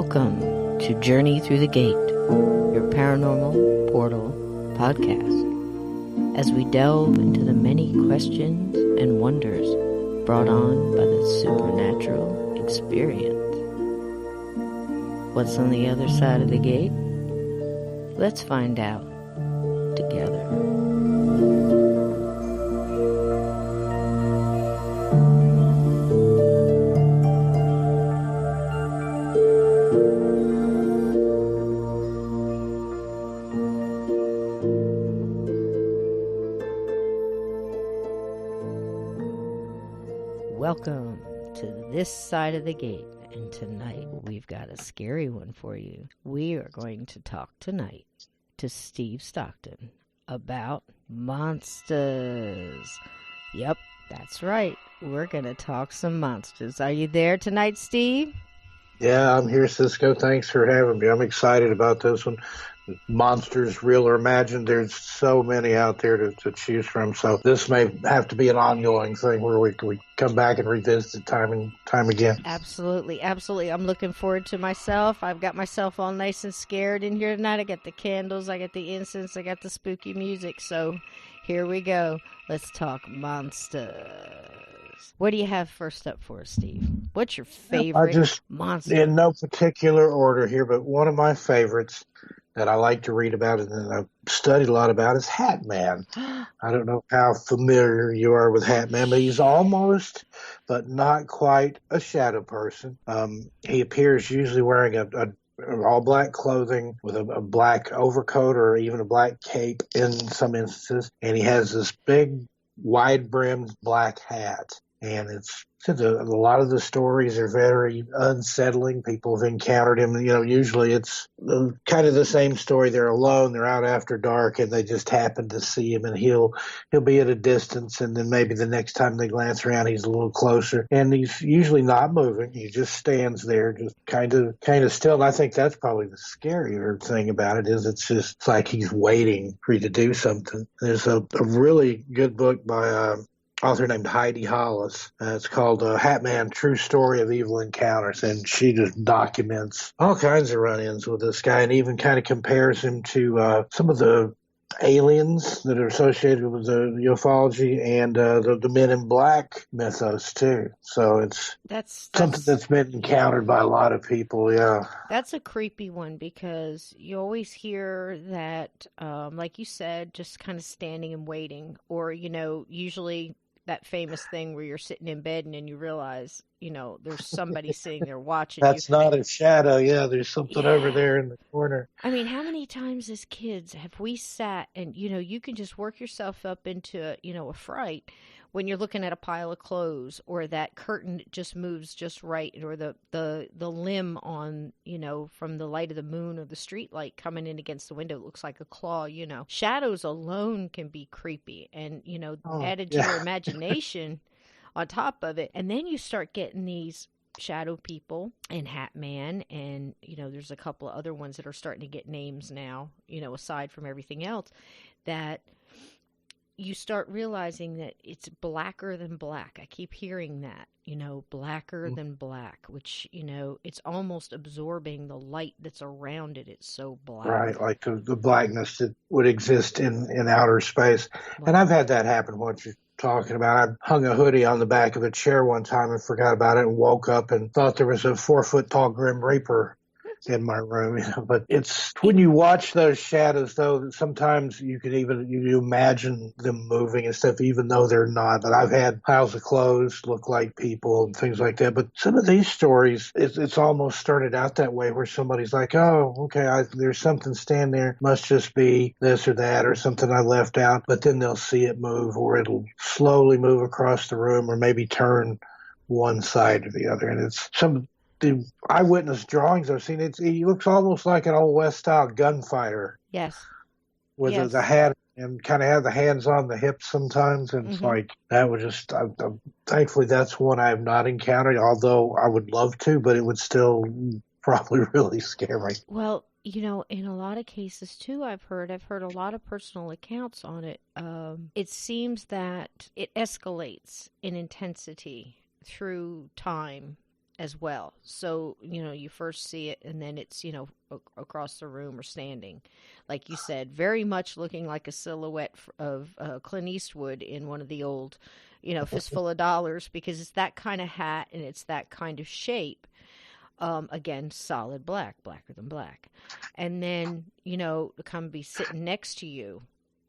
Welcome to Journey Through the Gate, your paranormal portal podcast, as we delve into the many questions and wonders brought on by the supernatural experience. What's on the other side of the gate? Let's find out together. Welcome to this side of the gate, and tonight we've got a scary one for you. We are going to talk tonight to Steve Stockton about monsters. Yep, that's right. We're going to talk some monsters. Are you there tonight, Steve? Yeah, I'm here, Cisco. Thanks for having me. I'm excited about this one. Monsters, real or imagined, there's so many out there to choose from. So this may have to be an ongoing thing where we come back and revisit it time and time again. Absolutely, absolutely. I'm looking forward to myself. I've got myself all nice and scared in here tonight. I got the candles, I got the incense, I got the spooky music. So here we go. Let's talk monsters. What do you have first up for us, Steve? What's your favorite monster? In no particular order here, but one of my favorites that I like to read about and I've studied a lot about is Hat Man. I don't know how familiar you are with Hat Man, but he's almost, but not quite, a shadow person. He appears usually wearing a all black clothing with a black overcoat or even a black cape in some instances, and he has this big, wide-brimmed black hat. And a lot of the stories are very unsettling. People have encountered him. Usually it's kind of the same story. They're alone. They're out after dark, and they just happen to see him. And he'll be at a distance, and then maybe the next time they glance around, he's a little closer. And he's usually not moving. He just stands there, just kind of still. And I think that's probably the scarier thing about it is it's like he's waiting for you to do something. There's a really good book by author named Heidi Hollis. It's called Hat Man, True Story of Evil Encounters, and she just documents all kinds of run-ins with this guy and even kind of compares him to some of the aliens that are associated with the ufology and the Men in Black mythos too. So it's something that's been encountered by a lot of people. Yeah, that's a creepy one because you always hear that, like you said, just kind of standing and waiting, or usually that famous thing where you're sitting in bed and then you realize, there's somebody sitting there watching That's you. not a shadow. Yeah, there's something over there in the corner. I mean, how many times as kids have we sat and, you can just work yourself up into, a fright when you're looking at a pile of clothes, or that curtain just moves just right, or the limb on, from the light of the moon or the street light coming in against the window, it looks like a claw, Shadows alone can be creepy and, added to your imagination on top of it. And then you start getting these shadow people and Hat Man, and, there's a couple of other ones that are starting to get names now, aside from everything else, that you start realizing that it's blacker than black. I keep hearing that, blacker than black, which, it's almost absorbing the light that's around it. It's so black. Right, like the blackness that would exist in outer space. Wow. And I've had that happen, what you're talking about. I hung a hoodie on the back of a chair one time and forgot about it and woke up and thought there was a 4-foot-tall Grim Reaper in my room, but it's when you watch those shadows, though, sometimes you can you imagine them moving and stuff, even though they're not. But I've had piles of clothes look like people and things like that. But some of these stories, it's almost started out that way, where somebody's like, oh, okay, there's something standing there, must just be this or that or something I left out. But then they'll see it move, or it'll slowly move across the room, or maybe turn one side to the other. And it's the eyewitness drawings I've seen, he looks almost like an old West style gunfighter. Yes. With the hat and kind of have the hands on the hips sometimes. And it's like, that was just, thankfully that's one I have not encountered, although I would love to, but it would still probably really scare me. Well, in a lot of cases too, I've heard a lot of personal accounts on it. It seems that it escalates in intensity through time as well. So, you first see it and then it's, across the room or standing. Like you said, very much looking like a silhouette of Clint Eastwood in one of the old, Fistful of Dollars, because it's that kind of hat and it's that kind of shape. Again, solid black, blacker than black. And then, come be sitting next to you.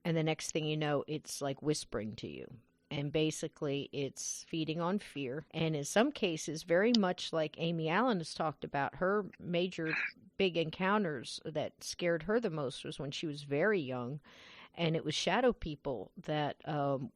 And the next thing you know, it's like whispering to you. And basically, it's feeding on fear. And in some cases, very much like Amy Allen has talked about, her major big encounters that scared her the most was when she was very young. And it was shadow people that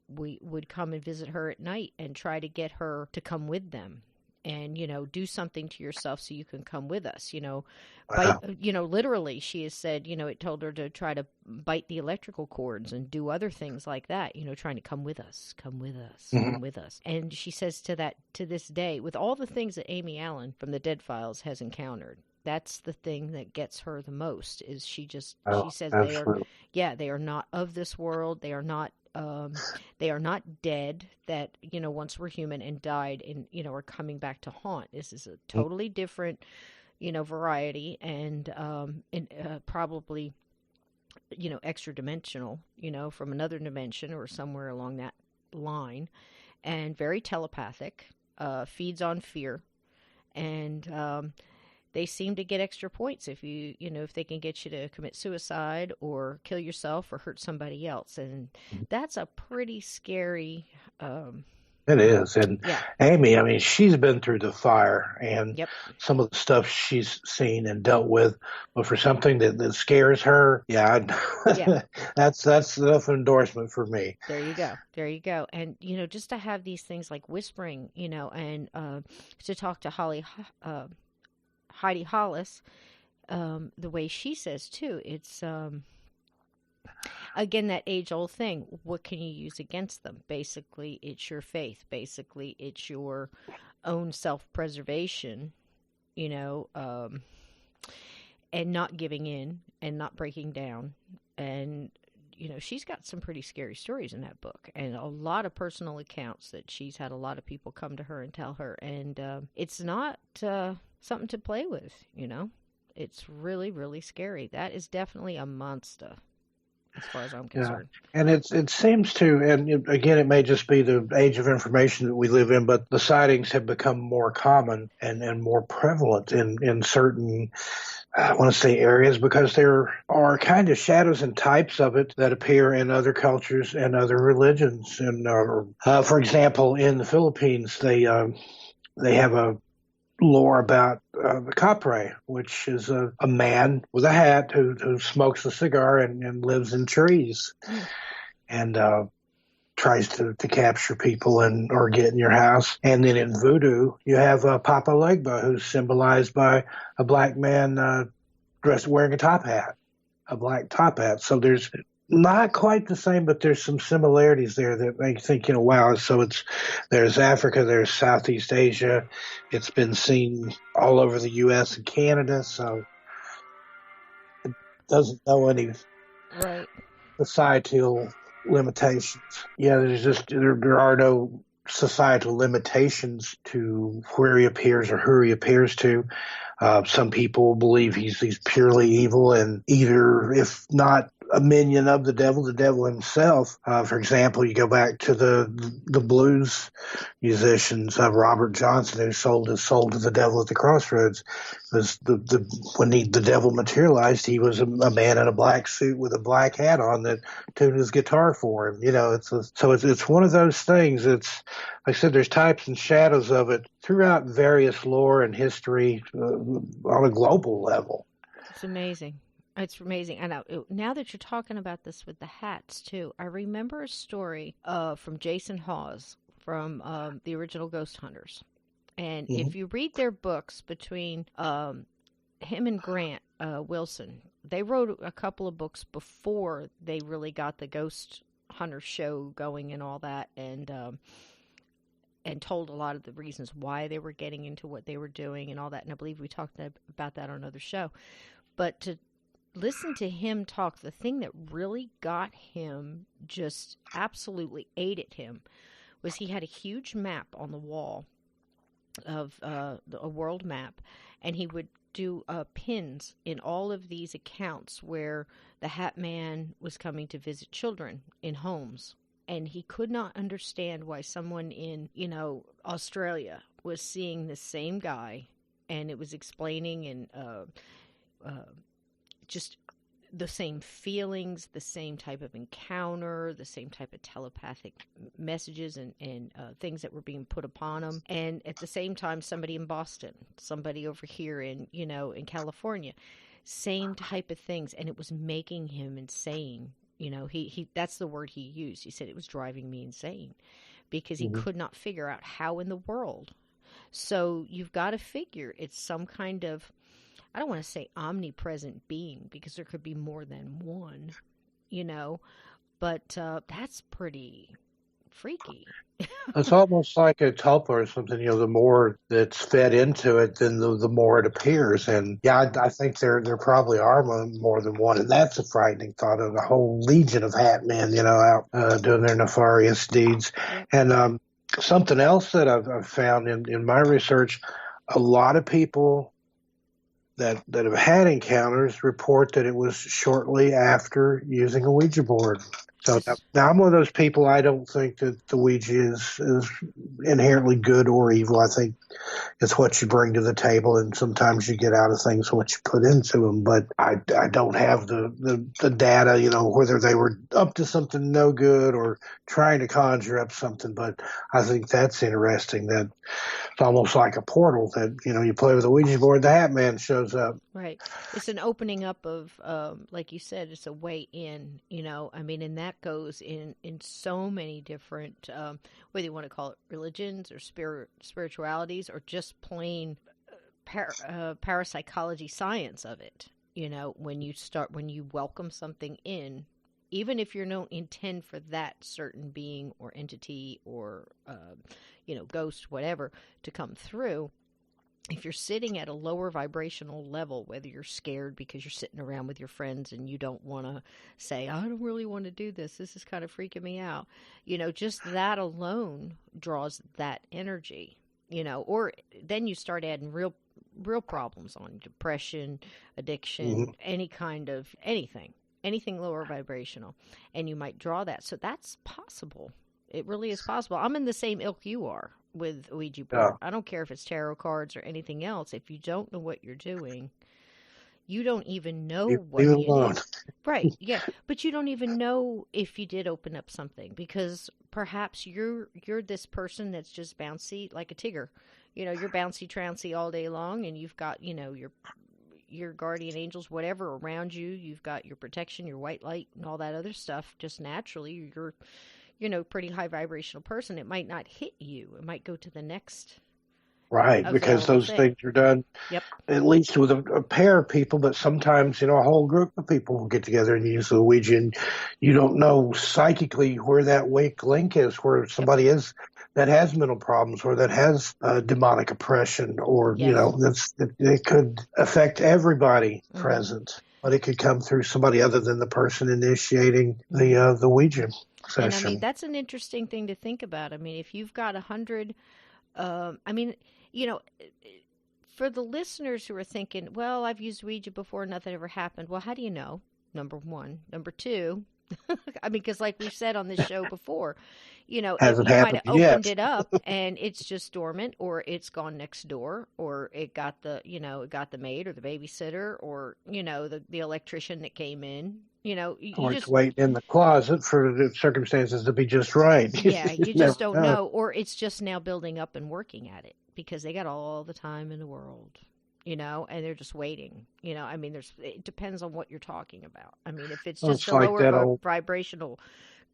we would come and visit her at night and try to get her to come with them. And, do something to yourself so you can come with us, bite, Wow. literally she has said, it told her to try to bite the electrical cords and do other things like that, trying to come with us, come with us, Hmm. come with us. And she says to this day, with all the things that Amy Allen from the Dead Files has encountered, that's the thing that gets her the most is she Oh, says absolutely. they are not of this world. They are not dead that, once were human and died and, are coming back to haunt. This is a totally different, variety and probably, extra dimensional, from another dimension or somewhere along that line, and very telepathic, feeds on fear. And they seem to get extra points if if they can get you to commit suicide or kill yourself or hurt somebody else. And that's a pretty scary, It is. And yeah, Amy, I mean, she's been through the fire and yep, some of the stuff she's seen and dealt with. But for something that scares her, yeah, yeah. that's enough endorsement for me. There you go. There you go. And, just to have these things like whispering, and to talk to Heidi Hollis, the way she says too, it's again that age old thing. What can you use against them? Basically, it's your faith. Basically, it's your own self preservation. You know, and not giving in and not breaking down. And she's got some pretty scary stories in that book and a lot of personal accounts that she's had a lot of people come to her and tell her. And it's not something to play with. It's really, really scary. That is definitely a monster as far as I'm Yeah. concerned. And it seems to, and again, it may just be the age of information that we live in, but the sightings have become more common and more prevalent in certain, I want to say areas, because there are kind of shadows and types of it that appear in other cultures and other religions. And for example, in the Philippines, they have a lore about the capre, which is a man with a hat who smokes a cigar and lives in trees Mm. and tries to capture people and or get in your house. And then in voodoo, you have Papa Legba, who's symbolized by a black man dressed wearing a black top hat. So there's not quite the same, but there's some similarities there that make you think, wow. So there's Africa, there's Southeast Asia. It's been seen all over the U.S. and Canada. So it doesn't know any Right. societal limitations. Yeah, there are no societal limitations to where he appears or who he appears to. Some people believe he's purely evil and either, if not a minion of the devil himself. For example, you go back to the blues musicians, Robert Johnson, who sold his soul to the devil at the crossroads. Was when the devil materialized, he was a man in a black suit with a black hat on that tuned his guitar for him. It's one of those things. It's like I said, there's types and shadows of it throughout various lore and history on a global level. It's amazing. It's amazing. And now that you're talking about this with the hats too, I remember a story from Jason Hawes from the original Ghost Hunters. And Mm-hmm. if you read their books between him and Grant Wilson, they wrote a couple of books before they really got the Ghost Hunter show going and all that, and told a lot of the reasons why they were getting into what they were doing and all that. And I believe we talked about that on another show. But to listen to him talk, the thing that really got him, just absolutely ate at him, was he had a huge map on the wall of a world map, and he would do pins in all of these accounts where the Hat Man was coming to visit children in homes. And he could not understand why someone in, Australia was seeing the same guy, and it was explaining and uh, just the same feelings, the same type of encounter, the same type of telepathic messages and things that were being put upon them. And at the same time, somebody in Boston, somebody over here in California, same type of things. And it was making him insane. He that's the word he used. He said it was driving me insane because he Hmm. could not figure out how in the world. So you've got to figure it's some kind of, I don't want to say omnipresent being because there could be more than one, you know, but that's pretty freaky. It's almost like a tulpa or something. The more that's fed into it, then the more it appears. And yeah, I think there probably are more than one, and that's a frightening thought of a whole legion of hat men, out doing their nefarious deeds. Yep. And something else that I've found in my research, a lot of people that have had encounters report that it was shortly after using a Ouija board. So now I'm one of those people. I don't think that the Ouija is inherently good or evil. I think it's what you bring to the table, and sometimes you get out of things what you put into them. But I don't have the data, whether they were up to something no good or trying to conjure up something. But I think that's interesting that it's almost like a portal that, you play with a Ouija board, the Hat Man shows up. Right. It's an opening up of, like you said, it's a way in, and that goes in so many different, whether you want to call it religions or spiritualities or just plain parapsychology science of it. When you welcome something in, even if you don't intend for that certain being or entity or, ghost, whatever, to come through, if you're sitting at a lower vibrational level, whether you're scared because you're sitting around with your friends and you don't want to say, I don't really want to do this, this is kind of freaking me out, just that alone draws that energy, or then you start adding real problems on depression, addiction, Mm-hmm. any kind of anything lower vibrational, and you might draw that. So that's possible. It really is possible. I'm in the same ilk you are with Ouija board. Yeah. I don't care if it's tarot cards or anything else. If you don't know what you're doing, you don't even know Leave what it you alone. need. Right. Yeah. But you don't even know if you did open up something because perhaps you're this person that's just bouncy like a Tigger. You're bouncy trouncy all day long, and you've got, your guardian angels, whatever around you. You've got your protection, your white light, and all that other stuff. Just naturally, you're pretty high vibrational person. It might not hit you. It might go to the next Right, because available those thing. things are done Yep. at least with a pair of people, but sometimes, a whole group of people will get together and use the Ouija, and you don't know psychically where that weak link is, where Yep. somebody is that has mental problems or that has demonic oppression, or, Yes. it could affect everybody Mm-hmm. present, but it could come through somebody other than the person initiating Mm-hmm. the Ouija And I mean, session. that's an interesting thing to think about. I mean, if you've got 100, I memean, you know, for the listeners who are thinking, well, I've used Ouija before, nothing ever happened. Well, how do you know? Number one. Number two, I mean, because like we've said on this show before, Hasn't you might have happened opened yet. it up and it's just dormant, or it's gone next door, or it got it got the maid or the babysitter, or the electrician that came in. You Or it's just, waiting in the closet for the circumstances to be just right. yeah, You you never just don't know. know, or it's just now building up and working at it because they got all the time in the world. And they're just waiting. I mean, it depends on what you're talking about. I mean, if it's Well, just it's a like lower that old, vibrational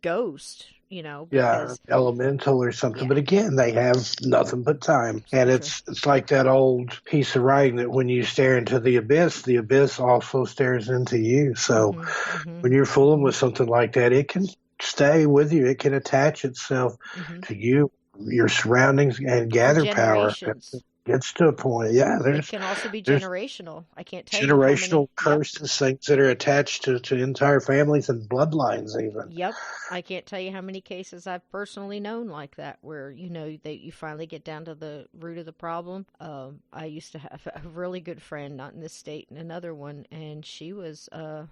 ghost, yeah, because elemental or something. yeah, But again, they have nothing but time. And so true. it's like that old piece of writing that when you stare into the abyss also stares into you. So Mhm. Mhm. when you're fooling with something like that, it can stay with you. It can attach itself Mhm. to you, your surroundings, and For gather power. generations. gets to a point. Yeah, It can also be there's generational. I can't tell you how many. generational Yep. curses, things that are attached to entire families and bloodlines, even. Yep. I can't tell you how many cases I've personally known like that, where that you finally get down to the root of the problem. I used to have a really good friend, not in this state, and another one, and she was a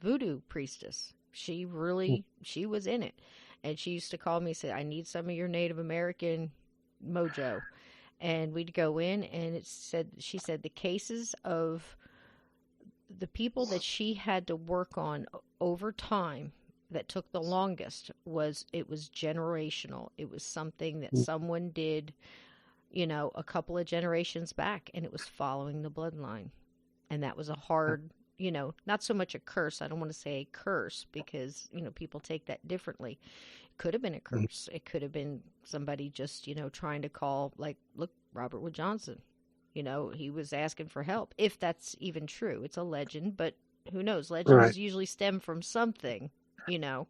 voodoo priestess. She was in it, and she used to call me and say, "I need some of your Native American mojo," and we'd go in, and she said the cases of the people that she had to work on over time that took the longest was generational. It was something that someone did, a couple of generations back, and it was following the bloodline. And that was a hard, not so much a curse. I don't want to say a curse because, people take that differently. It could have been a curse. It could have been somebody just, trying to call, like, look, Robert Wood Johnson. He was asking for help, if that's even true. It's a legend, but who knows? Right. Legends usually stem from something, you know.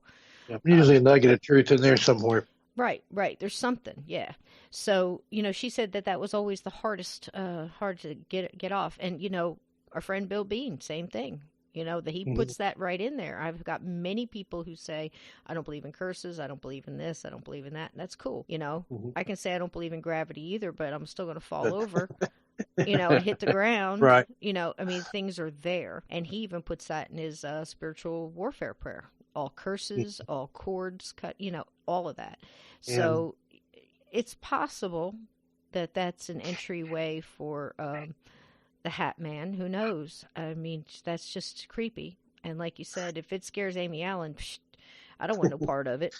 Yeah, Uh, usually a nugget of truth in there somewhere. right, right. There's something, yeah. So, she said that was always the hard to get off. And, our friend Bill Bean, same thing. That he Mhm. puts that right in there. I've got many people who say, I don't believe in curses. I don't believe in this. I don't believe in that. And that's cool. Mhm. I can say I don't believe in gravity either, but I'm still going to fall over and hit the ground. Right. I mean, things are there. And he even puts that in his spiritual warfare prayer. All curses, all cords cut, all of that. And So it's possible that that's an entryway for the Hat Man. Who knows? I mean, that's just creepy. And like you said, if it scares Amy Allen, psh, I don't want no part of it,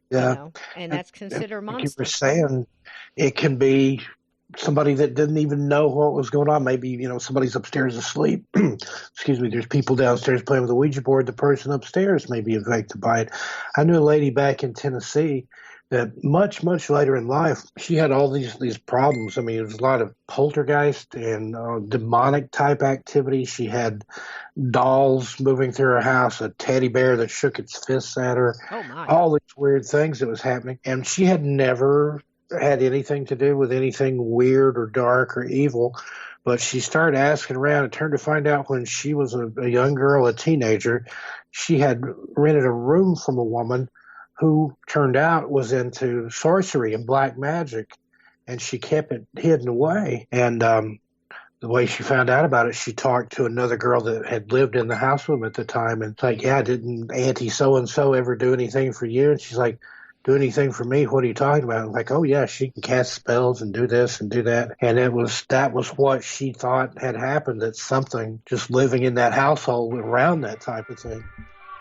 yeah, and and, that's considered like you were monster. saying, it can be somebody that didn't even know what was going on. Maybe, somebody's upstairs asleep. Excuse me, there's people downstairs playing with a Ouija board. The person upstairs may be affected by it. I knew a lady back in Tennessee that much, much later in life, she had all these problems. I mean, there was a lot of poltergeist and demonic type activity. She had dolls moving through her house, a teddy bear that shook its fists at her, Oh my. all these weird things that was happening. And she had never had anything to do with anything weird or dark or evil. But she started asking around and turned to find out when she was a young girl, a teenager, she had rented a room from a woman who turned out was into sorcery and black magic. And she kept it hidden away. And the way she found out about it, she talked to another girl that had lived in the house with him at the time, and it's like, yeah, didn't Auntie so and so ever do anything for you? And she's like, do anything for me? What are you talking about? I'm like, oh yeah, she can cast spells and do this and do that. And that was what she thought had happened. That something just living in that household around that type of thing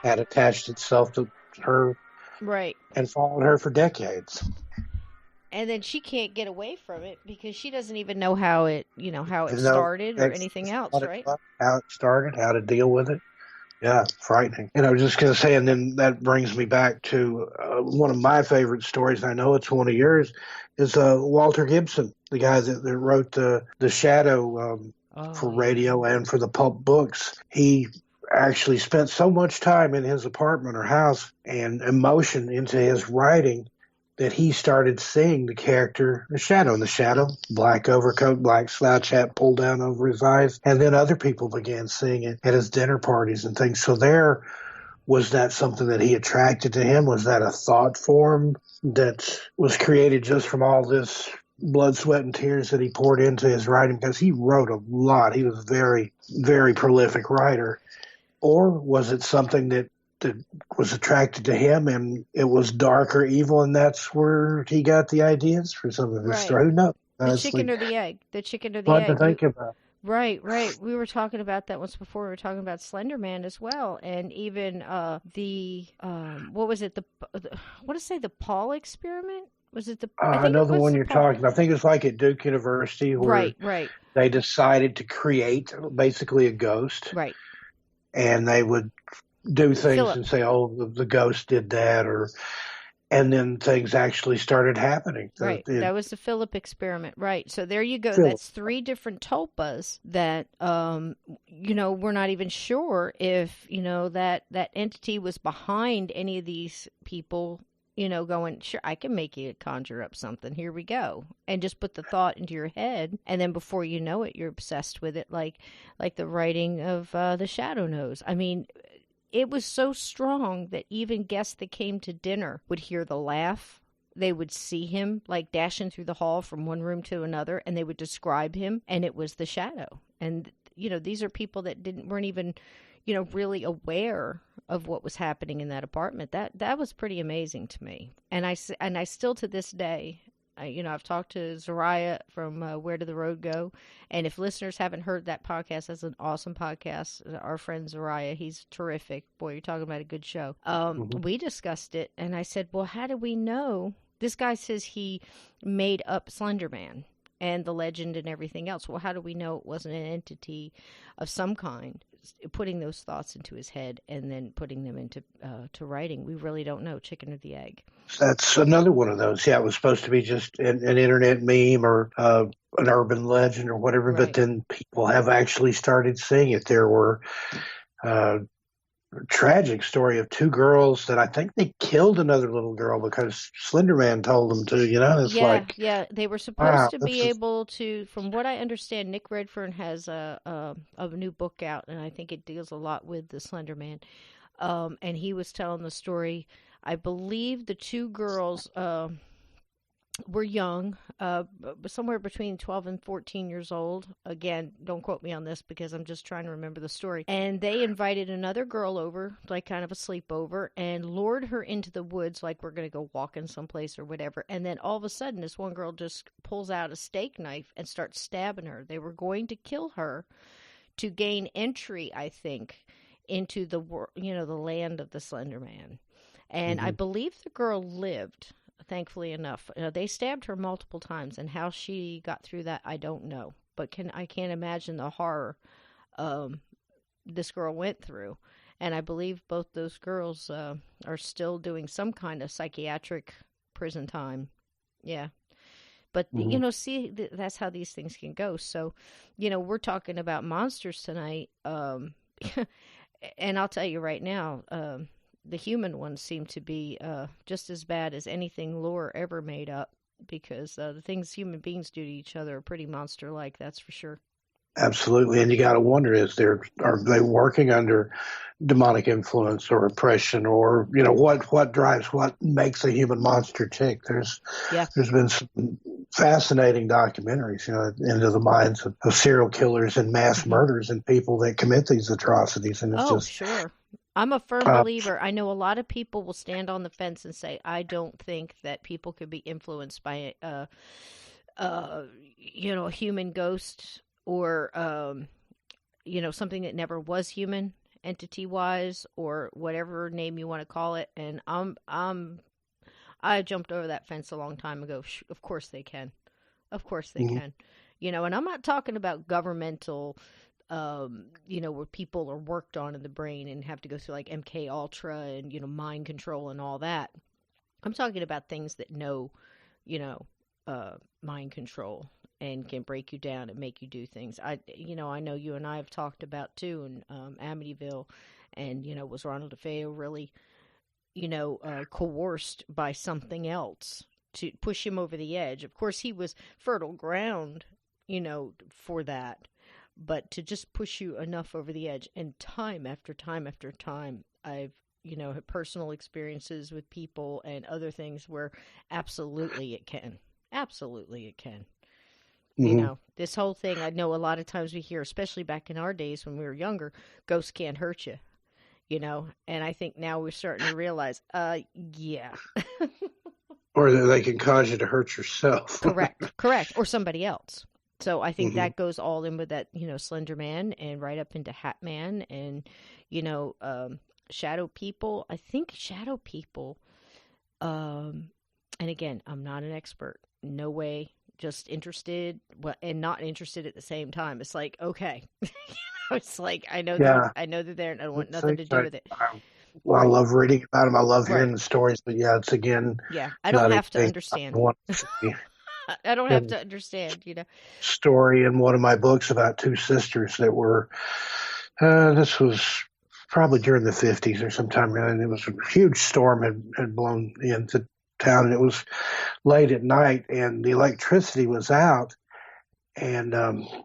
had attached itself to her Right. and followed her for decades. And then she can't get away from it because she doesn't even know how it Didn't know started or anything exactly else, what it right? was, how it started, how to deal with it. Yeah, frightening. And I was just going to say, and then that brings me back to one of my favorite stories. I know it's one of yours. Is Walter Gibson, the guy that wrote the Shadow Oh for yeah. radio and for the pulp books. He actually spent so much time in his apartment or house and emotion into his writing that he started seeing the character, the shadow in the shadow, black overcoat, black slouch hat pulled down over his eyes. And then other people began seeing it at his dinner parties and things. So was that something that he attracted to him? Was that a thought form that was created just from all this blood, sweat, and tears that he poured into his writing? Because he wrote a lot. He was a very, very prolific writer. Or was it something that was attracted to him and it was dark or evil, and that's where he got the ideas for some of his Right. story? Who knows? The It's chicken like or the egg. The chicken or the fun to egg. think about. Right, right. We were talking about that once before. We were talking about Slender Man as well, and even the what was it? The I want to say the Paul experiment. Was it the? I I think know it the was one the you're Paul. talking about. I think it's like at Duke University where Right, right, they decided to create basically a ghost, right. and they would do things Philip. and say, "Oh, the ghost did that," and then things actually started happening. Right. That was the Philip experiment. Right. So there you go. Philip, That's three different tulpas that we're not even sure if, that entity was behind any of these people, going, sure, I can make you conjure up something. Here we go. And just put the thought into your head. And then before you know it, you're obsessed with it, like the writing of The Shadow Knows. I mean, it was so strong that even guests that came to dinner would hear the laugh. They would see him like dashing through the hall from one room to another, and they would describe him, and it was the shadow. And, these are people that weren't even really aware of what was happening in that apartment. That was pretty amazing to me. And I still to this day, I've talked to Zariah from Where Did the Road Go? And if listeners haven't heard that podcast, that's an awesome podcast. Our friend Zariah, he's terrific. Boy, you're talking about a good show. We discussed it, and I said, well, how do we know? This guy says he made up Slender Man and the legend and everything else. Well, how do we know it wasn't an entity of some kind putting those thoughts into his head and then putting them into to writing? We really don't know. Chicken or the egg. That's another one of those. Yeah, it was supposed to be just an internet meme or an urban legend or whatever, Right. but then people have actually started seeing it. There were tragic story of two girls that I think they killed another little girl because Slender Man told them to, it's like, Yeah, they were supposed wow, to be able to, from what I understand, Nick Redfern has a new book out, and I think it deals a lot with the Slender Man. And he was telling the story. I believe the two girls were young, somewhere between 12 and 14 years old. Again, don't quote me on this because I'm just trying to remember the story. And they invited another girl over, like kind of a sleepover, and lured her into the woods like we're going to go walking someplace or whatever. And then all of a sudden, this one girl just pulls out a steak knife and starts stabbing her. They were going to kill her to gain entry, I think, into the land of the Slender Man. And I believe the girl lived, thankfully enough. They stabbed her multiple times, and how she got through that, I don't know. But I can't imagine the horror this girl went through. And I believe both those girls are still doing some kind of psychiatric prison time. Yeah. But, see, that's how these things can go. So, we're talking about monsters tonight. And I'll tell you right now, the human ones seem to be just as bad as anything lore ever made up, because the things human beings do to each other are pretty monster-like, that's for sure. Absolutely. And you got to wonder, are they working under demonic influence or oppression, or, what drives, what makes a human monster tick? There's been some fascinating documentaries, into the minds of serial killers and mass murders and people that commit these atrocities. And it's sure. I'm a firm believer. I know a lot of people will stand on the fence and say, I don't think that people could be influenced by a human ghost or, something that never was human, entity-wise, or whatever name you want to call it. And I jumped over that fence a long time ago. Of course they can. Of course they can. And I'm not talking about governmental, where people are worked on in the brain and have to go through like MK Ultra and, mind control and all that. I'm talking about things that know, mind control and can break you down and make you do things. I know you and I have talked about too in Amityville, and, was Ronald DeFeo really, coerced by something else to push him over the edge? Of course, he was fertile ground, for that. But to just push you enough over the edge, and time after time after time, I've, had personal experiences with people and other things where absolutely it can. Absolutely it can. This whole thing, I know a lot of times we hear, especially back in our days when we were younger, ghosts can't hurt you, and I think now we're starting to realize, yeah. Or they can cause you to hurt yourself. Correct. Or somebody else. So I think that goes all in with that, Slender Man, and right up into Hat Man, and, shadow people. I think shadow people, and again, I'm not an expert. No way. Just interested, and not interested at the same time. It's like, okay. It's like, I know they're there, and I don't want nothing to do with it. Well, I love reading about them. I love hearing the stories, but it's again. Yeah, I don't have to understand. I don't have to understand, Story in one of my books about two sisters that were, this was probably during the 50s or sometime, and it was a huge storm had blown into town, and it was late at night, and the electricity was out, and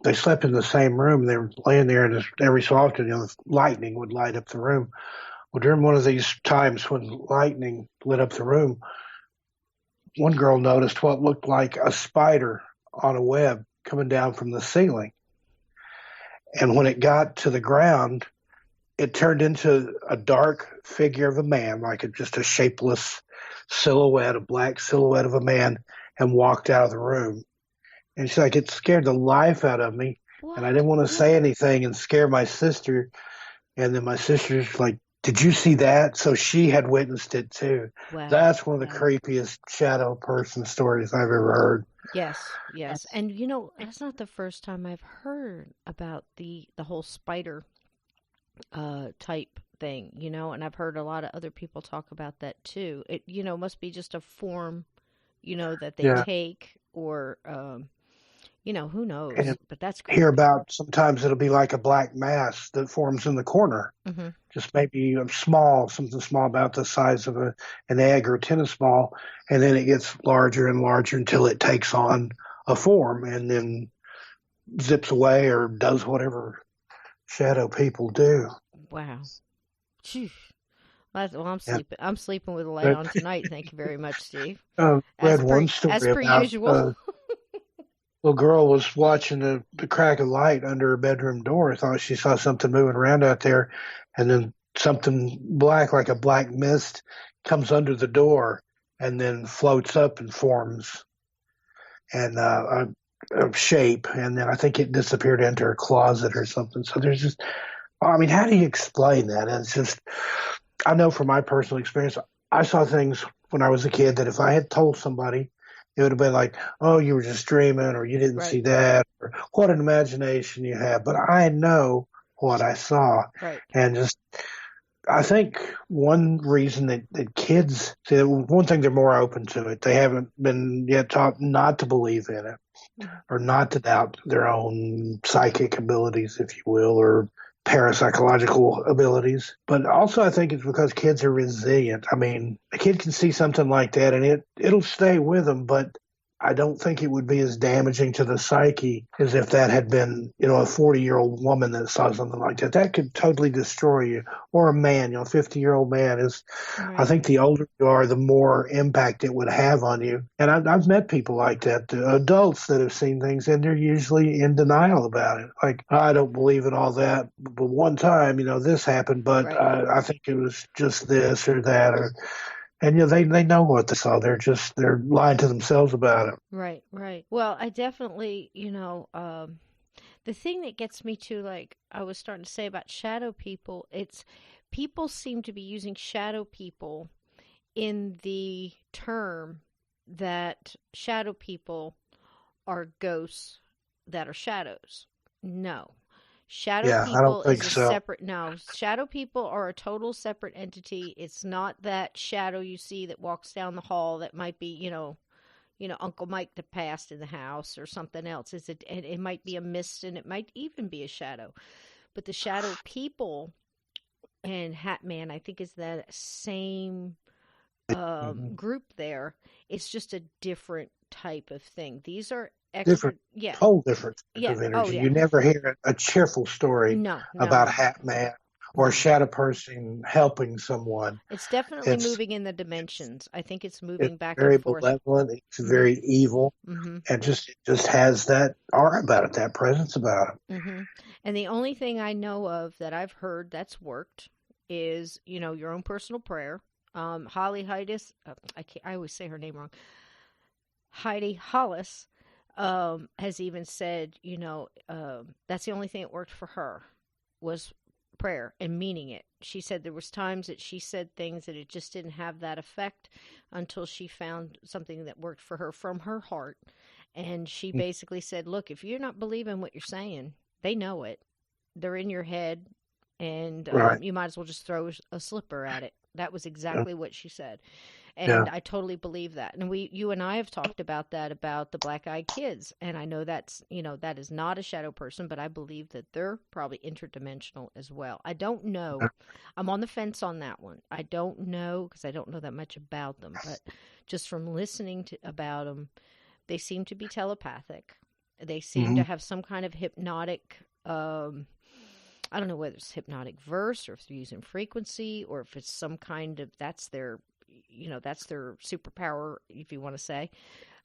they slept in the same room. They were laying there, and every so often, the lightning would light up the room. Well, during one of these times when lightning lit up the room, one girl noticed what looked like a spider on a web coming down from the ceiling. And when it got to the ground, it turned into a dark figure of a man, like just a shapeless silhouette, a black silhouette of a man, and walked out of the room. And she's like, it scared the life out of me. And I What? didn't want to say anything and scare my sister. And then my sister's like, did you see that? So she had witnessed it too. Wow. That's one of the Wow. creepiest shadow person stories I've ever heard. Yes, yes. And that's not the first time I've heard about the whole spider type thing, and I've heard a lot of other people talk about that too. It, must be just a form, that they Yeah. take or who And knows, but that's hear creepy. about sometimes it'll be like a black mass that forms in the corner. Mhm. Just maybe small, something small about the size of an egg or a tennis ball, and then it gets larger and larger until it takes on a form and then zips away or does whatever shadow people do. Wow. Phew. Well, I'm Yeah, sleeping. I'm sleeping with a light but on tonight. Thank you very much, Steve. read one As story per about usual. little girl was watching the crack of light under her bedroom door. Thought she saw something moving around out there, and then something black, like a black mist, comes under the door and then floats up and forms and a shape, and then I think it disappeared into her closet or something. So there's just, I mean, how do you explain that? And it's just, I know from my personal experience, I saw things when I was a kid that if I had told somebody, it would have been like, oh, you were just dreaming, or you didn't Right. see that, or what an imagination you have. But I know what I saw. Right. And just, I think one reason that kids, see, one thing they're more open to it, they haven't been yet taught not to believe in it Mhm. or not to doubt their own psychic abilities, if you will, or parapsychological abilities. But also, I think it's because kids are resilient. I mean, a kid can see something like that and it'll stay with them, but I don't think it would be as damaging to the psyche as if that had been, a 40-year-old woman that saw something like that. That could totally destroy you. Or a man, a 50-year-old man is, I Right. think the older you are, the more impact it would have on you. And I've met people like that, adults that have seen things, and they're usually in denial about it. Like, I don't believe in all that. But one time, this happened, but Right. I think it was just this or that. And they know what they saw. They're lying to themselves about it. Right. Right. Well, I definitely, the thing that gets me to, like I was starting to say about shadow people, it's people seem to be using shadow people in the term that shadow people are ghosts that are shadows. No. Shadow Yeah, I don't people think is a so. separate, no, shadow people are a total separate entity. It's not that shadow you see that walks down the hall that might be, Uncle Mike that passed in the house or something else. It might be a mist and it might even be a shadow. But the shadow people and Hat Man, I think, is that same Mhm. group there. It's just a different type of thing. These are extra, Different, yeah, whole different type yeah, of oh energy. yeah. You never hear a cheerful story No, no, about no, Hat Man or a no. shadow person helping someone. It's definitely It's moving in the dimensions. I think it's it's moving back and very forth. malevolent. It's Mhm. very evil, Mhm. and just has that aura about it, that presence about it. Mhm. And the only thing I know of that I've heard that's worked is, your own personal prayer. Holly Heides, I always say her name wrong. Heidi Hollis has even said, that's the only thing that worked for her was prayer and meaning it. She said there was times that she said things that it just didn't have that effect until she found something that worked for her from her heart. And she basically said, "Look, if you're not believing what you're saying, they know it. They're in your head, and Right. you might as well just throw a slipper at it. That was Yeah. exactly what she said. Yeah. And I totally believe that. And you and I have talked about that, about the black-eyed kids. And I know that's, that is not a shadow person, but I believe that they're probably interdimensional as well. I don't know. I'm on the fence on that one. I don't know because I don't know that much about them, but just from listening to about them, they seem to be telepathic. They seem Hmm. to have some kind of hypnotic, I don't know whether it's hypnotic verse or if they're using frequency or if it's some kind of, that's their superpower, if you want to say.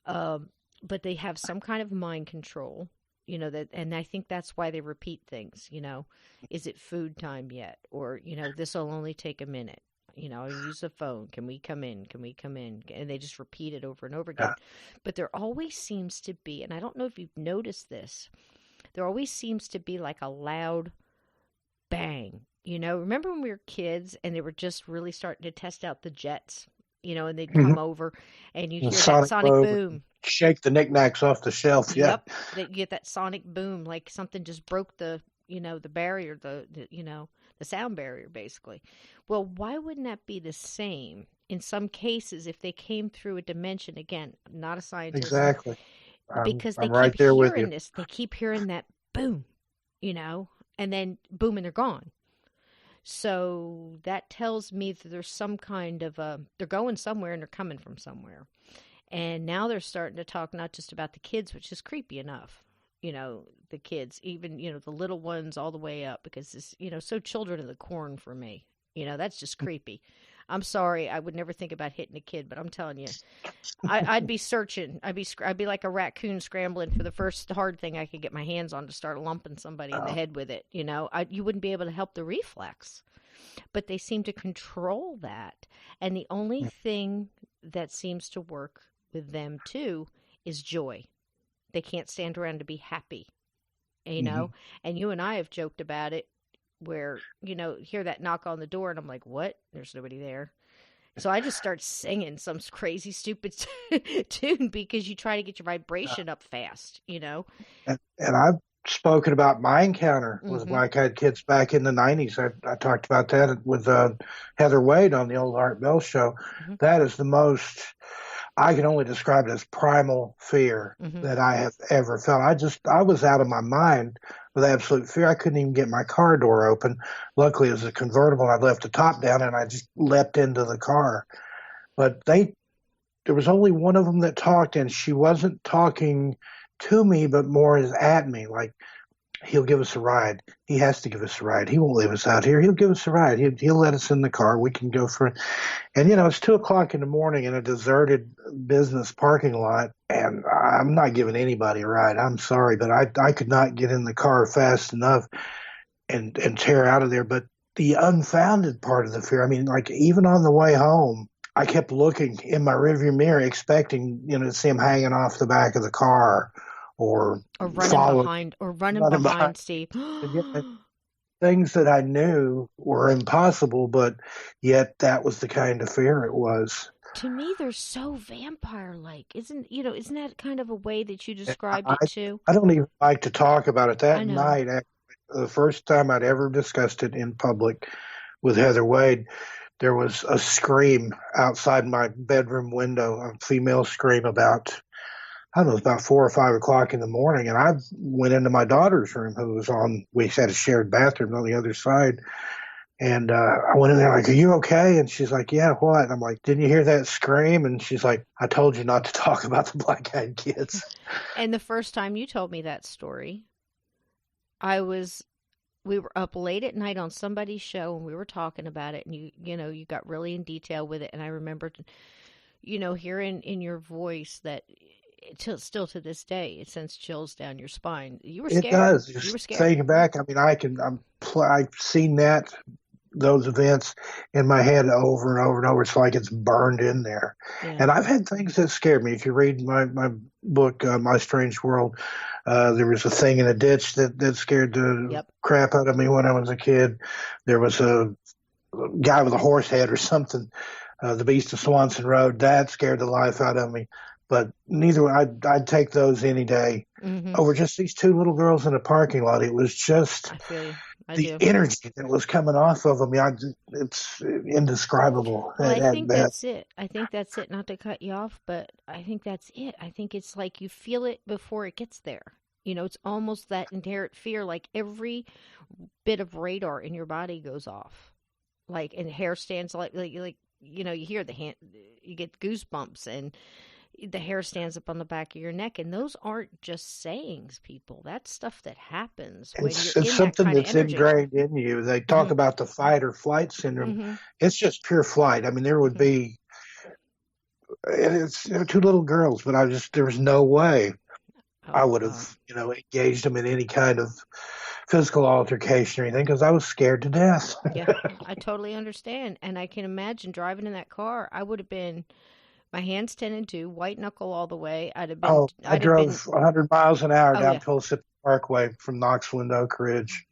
Um, but they have some kind of mind control, that, and I think that's why they repeat things, is it food time yet? Or, this will only take a minute. Use the phone. Can we come in? Can we come in? And they just repeat it over and over Yeah. again. But there always seems to be, and I don't know if you've noticed this, there always seems to be like a loud bang. Remember when we were kids and they were just really starting to test out the jets, and they'd Hmm. come over and you'd The hear that sonic sonic boom, boom. shake the knickknacks off the shelf. Yeah. Yep, that you get that sonic boom, like something just broke the barrier, the sound barrier, basically. Well, why wouldn't that be the same in some cases if they came through a dimension? Again, I'm not a scientist, Exactly. because they I'm keep right there with you. hearing this. They keep hearing that boom, and then boom, and they're gone. So that tells me that there's some kind of they're going somewhere and they're coming from somewhere. And now they're starting to talk not just about the kids, which is creepy enough. The kids, even, the little ones all the way up, because it's, so children of the corn for me. That's just creepy. I'm sorry, I would never think about hitting a kid, but I'm telling you, I'd be searching. I'd be like a raccoon scrambling for the first hard thing I could get my hands on to start lumping somebody in the Oh. head with it. You wouldn't be able to help the reflex, but they seem to control that. And the only thing that seems to work with them too is joy. They can't stand around to be happy, you Hmm. know. And you and I have joked about it, where hear that knock on the door, and I'm like, "What? There's nobody there." So I just start singing some crazy, stupid tune because you try to get your vibration up fast. And I've spoken about my encounter with Mm-hmm. black-eyed kids back in the '90s. I talked about that with Heather Wade on the old Art Bell show. Mm-hmm. That is the most, I can only describe it as primal fear Mm-hmm. that I have ever felt. I was out of my mind with absolute fear. I couldn't even get my car door open. Luckily, it was a convertible. I left the top down and I just leapt into the car. But there was only one of them that talked, and she wasn't talking to me, but more as at me, like, he'll give us a ride. He has to give us a ride. He won't leave us out here. He'll give us a ride. He'll let us in the car. We can go for it. And it's 2 o'clock in the morning in a deserted business parking lot, and I'm not giving anybody a ride. I'm sorry, but I could not get in the car fast enough and tear out of there. But the unfounded part of the fear, I mean, like, even on the way home, I kept looking in my rearview mirror, expecting, to see him hanging off the back of the car or Or following, running running behind. behind Steve. Again, things that I knew were impossible, but yet that was the kind of fear it was. To me, they're so vampire-like. Isn't that kind of a way that you described I, it too? I don't even like to talk about it. I That know. night, the first time I'd ever discussed it in public with Heather Wade, there was a scream outside my bedroom window, a female scream about, I don't know, about 4 or 5 o'clock in the morning. And I went into my daughter's room, we had a shared bathroom on the other side. And I went in there like, "Are you okay?" And she's like, "Yeah, what?" And I'm like, "Didn't you hear that scream?" And she's like, "I told you not to talk about the black-eyed kids." And the first time you told me that story, I was we were up late at night on somebody's show and we were talking about it, and you got really in detail with it, and I remembered hearing in your voice that still to this day it sends chills down your spine. You were It scared. does. You were Just scared. thinking back, I mean, I've seen those events in my head over and over and over. It's like it's burned in there. Yeah. And I've had things that scared me. If you read my book, My Strange World, there was a thing in a ditch that scared the Yep. crap out of me when I was a kid. There was a guy with a horse head or something, the Beast of Swanson Road, that scared the life out of me. But neither, I'd take those any day Mm-hmm. over just these two little girls in a parking lot. It was just I feel you. I the do. energy that was coming off of them, yeah, it's indescribable Well, I at think best. that's it. I think that's it. Not to cut you off, but I think that's it. I think it's like you feel it before it gets there. It's almost that inherent fear, like every bit of radar in your body goes off. Like, and hair stands like you hear the hand, you get goosebumps, and the hair stands up on the back of your neck. And those aren't just sayings, people. That's stuff that happens when you're It's in that something kind of that's energy. ingrained in you. They talk Mhm. about the fight or flight syndrome. Mhm. It's just pure flight. I mean, there would Mhm. be, and it's two little girls, but there was no way I Oh would have, God. engaged them in any kind of physical altercation or anything because I was scared to death. Yeah, I totally understand. And I can imagine driving in that car. I would have been, my hands 10 and 2, white knuckle all the way. Oh, I I'd have been, drove 100 miles an hour oh down yeah. Tulsa Parkway from Knoxville and Oak Ridge.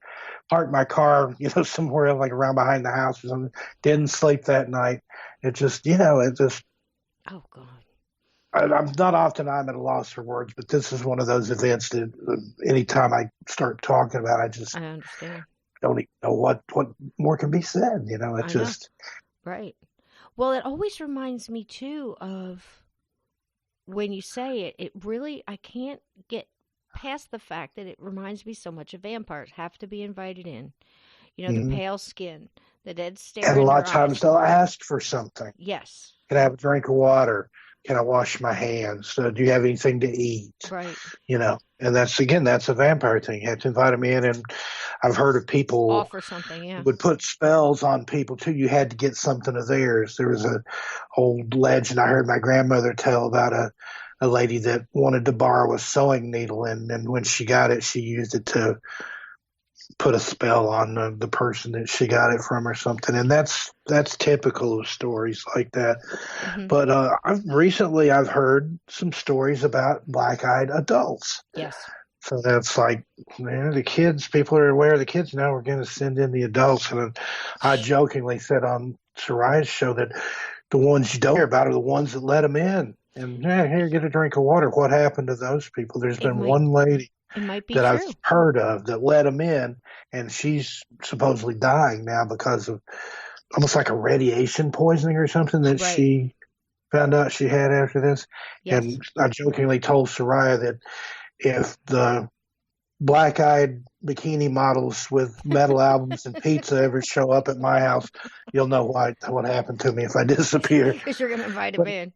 Parked my car, somewhere like around behind the house or something. Didn't sleep that night. It just, it just, Oh God. I'm not often I'm at a loss for words, but this is one of those events that anytime I start talking about, I just I understand. don't even know what more can be said. It I know. just, Right. Well, it always reminds me too of when you say it, it really, I can't get past the fact that it reminds me so much of vampires. Have to be invited in. The mhm. pale skin, the dead stare And a in lot their of times eyes. they'll ask for something. Yes. Can I have a drink of water? Can I wash my hands? Do you have anything to eat? Right. And that's a vampire thing. You have to invite them in. And I've heard of people Offer something. Yeah. would put spells on people too. You had to get something of theirs. There was a old legend I heard my grandmother tell about a lady that wanted to borrow a sewing needle, and when she got it, she used it to put a spell on the person that she got it from or something. And that's typical of stories like that. Hmm. But I've heard some stories about black-eyed adults. Yes. So that's like, man, the kids, people are aware of the kids now. We're going to send in the adults. And I jokingly said on Soraya's show that the ones you don't hear about are the ones that let them in. And yeah, here, get a drink of water. What happened to those people? There's It been might one lady it might be that I've true. heard of that let them in, and she's supposedly dying now because of almost like a radiation poisoning or something that Right. she found out she had after this. Yes. And I jokingly told Soraya that if the black-eyed bikini models with metal albums and pizza ever show up at my house, you'll know what happened to me if I disappear. Because you're going to invite him But, in.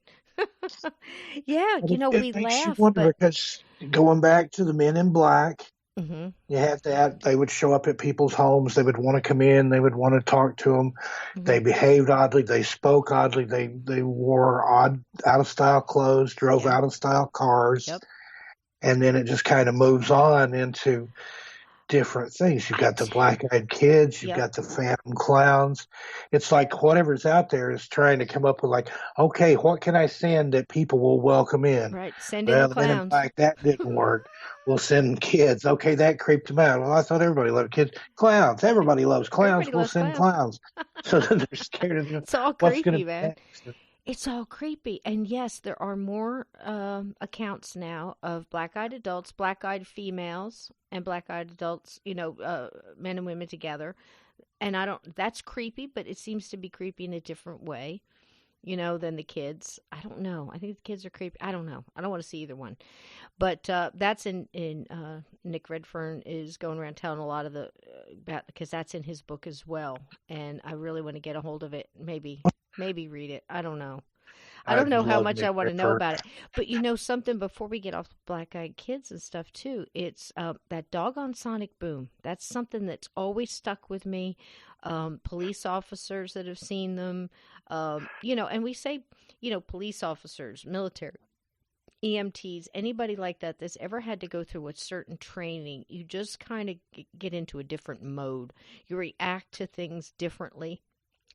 Yeah, but it we makes you laugh, wonder but because going back to the Men in Black, hmm you had that they would show up at people's homes. They would want to come in. They would want to talk to them. hmm They behaved oddly. They spoke oddly. They wore odd, out of style clothes, drove yeah, out of style cars, yep. and then it just kind of moves on into different things. You've I got the t- black-eyed kids, you've yep. got the phantom clowns. It's like whatever's out there is trying to come up with like, okay, what can I send that people will welcome in? Right. Send in the Well, the Men in clowns. Black, that didn't work. We'll send kids. Okay, that creeped them out. Well, I thought everybody loved kids. Clowns. Everybody loves clowns. Everybody We'll loves send clowns. clowns. So then they're scared of It's all what's going creepy, to be man. next. It's all creepy. And yes, there are more accounts now of black-eyed adults, black-eyed females, and black-eyed adults, men and women together. And I don't, that's creepy, but it seems to be creepy in a different way, than the kids. I don't know. I think the kids are creepy. I don't know. I don't want to see either one. But that's in Nick Redfern is going around telling a lot of the about, because that's in his book as well, and I really want to get a hold of it. Maybe read it. I don't know. I I don't know how love much I Nick want to know Ripper. about it. But something before we get off the black eyed kids and stuff too. It's that doggone sonic boom. That's something that's always stuck with me. Police officers that have seen them, and we say, police officers, military, EMTs, anybody like that that's ever had to go through a certain training, you just kind of get into a different mode. You react to things differently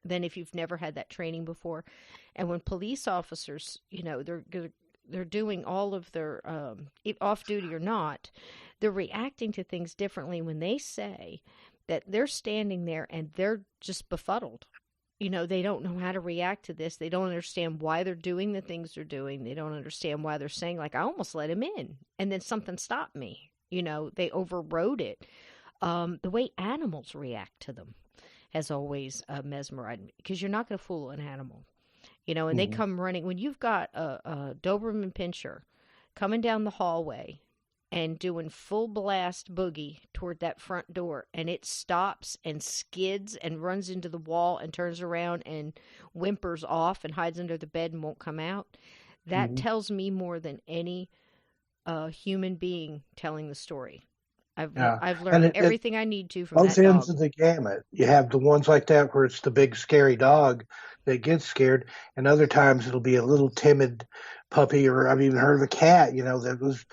than if you've never had that training before. And when police officers, they're doing all of their off duty or not, they're reacting to things differently when they say that they're standing there and they're just befuddled. They don't know how to react to this. They don't understand why they're doing the things they're doing. They don't understand why they're saying, like, I almost let him in and then something stopped me. They overrode it. The way animals react to them has always mesmerized me, because you're not going to fool an animal, and they Hmm. come running. When you've got a Doberman Pinscher coming down the hallway and doing full blast boogie toward that front door, and it stops and skids and runs into the wall and turns around and whimpers off and hides under the bed and won't come out, that Hmm. tells me more than any human being telling the story. Yeah, I've and learned it everything I need to from both that ends dog. of the gamut. You have the ones like that where it's the big scary dog that gets scared, and other times it'll be a little timid puppy, or I've even heard of a cat, that was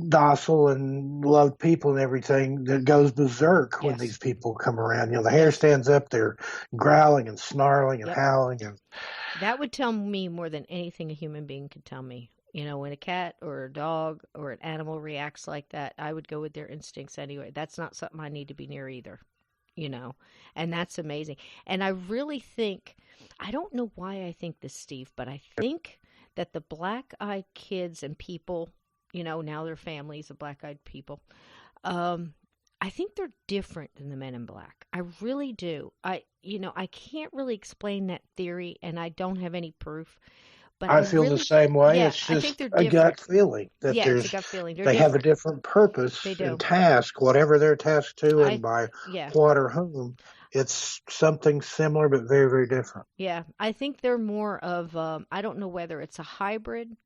docile and loved people and everything, that goes berserk when Yes. these people come around. The hair Yes. stands up, they're growling and snarling and Yep. howling, and That would tell me more than anything a human being could tell me. When a cat or a dog or an animal reacts like that, I would go with their instincts anyway. That's not something I need to be near either, you know, and that's amazing. And I really think, I don't know why I think this, Steve, but I think that the black eyed kids and people, now their families of black eyed people, um, I think they're different than the men in black. I really do. I can't really explain that theory, and I don't have any proof, but I I feel the really, same way. yeah, It's I think just they're a different. gut feeling that Yeah, it's a gut feeling. They're they have a different. different They purpose and do. task, whatever they're tasked to, and I, by yeah, what or whom. It's something similar but very, very different. yeah. I think they're more of, I don't know whether it's a hybrid,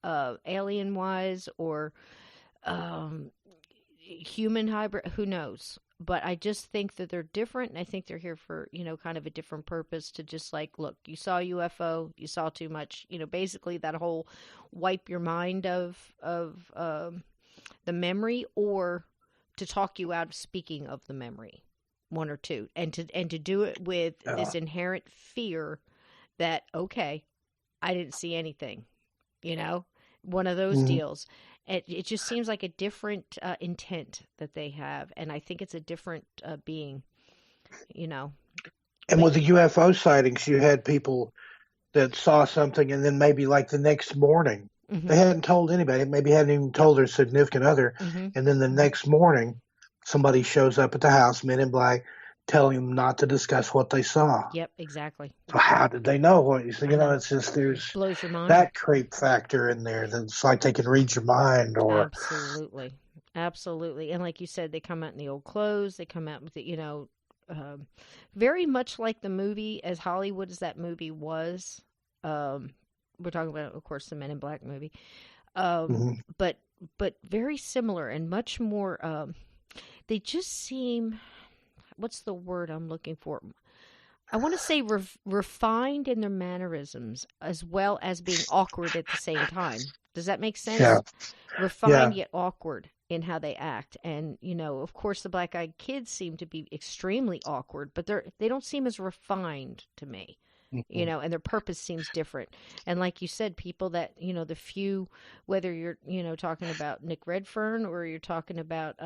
alien wise, or um, human hybrid, who knows? But I just think that they're different, and I think they're here for, kind of a different purpose, to just like, look, you saw a UFO, you saw too much, basically that whole wipe your mind of the memory, or to talk you out of speaking of the memory, one or two, and to do it with Uh, this inherent fear that, okay, I didn't see anything, you know, one of those mhm. deals. It just seems like a different intent that they have, and I think it's a different being, you know. And But with the UFO sightings, you had people that saw something, and then maybe like the next morning, mm-hmm, they hadn't told anybody, maybe hadn't even yep, told their significant other. mm-hmm, And then the next morning, somebody shows up at the house, men in black, telling them not to discuss what they saw. yep, exactly. So how did they know what you see? I know, It's just there's blows your mind. that creep factor in there that's like they can read your mind or Absolutely. Absolutely. And like you said, they come out in the old clothes. They come out with the, very much like the movie, as Hollywood as that movie was. Um, we're talking about, of course, the Men in Black movie. Um, mhm. but very similar and much more. They just seem. What's the word I'm looking for? I want to say refined in their mannerisms, as well as being awkward at the same time. Does that make Yeah, sense? yeah. Refined yet awkward in how they act. And, of course the black eyed kids seem to be extremely awkward, but they don't seem as refined to me. Mhm. And their purpose seems different. And like you said, people that, the few, whether you're, talking about Nick Redfern, or you're talking about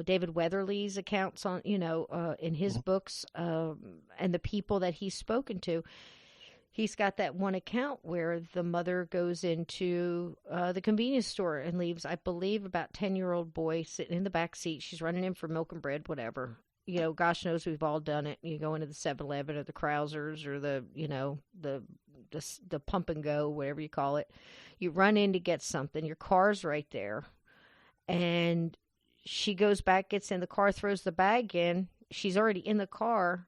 David Weatherly's accounts on, in his books, and the people that he's spoken to. He's got that one account where the mother goes into the convenience store and leaves, I believe, about 10-year-old boy sitting in the back seat. She's running in for milk and bread, whatever. Gosh knows we've all done it. You go into the 7-Eleven or the Krausers or the pump and go, whatever you call it. You run in to get something. Your car's right there. And she goes back, gets in the car, throws the bag in. She's already in the car,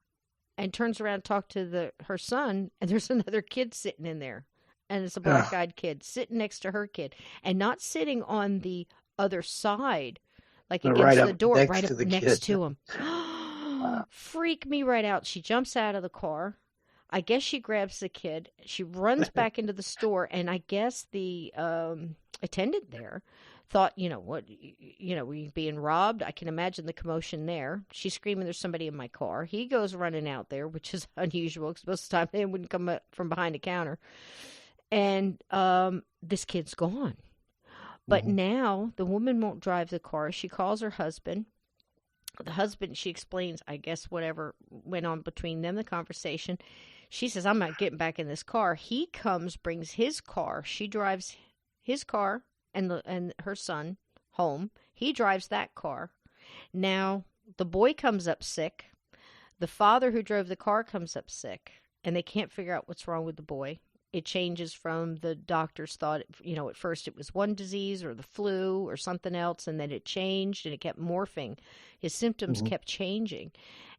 and turns around and talks to her son, and there's another kid sitting in there. And it's a Yeah. black-eyed kid sitting next to her kid, and not sitting on the other side, like Right against the up door, right next up to the next kid. to him. Wow. Freak me right out. She jumps out of the car. I guess she grabs the kid. She runs back into the store, and I guess the attendant there thought, what, we being robbed? I can imagine the commotion there. She's screaming, "There's somebody in my car." He goes running out there, which is unusual because most of the time they wouldn't come up from behind a counter. And this kid's gone. But Mhm. now the woman won't drive the car. She calls her husband. The husband, she explains, I guess, whatever went on between them, the conversation. She says, "I'm not getting back in this car." He comes, brings his car. She drives his car and her son home. He drives that car. Now, the boy comes up sick. The father who drove the car comes up sick, and they can't figure out what's wrong with the boy. It changes from the doctors thought, at first it was one disease or the flu or something else, and then it changed and it kept morphing. His symptoms Hmm. kept changing.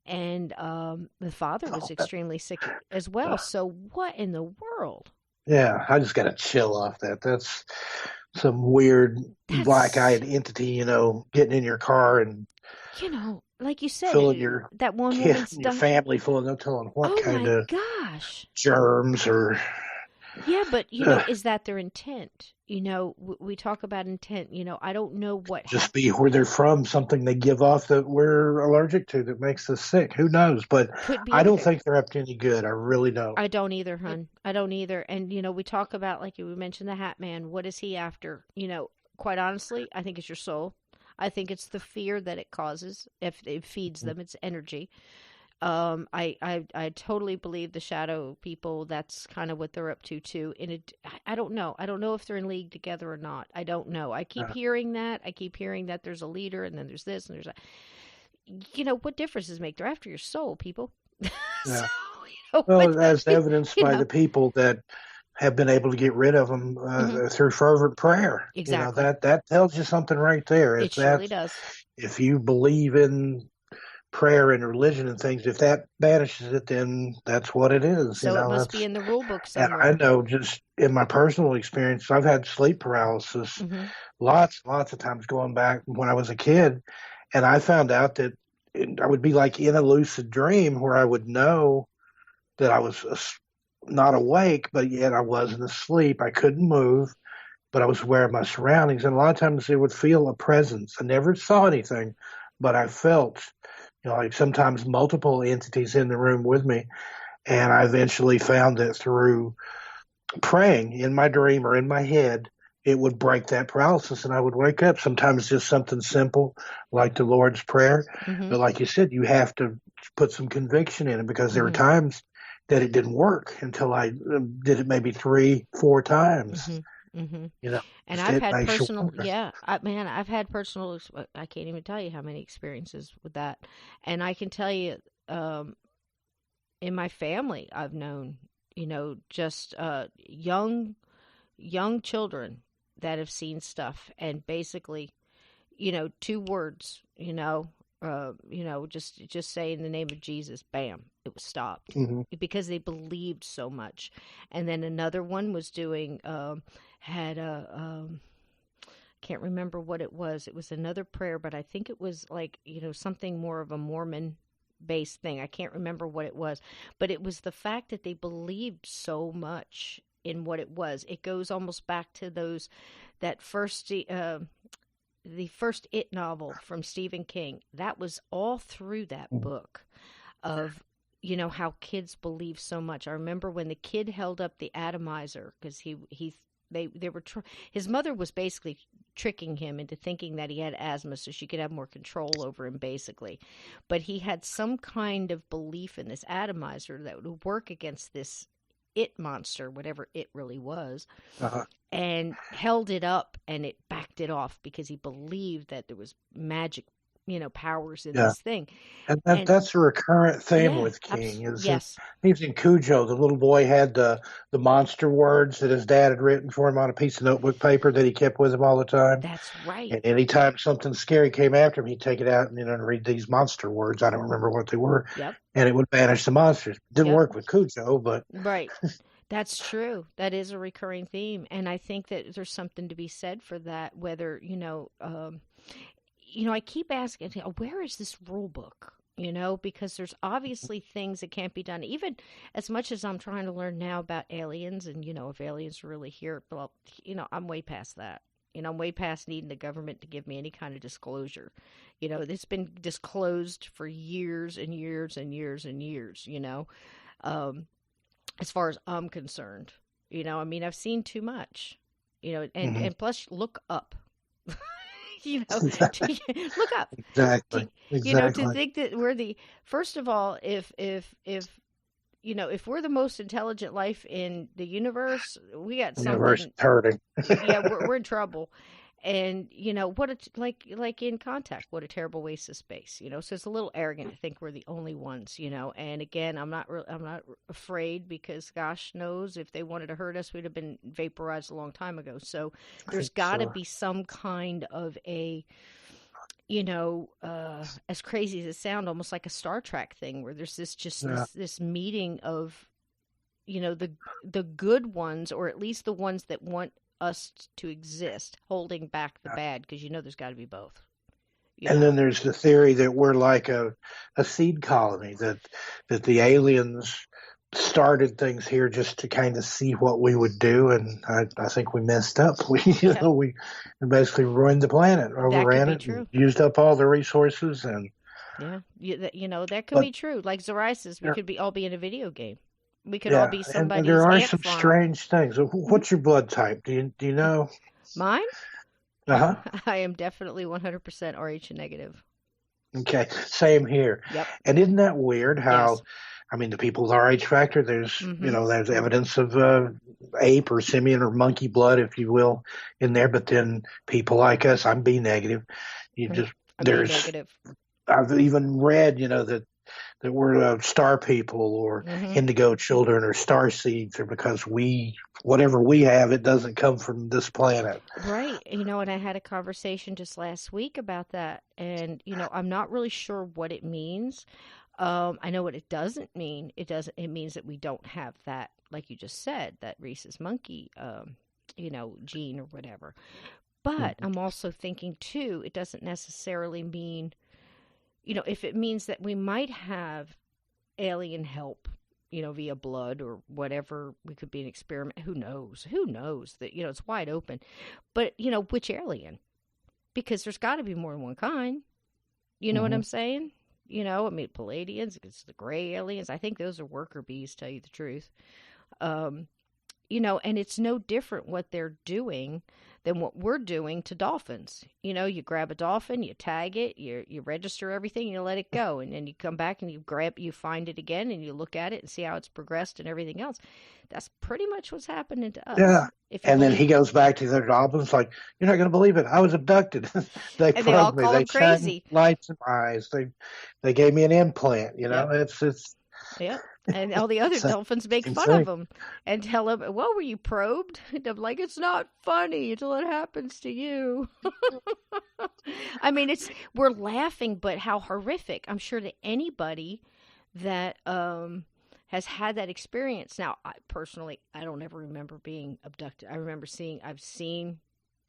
And the father was Oh, extremely sick as well. So, what in the world? yeah, I just got to chill off that. That's some weird That's, black-eyed entity, getting in your car and like you said, filling your that one kid, woman's your done. family full of no telling what Oh kind my of gosh. germs or Yeah, but uh, is that their intent? We talk about intent. I don't know what just happened. be where they're from, something they give off that we're allergic to that makes us sick. Who knows? But Could be I don't anything. think they're up to any good. I really don't. I don't either, hun. I don't either. And we talk about, like we mentioned, the Hat Man. What is he after? Quite honestly, I think it's your soul. I think it's the fear that it causes. If it feeds them, it's energy. I totally believe the shadow people. That's kind of what they're up to too. And I don't know. I don't know if they're in league together or not. I don't know. I keep Uh, hearing that. I keep hearing that there's a leader, and then there's this, and there's that. What difference does it make? They're after your soul, people. So yeah. what? Well, as evidenced You by know. the people that have been able to get rid of them hmm through fervent prayer. Exactly. That tells you something right there. It surely does. If you believe in prayer and religion and things, if that banishes it, then that's what it is. So it must be That's in the rule book and I somewhere. know just in my personal experience, I've had sleep paralysis hmm lots, lots of times going back when I was a kid, and I found out that I would be like in a lucid dream where I would know that I was not awake, but yet I wasn't asleep. I couldn't move, but I was aware of my surroundings. And a lot of times it would feel a presence. I never saw anything, but I felt, like sometimes multiple entities in the room with me. And I eventually found that through praying in my dream or in my head, it would break that paralysis and I would wake up. Sometimes just something simple like the Lord's Prayer. hmm But like you said, you have to put some conviction in it because there were hmm times that it didn't work until I did it maybe three, four times. hmm hmm You know, And just I've it had makes you personal, wonder. yeah, man, I've had personal, I can't even tell you how many experiences with that. And I can tell you, um, in my family, I've known, just young children that have seen stuff, and basically, two words, just say in the name of Jesus, bam, it was stopped Hmm. because they believed so much. And then another one was doing, had a, can't remember what it was. It was another prayer, but I think it was like, something more of a Mormon based thing. I can't remember what it was, but it was the fact that they believed so much in what it was. It goes almost back to that first, the first It novel from Stephen King. That was all through that book of, how kids believe so much. I remember when the kid held up the atomizer because they were his mother was basically tricking him into thinking that he had asthma so she could have more control over him, basically. But he had some kind of belief in this atomizer that would work against this it monster, whatever it really was, Uh, and held it up, and it backed it off because he believed that there was magic, powers in yeah. this thing. And And that's a recurrent theme yeah, with King. Is in, yes, he was in Cujo. The little boy had the monster words that his dad had written for him on a piece of notebook paper that he kept with him all the time. that's right. And anytime something scary came after him, he'd take it out and and read these monster words. I don't remember what they were, Yep, and it would banish the monsters. Didn't yep, work with Cujo, but right. That's true. That is a recurring theme, and I think that there's something to be said for that. Whether I keep asking, where is this rule book? Because there's obviously things that can't be done. Even as much as I'm trying to learn now about aliens, and if aliens are really here, well, I'm way past that. I'm way past needing the government to give me any kind of disclosure. It's been disclosed for years and years and years and years. Um, as far as I'm concerned. I mean, I've seen too much. And mhm. plus, look up. Look up. To, Exactly, to exactly. think that we're the first of all, if we're the most intelligent life in the universe, we got The universe is something. hurting. Yeah, we're in trouble. And like in Contact, what a terrible waste of space. So it's a little arrogant to think we're the only ones. And again, I'm not afraid, because gosh knows if they wanted to hurt us, we'd have been vaporized a long time ago. So there's got to So be some kind of a, as crazy as it sounds, almost like a Star Trek thing, where there's yeah, this meeting of, the good ones, or at least the ones that want us to exist, holding back the bad, because there's got to be both. you and then know there's the theory that we're like a seed colony, that the aliens started things here just to kind of see what we would do, and I think we messed up. We yeah, we basically ruined the planet, that could overran be it, and true. used up all the resources, and Yeah, that could but be true. Like Zarias, we there, could be all be in a video game. We could all yeah, be and there somebody's are ant some farm. strange things. Mhm. What's your blood type? Do you know? Mine? Uh-huh. I am definitely 100% Rh negative. Okay, same here. Yep. And isn't that weird how, Yes. I mean, the people with RH factor, Mm-hmm. there's evidence of ape or simian or monkey blood, if you will, in there. But then people like us, I'm B negative. You just, I'm B there's, negative. I've even read, that we're star people or Mm-hmm. indigo children or star seeds, or because whatever we have, it doesn't come from this planet. Right. And I had a conversation just last week about that. And, I'm not really sure what it means. I know what it doesn't mean. It means that we don't have that, like you just said, that rhesus monkey, gene or whatever. But Mhm. I'm also thinking too, it doesn't necessarily mean, if it means that we might have alien help, via blood or whatever, we could be an experiment. Who knows? Who knows that, it's wide open. But, which alien? Because there's got to be more than one kind. You know what I'm Mhm. saying? I mean, Palladians, it's the gray aliens. I think those are worker bees, tell you the truth. Um, and it's no different what they're doing than what we're doing to dolphins. You grab a dolphin, you tag it, you register everything, you let it go, and then you come back and you find it again, and you look at it and see how it's progressed and everything else. That's pretty much what's happening to us. Yeah. If you And then believe, he goes back to their goblins like, "You're not going to believe it. I was abducted. They and they all plugged me. call They him shined crazy. lights in my eyes. They gave me an implant. Yep. It's Yep. And all the other it's the dolphins make same fun of thing. him and tell him, "Well, were you probed?" And I'm like, "It's not funny until it happens to you." I mean, we're laughing, but how horrific! I'm sure that anybody that has had that experience. Now, personally, I don't ever remember being abducted. I've seen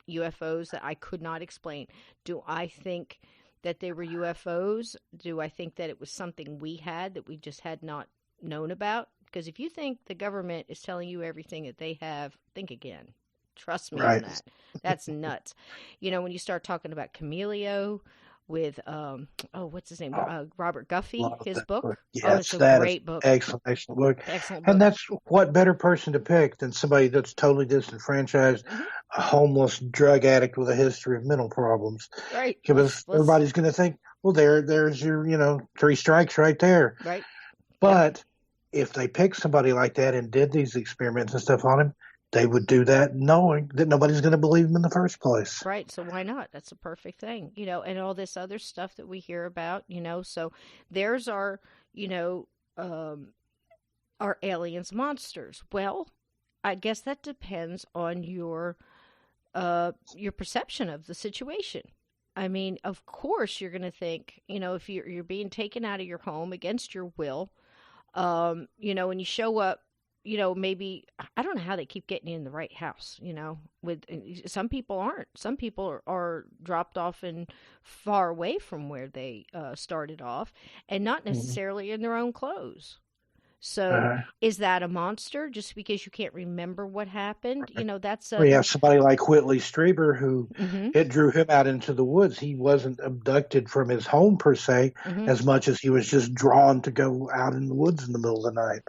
UFOs that I could not explain. Do I think that they were UFOs? Do I think that it was something we had that we just had not known about? Because if you think the government is telling you everything that they have, think again. Trust me on Right. that. That's nuts. When you start talking about Camelio with oh, what's his name? Oh, Robert Guffey, love his that book. book. Oh, it's Yes, a that is great book. excellent book. Excellent And book. that's what better person to pick than somebody that's totally disenfranchised, Hmm. a homeless drug addict with a history of mental problems. Right. Because Let's everybody's going to think, well, there's your, three strikes right there. right. Yep. But if they picked somebody like that and did these experiments and stuff on him, they would do that knowing that nobody's going to believe them in the first place. Right. So why not? That's a perfect thing, and all this other stuff that we hear about, So there's you know, um, our aliens monsters. Well, I guess that depends on your perception of the situation. I mean, of course, you're going to think, if you're being taken out of your home against your will, when you show up, maybe I don't know how they keep getting you in the right house. With some people aren't. Some people are dropped off and far away from where they started off, and not Mhm. necessarily in their own clothes. So, Uh, is that a monster just because you can't remember what happened? That's or a. you have somebody like Whitley Strieber who Mm-hmm. it drew him out into the woods. He wasn't abducted from his home per se, Mm-hmm. as much as he was just drawn to go out in the woods in the middle of the night.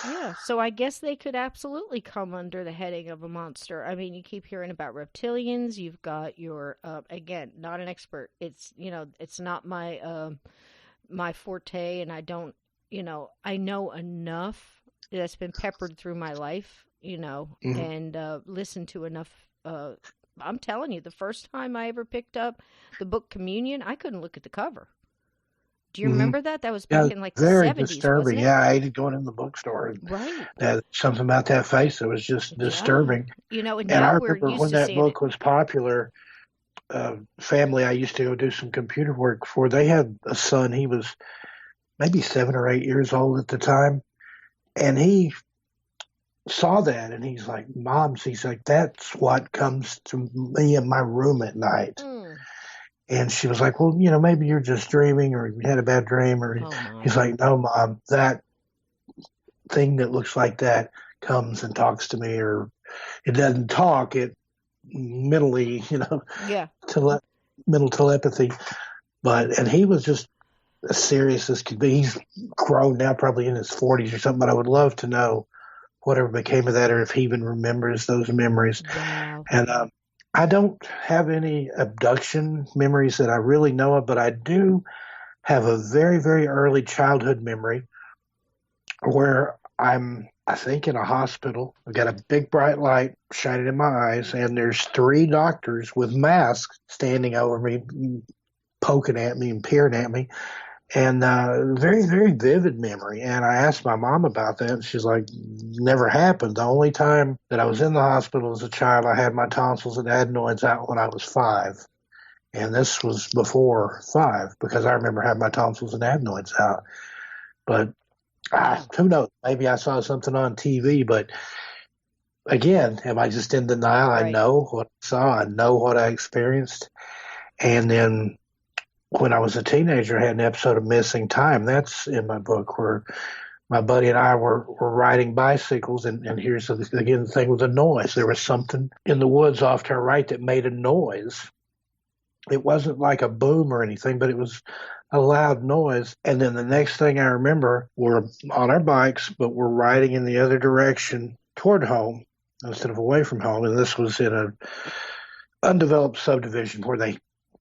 Yeah, so I guess they could absolutely come under the heading of a monster. I mean, you keep hearing about reptilians. You've got your again, not an expert. It's not my forte, and I don't, I know enough that's been peppered through my life, Mhm. and listened to enough I'm telling you, the first time I ever picked up the book Communion, I couldn't look at the cover. Do you Hmm. remember that? That was Yeah, back in like the very 70s, disturbing. wasn't it? Yeah, I hated going in the bookstore. Right. Something about that face that was just Yeah. disturbing. And And now I we're remember used when to that seeing it. book was popular, family I used to go do some computer work for, they had a son. He was maybe 7 or 8 years old at the time. And he saw that and he's like, Moms, he's like, that's what comes to me in my room at night. Mm. And she was like, well, maybe you're just dreaming or you had a bad dream. Or Oh, my. he's like, no, Mom, that thing that looks like that comes and talks to me, or it doesn't talk, it mentally, Yeah. tele- mental telepathy. And he was just as serious as could be. He's grown now, probably in his 40s or something, but I would love to know whatever became of that or if he even remembers those memories. Wow. And I don't have any abduction memories that I really know of, but I do have a very, very early childhood memory where I think, in a hospital. I've got a big bright light shining in my eyes, and there's three doctors with masks standing over me, poking at me and peering at me. And very, very vivid memory. And I asked my mom about that, and she's like, never happened. The only time that I was in the hospital as a child, I had my tonsils and adenoids out when I was 5. And this was before 5 because I remember having my tonsils and adenoids out. But Wow. who knows? Maybe I saw something on TV, but again, am I just in denial? I Right. know what I saw, I know what I experienced. And then when I was a teenager, I had an episode of Missing Time. That's in my book where my buddy and I were riding bicycles, and here's again the thing with the noise. There was something in the woods off to our right that made a noise. It wasn't like a boom or anything, but it was a loud noise. And then the next thing I remember, we're on our bikes, but we're riding in the other direction toward home instead of away from home. And this was in a undeveloped subdivision where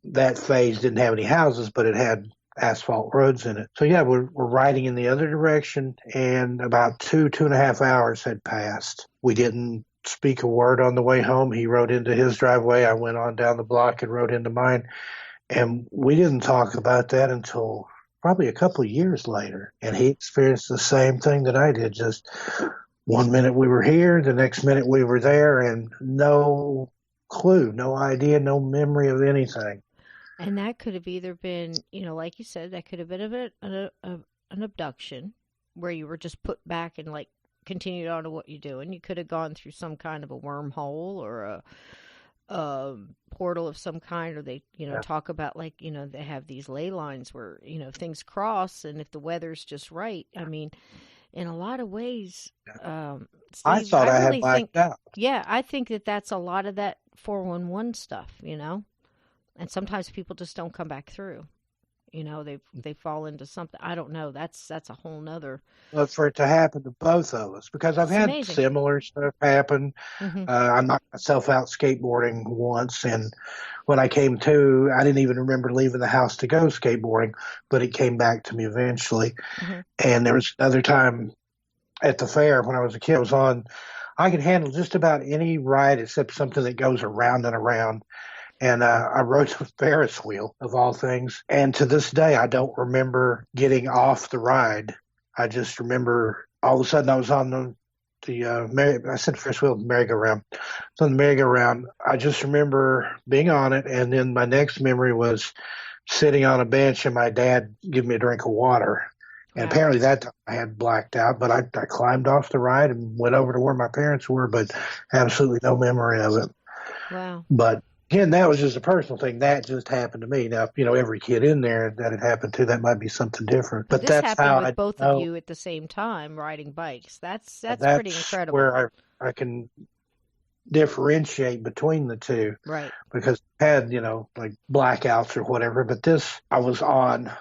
that phase didn't have any houses, but it had asphalt roads in it. So yeah, we're riding in the other direction, and about 2.5 hours had passed. We didn't speak a word on the way home. He rode into his driveway. I went on down the block and rode into mine. And we didn't talk about that until probably a couple of years later. And he experienced the same thing that I did. Just one minute we were here, the next minute we were there, and no clue, no idea, no memory of anything. And that could have either been, like you said, that could have been an abduction where you were just put back and like continued on to what you're doing. You could have gone through some kind of a wormhole or a portal of some kind, or they, Yeah. talk about like, they have these ley lines where, things cross, and if the weather's just right, I mean, in a lot of ways, I Steve, thought I I had really think, blacked out. yeah, I think that that's a lot of that 411 stuff, and sometimes people just don't come back through. They fall into something. I don't know. That's a whole nother. But for it to happen to both of us, because I've It's had amazing. similar stuff happen. Hmm. I knocked myself out skateboarding once, and when I came to, I didn't even remember leaving the house to go skateboarding, but it came back to me eventually. Hmm. And there was another time at the fair when I was a kid. I could handle just about any ride except something that goes around and around. And I rode the Ferris wheel of all things. And to this day, I don't remember getting off the ride. I just remember all of a sudden I was on I said Ferris wheel, merry-go-round. So on the merry-go-round, I just remember being on it. And then my next memory was sitting on a bench and my dad giving me a drink of water. And Wow. apparently that time I had blacked out, but I climbed off the ride and went over to where my parents were, but absolutely no memory of it. Wow. But again, that was just a personal thing. That just happened to me. Now, every kid in there that it happened to, that might be something different. But But this that's happened how with I both of know. you at the same time riding bikes. That's pretty That's incredible. where I can differentiate between the two Right. because I had, like blackouts or whatever. But this, I was on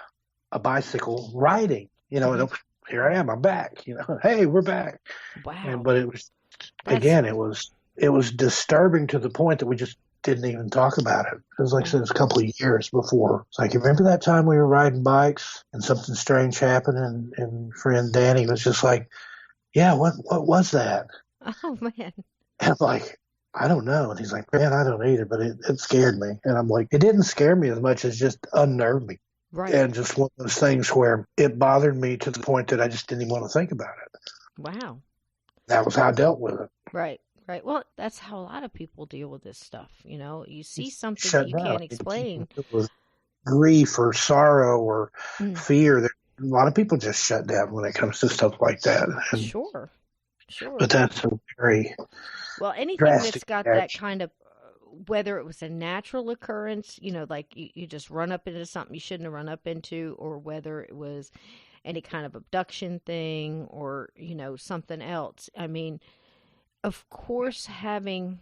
a bicycle riding, Hmm. and here I am, I'm back, hey, we're back. Wow. But it was, That's again, it was disturbing to the point that we just didn't even talk about it. It was like wow. since a couple of years before. It's like, you remember that time we were riding bikes and something strange happened, and friend Danny was just like, yeah, what was that? Oh man. And I'm like, I don't know. And he's like, man, I don't either, but it scared me. And I'm like, it didn't scare me as much as just unnerved me. Right. And just one of those things where it bothered me to the point that I just didn't even want to think about it. Wow. That was how I dealt with it. Right. Right. Well, that's how a lot of people deal with this stuff. You see Just something that shut you down. can't I mean, people explain. with grief or sorrow or Mm, fear, a lot of people just shut down when it comes to stuff like that. And sure. Sure. but that's a very Well, anything drastic that's got that reaction. kind of, whether it was a natural occurrence, like you just run up into something you shouldn't have run up into, or whether it was any kind of abduction thing or, something else. I mean, of course, having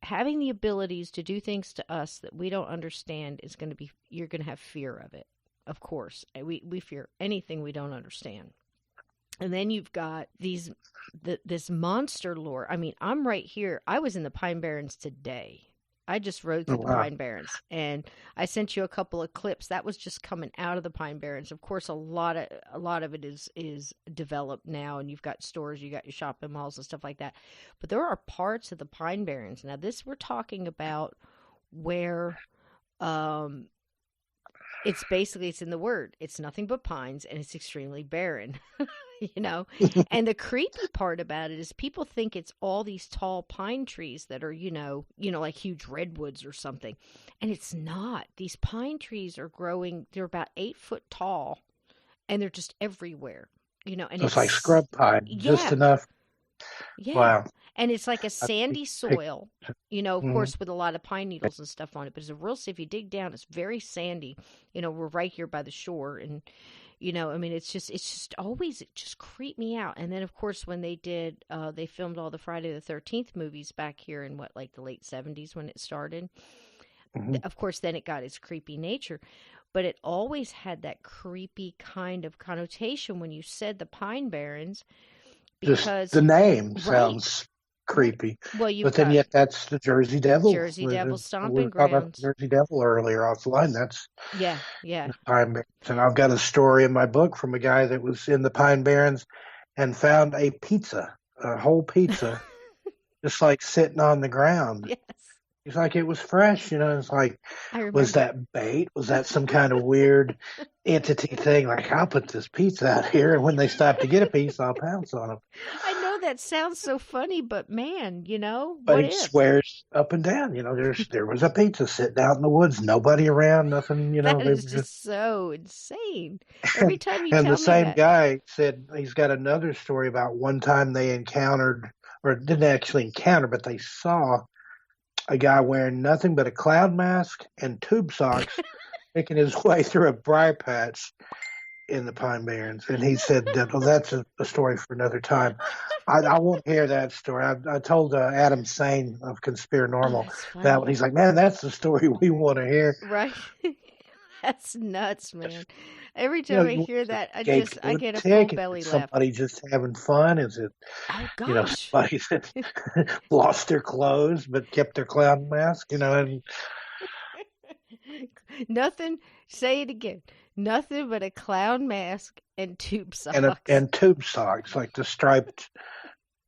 the abilities to do things to us that we don't understand is going to be, you're going to have fear of it. Of course, we fear anything we don't understand. And then you've got this monster lore. I mean, I'm right here. I was in the Pine Barrens today. I just rode Oh, through the wow. Pine Barrens, and I sent you a couple of clips. That was just coming out of the Pine Barrens. Of course, a lot of it is developed now, and you've got stores, you got your shopping malls and stuff like that. But there are parts of the Pine Barrens. Now, this we're talking about where um it's in the word. It's nothing but pines and it's extremely barren. you know. And the creepy part about it is people think it's all these tall pine trees that are, like huge redwoods or something. And it's not. These pine trees are growing, they're about 8 foot tall and they're just everywhere. And So it's like it's scrub pine, just yeah, enough. yeah. Wow. And it's like a I sandy picked, soil, of mm, course, with a lot of pine needles and stuff on it. But it's a real, if you dig down, it's very sandy. We're right here by the shore. And, I mean, it's just always, it just creeped me out. And then, of course, when they filmed all the Friday the 13th movies back here in like the late 70s when it started. mm, Of course, then it got its creepy nature. But it always had that creepy kind of connotation when you said the Pine Barrens, just because, the name right. sounds Right. creepy, Well, you've but then got yet that's the Jersey Devil. Jersey We Devil were stomping talking about grounds. the Jersey Devil earlier off the line. That's Yeah, yeah. the Pine Barrens. And I've got a story in my book from a guy that was in the Pine Barrens and found a whole pizza, just like sitting on the ground. Yes. He's like, it was fresh, It's like, I was remember. that bait? Was that some kind of weird entity thing? Like, I'll put this pizza out here, and when they stop to get a piece, I'll pounce on them. I know that sounds so funny, but man, But what he if? swears up and down, there was a pizza sitting out in the woods, nobody around, nothing, That they is were just. just so insane. Every time you And the tell me same that. guy said he's got another story about one time they encountered, or didn't actually encounter, but they saw a guy wearing nothing but a cloud mask and tube socks making his way through a briar patch in the Pine Barrens. And he said, well, that's a story for another time. I won't hear that story. I told Adam Sane of Oh, Conspiranormal that's that funny. one. He's like, man, that's the story we want to hear. Right? That's nuts, man. Every time I You hear is it that, escaped I get a full lunatic? Is it belly laugh. somebody just having fun? Is it, Oh gosh. somebody that lost their clothes but kept their clown mask? Nothing, say it again. Nothing but a clown mask and tube And socks. and tube socks, like the striped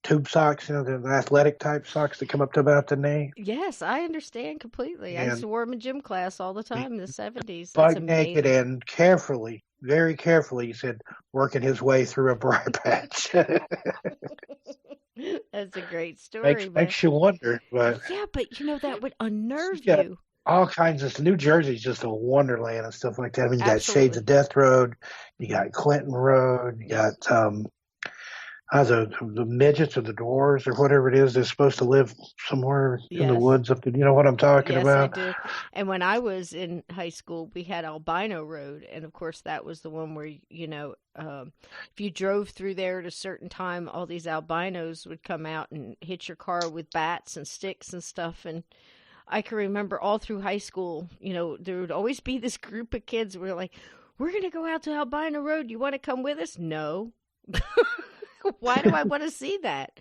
tube socks, the athletic type socks that come up to about the knee. Yes, I understand completely. I used And to wear them in gym class all the time in the 70s. That's buck naked amazing. and carefully, very carefully, he said, working his way through a briar patch. That's a great makes story, man. makes you wonder, but Yeah, but that would you unnerve got you. all kinds of New Jersey's just a wonderland and stuff like that. I mean, you got Shades Absolutely. of Death Road, you got Clinton Road, you got the midgets or the dwarves or whatever it is. They're supposed to live somewhere in the Yes. woods up there. You know what I'm talking Yes, I about? do. And when I was in high school, we had Albino Road, and of course, that was the one where if you drove through there at a certain time, all these albinos would come out and hit your car with bats and sticks and stuff. And I can remember all through high school, there would always be this group of kids who were like, "We're gonna go out to Albino Road. You want to come with us?" No. Why do I want to see that?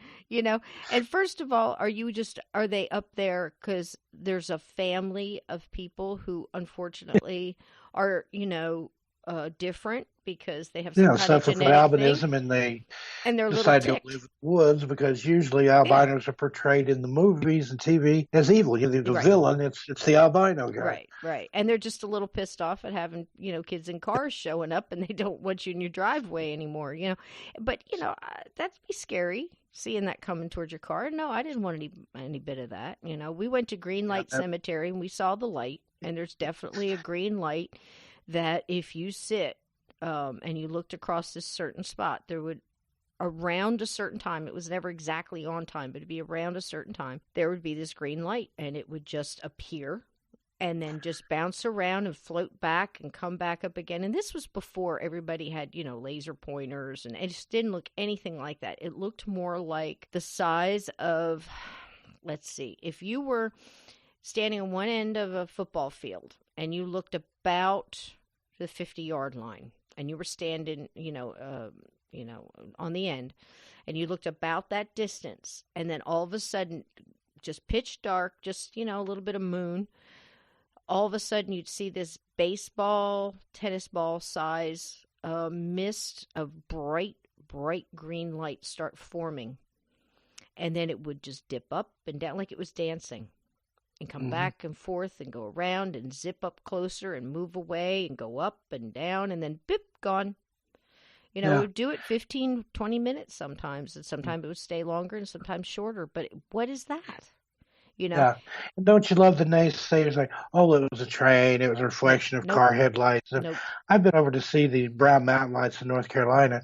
And first of all, are they up there because there's a family of people who unfortunately are, different? because they have some Yeah, kind of suffer from genetic thing, albinism, and they and they're a little decide to go live in ticked. the woods because usually Yeah, albinos are portrayed in the movies and TV as evil. You know, the right. villain, it's the albino guy. Right, right. And they're just a little pissed off at having, kids in cars showing up and they don't want you in your driveway anymore. But, that'd be scary seeing that coming towards your car. No, I didn't want any bit of that. We went to Green Yeah, Light Cemetery and we saw the light, and there's definitely a green light that if you sit and you looked across this certain spot, there would around a certain time, it was never exactly on time, but it'd be around a certain time, there would be this green light and it would just appear and then just bounce around and float back and come back up again. And this was before everybody had, laser pointers, and it just didn't look anything like that. It looked more like the size of, let's see, if you were standing on one end of a football field and you looked about the 50-yard line and you were standing, on the end, and you looked about that distance, and then all of a sudden, just pitch dark, just, a little bit of moon, all of a sudden you'd see this baseball, tennis ball size mist of bright, bright green light start forming. And then it would just dip up and down like it was dancing and come hmm back and forth and go around and zip up closer and move away and go up and down and then bip, gone. It yeah. would do it 15, 20 minutes sometimes, and sometimes it would stay longer and sometimes shorter. But what is that? You know? Yeah. And don't you love the naysayers like, oh, it was a train, it was a Nope, reflection of nope, car headlights. And nope. I've been over to see the Brown Mountain Lights in North Carolina.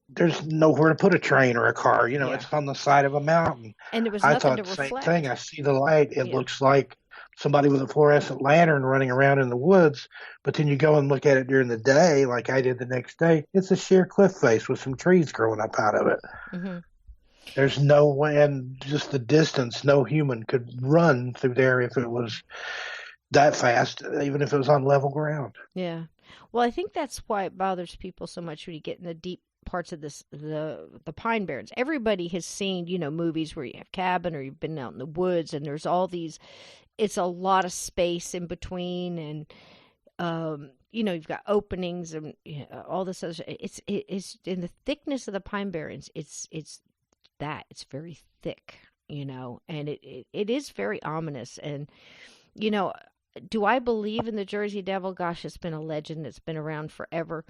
There's nowhere to put a train or a car. Yeah. It's on the side of a mountain. And there was I nothing to thought the same thing. reflect. I see the light. It Yeah. looks like somebody with a fluorescent lantern running around in the woods. But then you go and look at it during the day, like I did the next day. It's a sheer cliff face with some trees growing up out of it. Mm-hmm. There's no way, and just the distance, no human could run through there if it was that fast, even if it was on level ground. Yeah. Well, I think that's why it bothers people so much when you get in the deep parts of the Pine Barrens. Everybody has seen, movies where you have cabin or you've been out in the woods and there's all these, it's a lot of space in between, and you've got openings and all this other. It's in the thickness of the Pine Barrens. It's very thick, and it is very ominous. And you know, do I believe in the Jersey Devil? Gosh, it's been a legend. It's been around forever.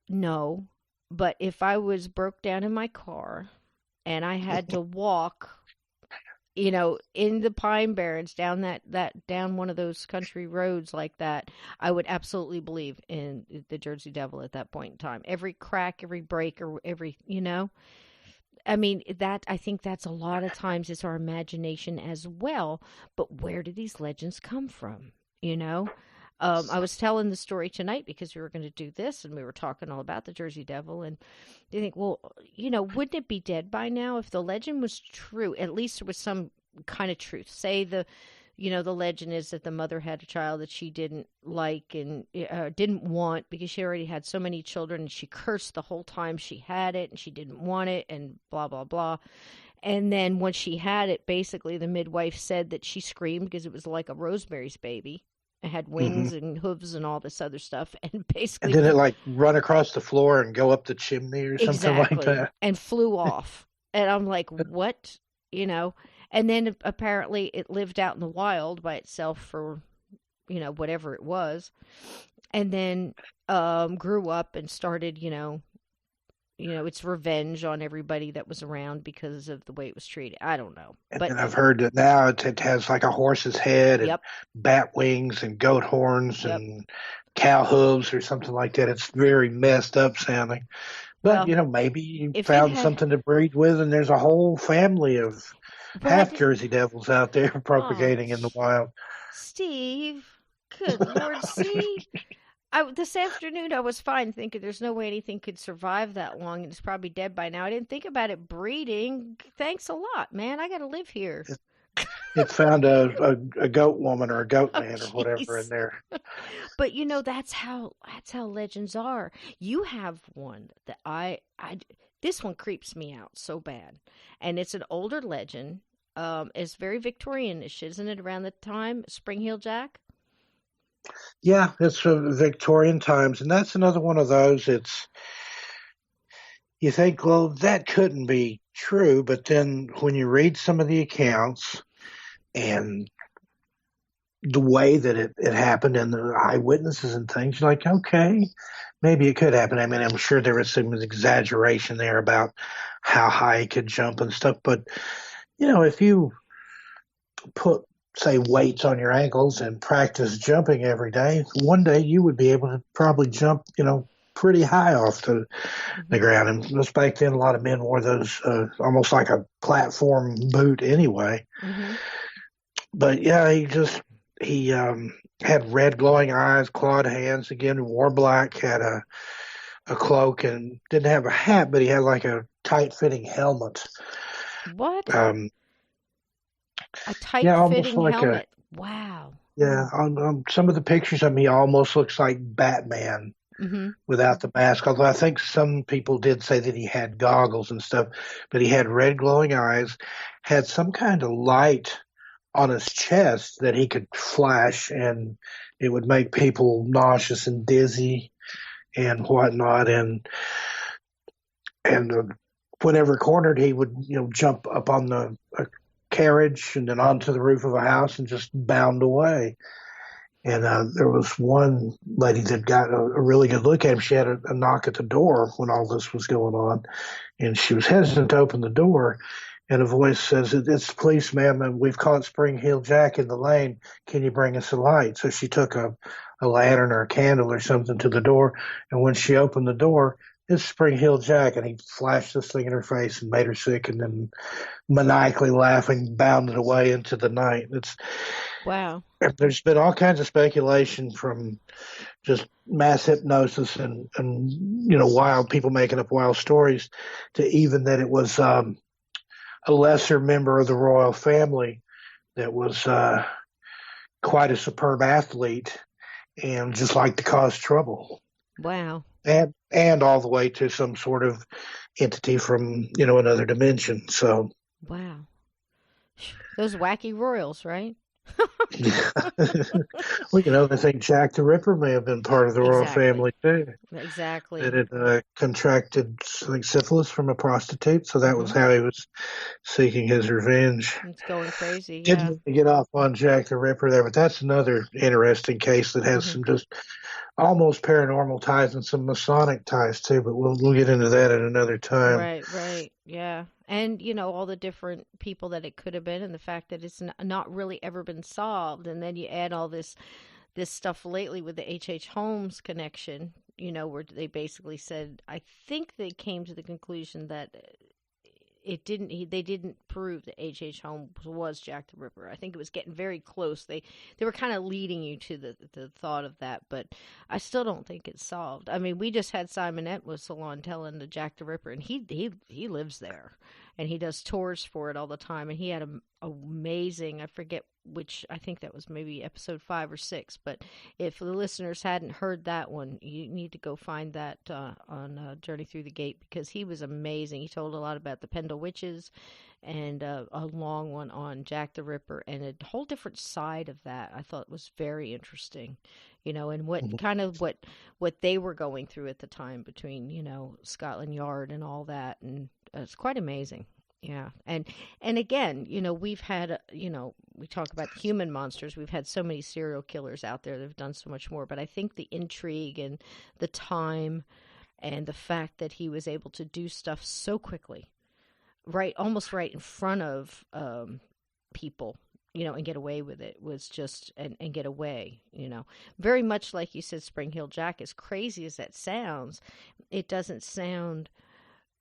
No, but if I was broke down in my car and I had to walk, in the Pine Barrens down that down one of those country roads like that, I would absolutely believe in the Jersey Devil at that point in time. Every crack, every break, or every. I mean, I think that's a lot of times it's our imagination as well. But where do these legends come from? I was telling the story tonight because we were going to do this and we were talking all about the Jersey Devil. And you think, well, wouldn't it be dead by now if the legend was true? At least there was some kind of truth. Say the legend is that the mother had a child that she didn't like and didn't want because she already had so many children and she cursed the whole time she had it and she didn't want it and blah, blah, blah. And then when she had it, basically the midwife said that she screamed because it was like a Rosemary's baby. It had hmm wings and hooves and all this other stuff. And And basically, did it like run across the floor and go up the chimney or something like exactly, that? and flew off. And I'm like, what? And then apparently it lived out in the wild by itself for, whatever it was. And then grew up and started, its revenge on everybody that was around because of the way it was treated. I don't know. And But then I've heard that now it has like a horse's head and yep, bat wings and goat horns yep. and cow hooves or something like that. It's very messed up sounding. But, Well, maybe you if it found had, something to breed with, and there's a whole family of well, I half didn't. Jersey Devils out there Oh, propagating in the wild. Steve. Good Lord, see? This afternoon I was fine thinking there's no way anything could survive that long and it's probably dead by now. I didn't think about it breeding. Thanks a lot, man. I got to live here. It found a goat woman or a goat Oh, man or whatever in jeez. there. But that's how legends are. You have one that this one creeps me out so bad, and it's an older legend. It's very Victorianish, isn't it? Around the time Spring Heel Jack. Yeah, it's Victorian times, and that's another one of those. It's you think, well, that couldn't be true, but then when you read some of the accounts and the way that it happened and the eyewitnesses and things, you're like, okay, maybe it could happen. I mean, I'm sure there was some exaggeration there about how high he could jump and stuff, but if you put say weights on your ankles and practice jumping every day, one day you would be able to probably jump, pretty high off the Hmm. ground. And just back then, a lot of men wore those almost like a platform boot anyway. Hmm. But yeah, he had red glowing eyes, clawed hands. Again, wore black, had a cloak, and didn't have a hat, but he had like a tight fitting helmet. What? Um, A yeah, almost tight-fitting like a helmet. Wow. yeah. On some of the pictures of me, he almost looks like Batman Hmm. without the mask. Although I think some people did say that he had goggles and stuff, but he had red glowing eyes, had some kind of light on his chest that he could flash, and it would make people nauseous and dizzy and whatnot. And whenever cornered, he would jump up on the a carriage and then onto the roof of a house and just bound away. And there was one lady that got a really good look at him. She had a knock at the door when all this was going on, and she was hesitant to open the door. And a voice says, "It's the police, ma'am, and we've caught Spring Heel Jack in the lane. Can you bring us a light?" So she took a lantern or a candle or something to the door. And when she opened the door, it's Spring Heel Jack. And he flashed this thing in her face and made her sick. And then maniacally laughing, bounded away into the night. Wow. There's been all kinds of speculation from just mass hypnosis and wild people making up wild stories to even that it was a lesser member of the royal family that was quite a superb athlete and just liked to cause trouble. Wow. And all the way to some sort of entity from another dimension. So Wow. Those wacky royals, right? well, I think Jack the Ripper may have been part of the royal Exactly. family too. That Exactly. had contracted like syphilis from a prostitute, so that was Hmm. how he was seeking his revenge. It's going crazy. Didn't Yeah. mean to get off on Jack the Ripper there, but that's another interesting case that has Hmm. some just almost paranormal ties and some Masonic ties too. But we'll get into that at another time. Right, right. Yeah. And, all the different people that it could have been and the fact that it's not really ever been solved. And then you add all this stuff lately with the H.H. Holmes connection, where they basically said, I think they came to the conclusion that they didn't prove that H.H. Holmes was Jack the Ripper. I think it was getting very close. They were kind of leading you to the thought of that, but I still don't think it's solved. I mean, we just had Simon Entwistle on telling the Jack the Ripper, and he lives there, and he does tours for it all the time, and he had a amazing, I forget which, I think that was maybe episode 5 or 6, but if the listeners hadn't heard that one, you need to go find that on Journey Through the Gate, because he was amazing. He told a lot about the Pendle Witches, and a long one on Jack the Ripper, and a whole different side of that I thought was very interesting. And what kind of what they were going through at the time between Scotland Yard and all that, and it's quite amazing. Yeah. And again, we've had, we talk about human monsters. We've had so many serial killers out there that have done so much more. But I think the intrigue and the time and the fact that he was able to do stuff so quickly, right, almost right in front of people, and get away with it was just, and get away, very much like you said, Spring Hill Jack, as crazy as that sounds, it doesn't sound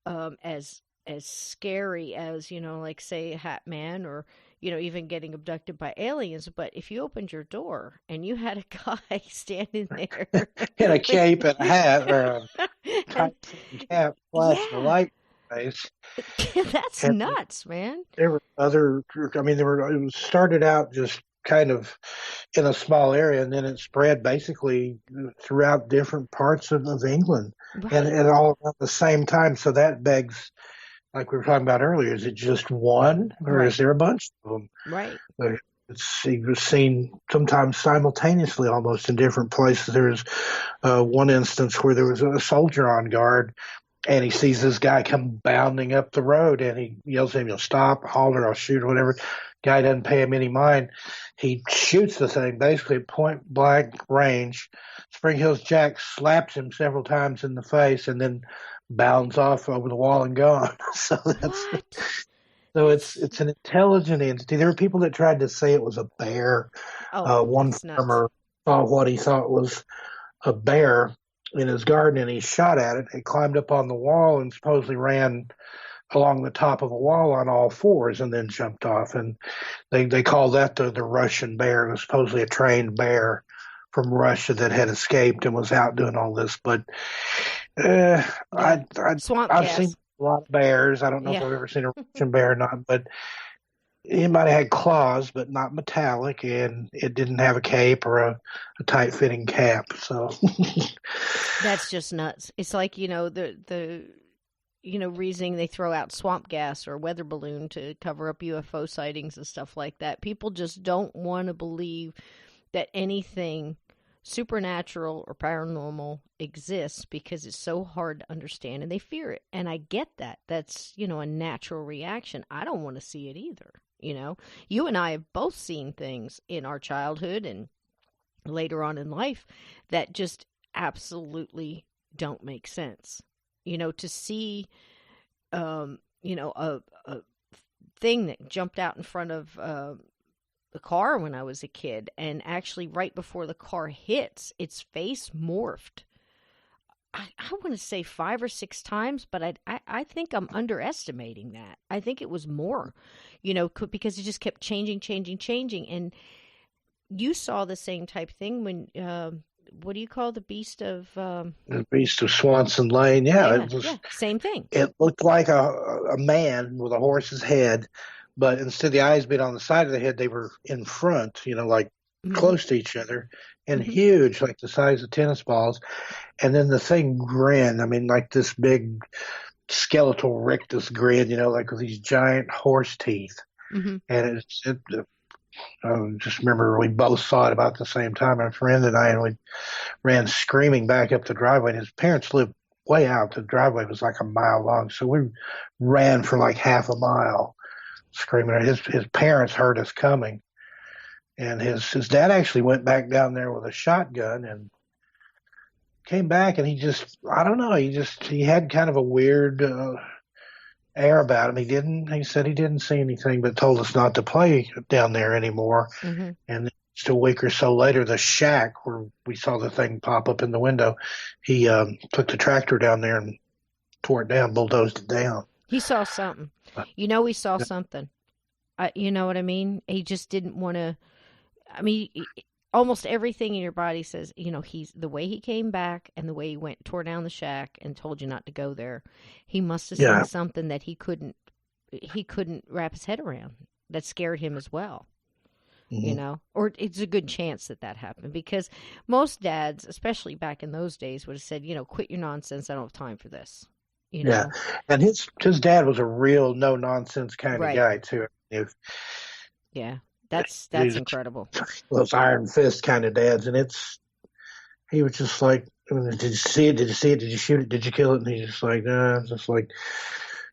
as scary as like say Hat Man, or even getting abducted by aliens. But if you opened your door and you had a guy standing there In a with, cape and a hat or a and tight cap, flashing a yeah, light in his face. that's And nuts, man. there were other. I mean, it was started out just kind of in a small area, and then it spread basically throughout different parts of England, and Right, and all at the same time. So that begs, like we were talking about earlier, is it just one, or is right, there a bunch of them? right. He was seen sometimes simultaneously, almost in different places. There's one instance where there was a soldier on guard, and he sees this guy come bounding up the road, and he yells at him, "You'll stop, holler, I'll shoot," or whatever. Guy doesn't pay him any mind. He shoots the thing, basically at point blank range. Spring Hills Jack slaps him several times in the face, and then bounds off over the wall and gone. So that's What? so That's it's an intelligent entity. There were people that tried to say it was a bear. oh, One that's nuts. farmer saw what he thought was a bear in his garden, and he shot at it. It climbed up on the wall and supposedly ran along the top of a wall on all fours and then jumped off. And they call that the Russian bear. It was supposedly a trained bear from Russia that had escaped and was out doing all this. But uh, Yeah. Swamp I've seen gas. a lot of bears. I don't know if Yeah. I've ever seen a Russian bear or not, but it might have had claws, but not metallic, and it didn't have a cape or a tight fitting cap. So That's just nuts. It's like, the reasoning they throw out swamp gas or weather balloon to cover up UFO sightings and stuff like that. People just don't want to believe that anything supernatural or paranormal exists because it's so hard to understand and they fear it. And I get that. That's, a natural reaction. I don't want to see it either. You and I have both seen things in our childhood and later on in life that just absolutely don't make sense. To see, a thing that jumped out in front of the car when I was a kid, and actually right before the car hits, its face morphed. I want to say 5 or 6 times, but I think I'm underestimating that. I think it was more, because it just kept changing, changing, changing. And you saw the same type thing when, what do you call the beast of, the beast of Swanson Lane, yeah, yeah, yeah, same thing. it looked like a man with a horse's head, but instead of the eyes being on the side of the head, they were in front, like Hmm. close to each other and Hmm. huge, like the size of tennis balls. And then the thing grinned. I mean, like this big skeletal rictus grin, like with these giant horse teeth. Hmm. And I just remember we both saw it about the same time, my friend and I, and we ran screaming back up the driveway. And his parents lived way out. The driveway was like a mile long. So we ran for like half a mile screaming. His parents heard us coming. And his dad actually went back down there with a shotgun and came back, and I don't know, he had kind of a weird air about him. He said he didn't see anything, but told us not to play down there anymore. Hmm. And just a week or so later, the shack where we saw the thing pop up in the window, he took the tractor down there and tore it down, bulldozed it down. He saw something. He saw something. You know what I mean? He just didn't want to. I mean, almost everything in your body says, he's the way he came back and the way he went, tore down the shack and told you not to go there. He must have seen Yeah. something that he couldn't wrap his head around that scared him as well. Hmm. Or it's a good chance that happened because most dads, especially back in those days, would have said, quit your nonsense. I don't have time for this. You Yeah. know, And his dad was a real no nonsense kind of right? guy too. If Yeah, that's He's incredible. those iron fist kind of dads, and he was just like, "Did you see it? Did you see it? Did you shoot it? Did you kill it?" And he's just like, "Nah." It's just like,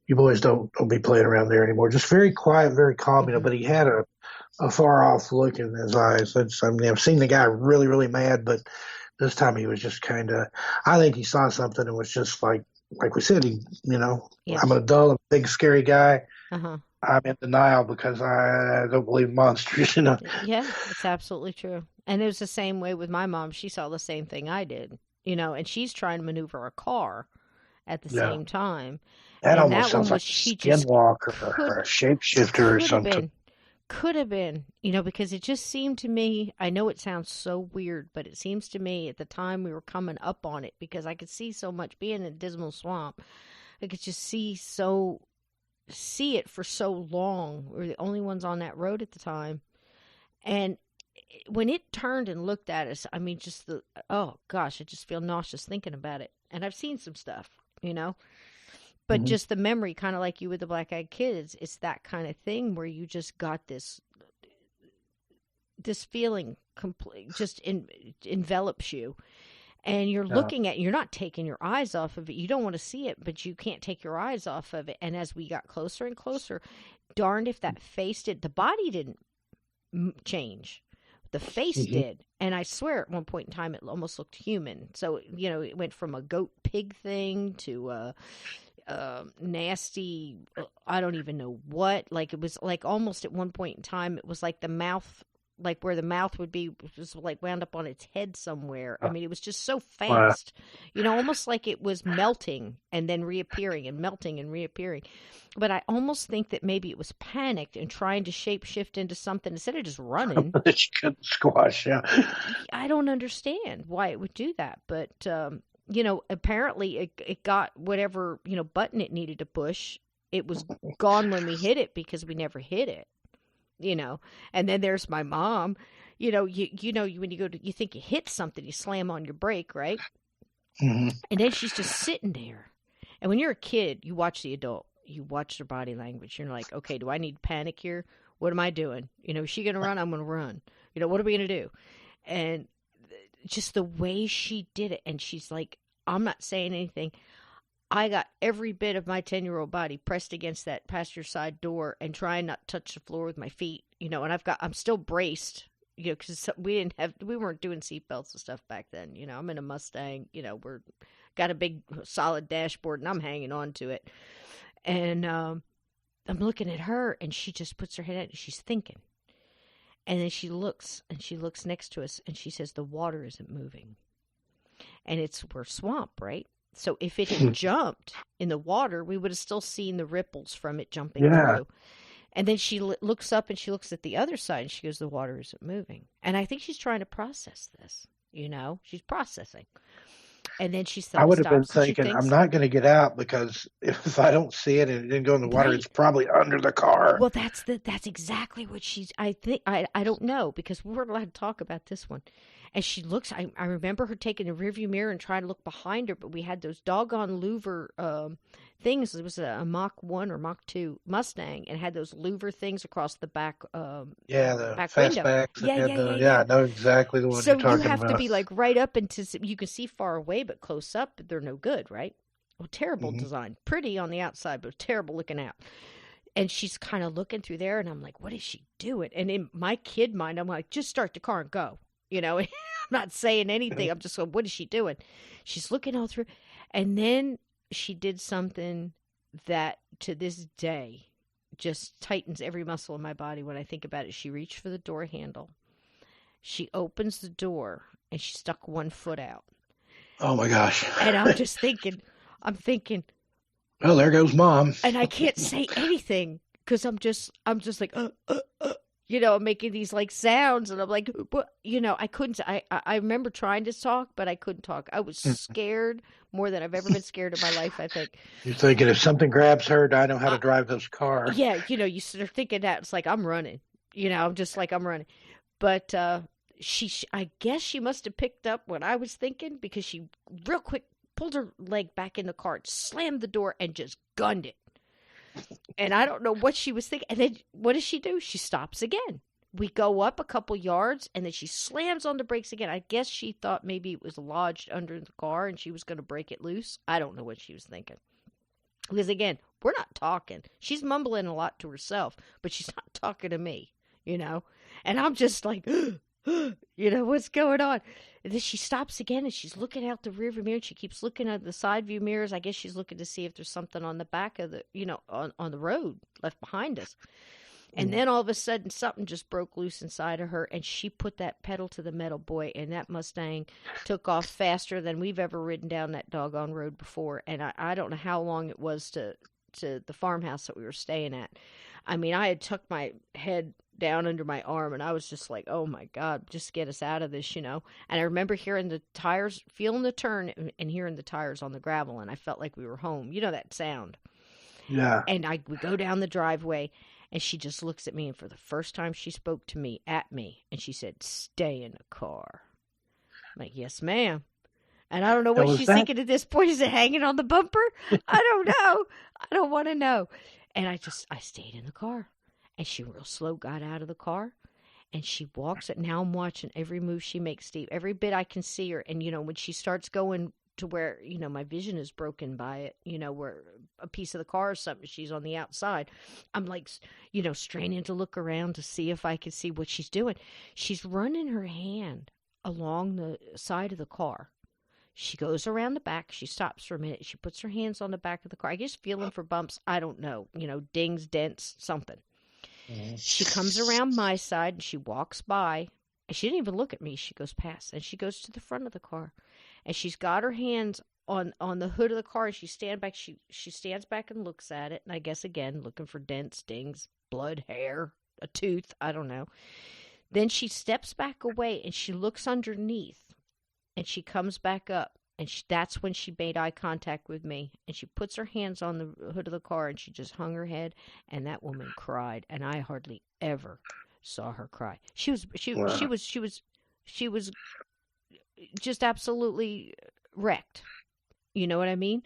you boys don't be playing around there anymore. Just very quiet, very calm, Hmm. But he had a far off look in his eyes. I mean, I've seen the guy really, really mad, but this time he was just kind of. I think he saw something and was just like we said, Yeah. I'm an adult, I'm a big scary guy. Uh huh. I'm in denial because I don't believe in monsters. Yeah, it's absolutely true. And it was the same way with my mom. She saw the same thing I did, and she's trying to maneuver a car at the Yeah. same time. That And almost that one sounds like was, a she just skinwalker or could, a shapeshifter or could have something. been, could have been, because it just seemed to me, I know it sounds so weird, but it seems to me at the time we were coming up on it because I could see so much being in Dismal Swamp. I could just see it for so long. We were the only ones on that road at the time. And when it turned and looked at us, I mean, oh gosh, I just feel nauseous thinking about it. And I've seen some stuff. But Hmm. just the memory, kind of like you with the black eyed kids, it's that kind of thing where you just got this this feeling just envelops you, and you're Yeah. looking at, you're not taking your eyes off of it. You don't want to see it, but you can't take your eyes off of it. And as we got closer and closer, darned if that face did. The body didn't change. The face Hmm. did. And I swear at one point in time it almost looked human. So, it went from a goat pig thing to nasty, I don't even know what. Like, it was like almost at one point in time, it was like the mouth, like where the mouth would be, was like wound up on its head somewhere. I mean, it was just so Wow. fast, almost like it was melting and then reappearing and melting and reappearing. But I almost think that maybe it was panicked and trying to shape shift into something instead of just running. That you couldn't squash. Yeah. I don't understand why it would do that, but apparently it got whatever, button it needed to push. It was gone when we hit it because we never hit it, And then there's my mom. When you go to, you think you hit something, you slam on your brake, right? Hmm. And then she's just sitting there. And when you're a kid, you watch the adult, you watch their body language. You're like, okay, do I need to panic here? What am I doing? Is she going to run? I'm going to run. What are we going to do? And just the way she did it. And she's like, I'm not saying anything. I got every bit of my 10-year-old body pressed against that passenger side door and trying not to touch the floor with my feet, and I'm still braced, because we weren't doing seatbelts and stuff back then. I'm in a Mustang, we're got a big solid dashboard and I'm hanging on to it. And I'm looking at her and she just puts her head out and she's thinking. And then she looks next to us and she says, the water isn't moving. And we're swamp, right? So if it had jumped in the water, we would have still seen the ripples from it jumping Yeah. through. And then she looks up and she looks at the other side and she goes, the water isn't moving. And I think she's trying to process this, she's processing. And then she I would have been stops and she thinking, I'm thinks, not going to get out because if I don't see it and it didn't go in the water, right. it's probably under the car. Well, that's exactly what I think. I don't know, because we weren't allowed to talk about this one. And she looks, I remember her taking the rearview mirror and trying to look behind her, but we had those doggone louver things. It was a Mach 1 or Mach 2 Mustang and had those louver things across the back Yeah, the back window. fastbacks that had the, Yeah. I know exactly the one So you're you talking have to about. be like right up into, you can see far away, but close up, they're no good, right? Well, terrible Hmm. design. Pretty on the outside, but terrible looking out. And she's kind of looking through there, and I'm like, what is she doing? And in my kid mind, I'm like, just start the car and go. I'm not saying anything. I'm just going, what is she doing? She's looking all through. And then she did something that to this day just tightens every muscle in my body when I think about it. She reached for the door handle. She opens the door, and she stuck one foot out. Oh my gosh. And I'm thinking, Well, there goes mom. and I can't say anything because I'm just like, I'm making these like sounds, and I'm like, what? I couldn't. I remember trying to talk, but I couldn't talk. I was scared more than I've ever been scared in my life, I think. You're thinking if something grabs her, I know how to drive this car. Yeah, you start thinking that it's like I'm running. I'm just like I'm running, but I guess she must have picked up what I was thinking, because she real quick pulled her leg back in the car, slammed the door, and just gunned it. And I don't know what she was thinking. And then what does she do? She stops again. We go up a couple yards, and then she slams on the brakes again. I guess she thought maybe it was lodged under the car and she was going to break it loose. I don't know what she was thinking. Because, again, we're not talking. She's mumbling a lot to herself, but she's not talking to me, And I'm just like, what's going on? And then she stops again, and she's looking out the rearview mirror. And she keeps looking at the side view mirrors. I guess she's looking to see if there's something on the back of the, on the road left behind us. And then all of a sudden, something just broke loose inside of her, and she put that pedal to the metal, boy, and that Mustang took off faster than we've ever ridden down that doggone road before. And I don't know how long it was to the farmhouse that we were staying at. I mean, I had tucked my head down under my arm, and I was just like, oh my God, just get us out of this, And I remember hearing the tires, feeling the turn, and hearing the tires on the gravel, and I felt like we were home. That sound. Yeah. And we go down the driveway, and she just looks at me, and for the first time she spoke to me, at me, and she said, stay in the car. I'm like, yes, ma'am. And I don't know what she's thinking at this point. Is it hanging on the bumper? I don't know. I don't want to know. And I stayed in the car. And she real slow got out of the car. And she walks it. Now I'm watching every move she makes, Steve. Every bit I can see her. And, when she starts going to where, my vision is broken by it, where a piece of the car or something, she's on the outside. I'm like, straining to look around to see if I can see what she's doing. She's running her hand along the side of the car. She goes around the back. She stops for a minute. She puts her hands on the back of the car. I guess feeling for bumps. I don't know. Dings, dents, something. She comes around my side and she walks by. And she didn't even look at me. She goes past. And she goes to the front of the car. And she's got her hands on the hood of the car. And she stands back and looks at it. And I guess, again, looking for dents, dings, blood, hair, a tooth. I don't know. Then she steps back away and she looks underneath. And she comes back up, and that's when she made eye contact with me. And she puts her hands on the hood of the car, and she just hung her head. And that woman cried, and I hardly ever saw her cry. She was just absolutely wrecked. You know what I mean?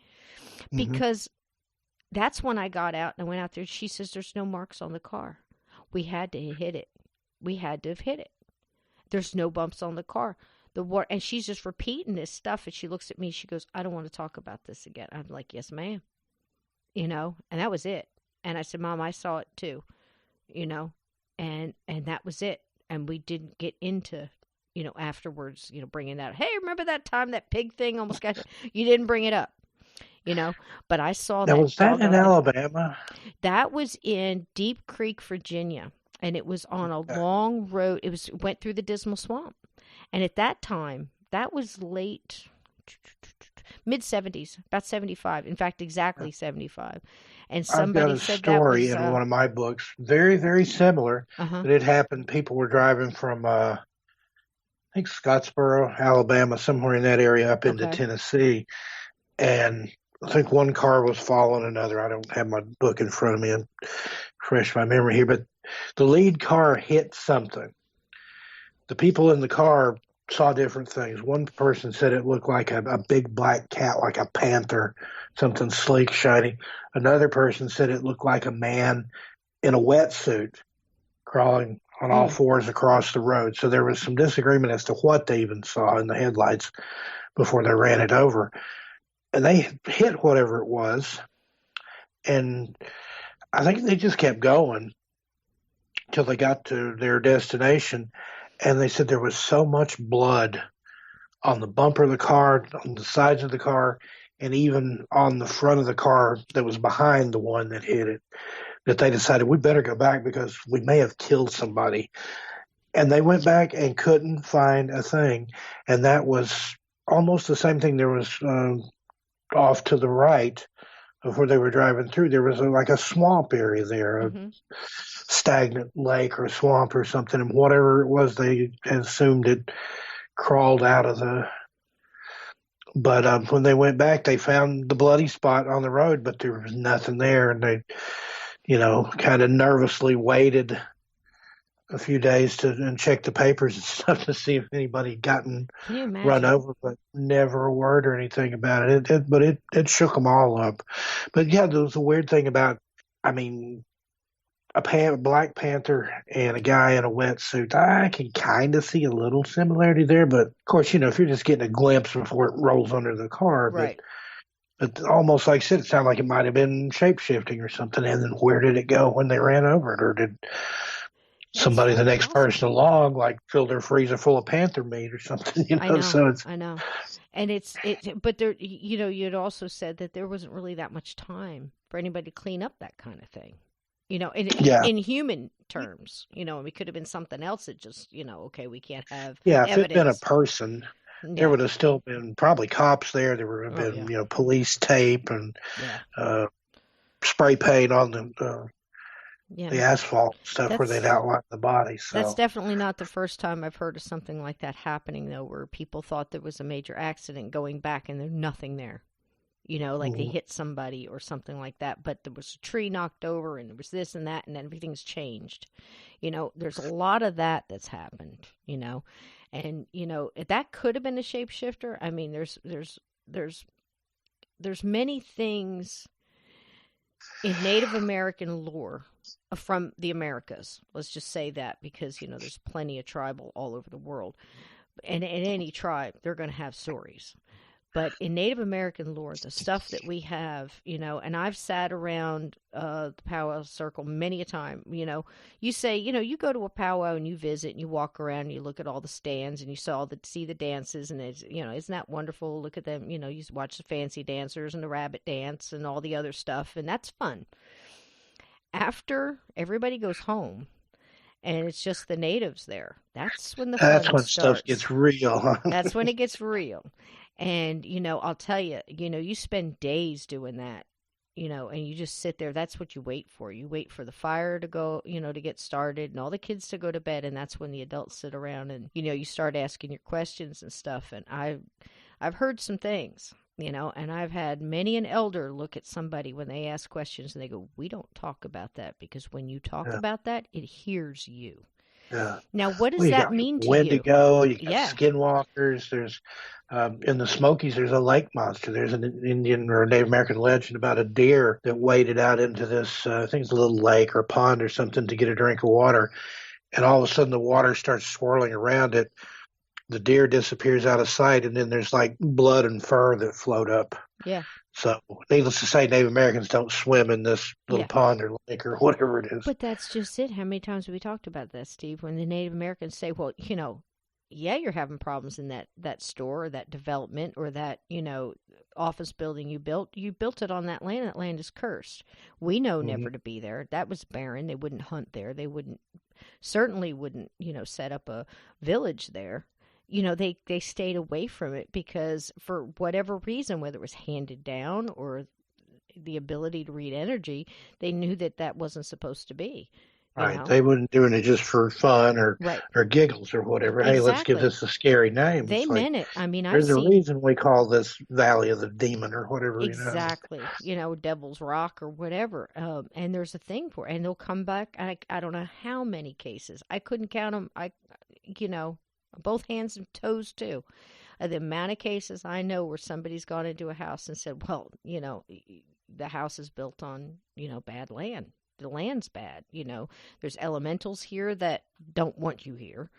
Mm-hmm. Because that's when I got out and I went out there. She says, "There's no marks on the car. We had to hit it. We had to have hit it. There's no bumps on the car." And she's just repeating this stuff, and she looks at me, she goes, "I don't want to talk about this again." I'm like, "Yes, ma'am." And that was it. And I said, "Mom, I saw it too." And that was it. And we didn't get into, afterwards, bringing that, "Hey, remember that time that pig thing almost got you?" Didn't bring it up, but I saw that. Now, was that in Alabama? That was in Deep Creek, Virginia. And it was on a long road. Went through the Dismal Swamp. And at that time, that was mid-70s, about 75. In fact, exactly 75. And somebody said that was... I've got a story in one of my books, very, very similar. But it happened, people were driving from, I think, Scottsboro, Alabama, somewhere in that area up into Tennessee. And I think one car was following another. I don't have my book in front of me and refresh my memory here. But the lead car hit something. The people in the car saw different things. One person said it looked like a big black cat, like a panther, something sleek, shiny. Another person said it looked like a man in a wetsuit crawling on all fours across the road. So there was some disagreement as to what they even saw in the headlights before they ran it over. And they hit whatever it was. And I think they just kept going till they got to their destination. And they said there was so much blood on the bumper of the car, on the sides of the car, and even on the front of the car that was behind the one that hit it, that they decided we better go back because we may have killed somebody. And they went back and couldn't find a thing. And that was almost the same thing. There was off to the right of where they were driving through. There was like a swamp area there, a stagnant lake or swamp or something, and whatever it was, they assumed it crawled out of the... But when they went back, they found the bloody spot on the road, but there was nothing there, and they, kind of nervously waited a few days and check the papers and stuff to see if anybody had gotten run over, but never a word or anything about it. But it shook them all up. But yeah, there was a weird thing about, a Black Panther and a guy in a wetsuit. I can kind of see a little similarity there, but of course, if you're just getting a glimpse before it rolls under the car, right. But almost like I said, it sounded like it might have been shape-shifting or something. And then where did it go when they ran over it? Or did somebody, the next person along, like fill their freezer full of panther meat or something? I know. So I know. And but there, you'd also said that there wasn't really that much time for anybody to clean up that kind of thing. In human terms, and it could have been something else that just, okay, we can't have evidence. If it had been a person, there would have still been probably cops there. There would have been, police tape and spray paint on the asphalt stuff where they'd outline the body. So that's definitely not the first time I've heard of something like that happening, though, where people thought there was a major accident going back and there's nothing there. They hit somebody or something like that, but there was a tree knocked over and there was this and that and everything's changed. There's a lot of that's happened, and, that could have been a shapeshifter. There's many things in Native American lore from the Americas. Let's just say that because, there's plenty of tribal all over the world. And in any tribe, they're going to have stories. But in Native American lore, the stuff that we have, and I've sat around the powwow circle many a time, you say, you go to a powwow and you visit and you walk around and you look at all the stands and you see the dances and it's, isn't that wonderful? Look at them, you watch the fancy dancers and the rabbit dance and all the other stuff, and that's fun. After everybody goes home, and it's just the natives there. That's when the That's fun when stuff starts. gets real, huh? That's when it gets real. And, I'll tell you, you spend days doing that, and you just sit there. That's what you wait for. You wait for the fire to go, to get started and all the kids to go to bed. And that's when the adults sit around and, you start asking your questions and stuff. And I've heard some things, and I've had many an elder look at somebody when they ask questions and they go, we don't talk about that because when you talk Yeah. about that, it hears you. Yeah. Now, what does Well, you that got mean to you? Wendigo, you got Yeah. Skinwalkers. There's in the Smokies, there's a lake monster. There's an Indian or Native American legend about a deer that waded out into this, I think it's a little lake or pond or something to get a drink of water, and all of a sudden the water starts swirling around it. The deer disappears out of sight, and then there's like blood and fur that float up. Yeah. So, needless to say, Native Americans don't swim in this little Yeah. pond or lake or whatever it is. But that's just it. How many times have we talked about that, Steve? When the Native Americans say, well, yeah, you're having problems in that store or that development or that, office building you built it on that land. That land is cursed. We know never to be there. That was barren. They wouldn't hunt there. They certainly wouldn't, set up a village there. They stayed away from it because for whatever reason, whether it was handed down or the ability to read energy, they knew that wasn't supposed to be. Right. They wouldn't doing it just for fun or giggles or whatever. Hey, let's give this a scary name. They meant it. I mean, there's a reason we call this Valley of the Demon or whatever. Exactly. Devil's Rock or whatever. And there's a thing for it. And they'll come back. I don't know how many cases. I couldn't count them. Both hands and toes too. The amount of cases I know where somebody's gone into a house and said, well, the house is built on, bad land. The land's bad. There's elementals here that don't want you here.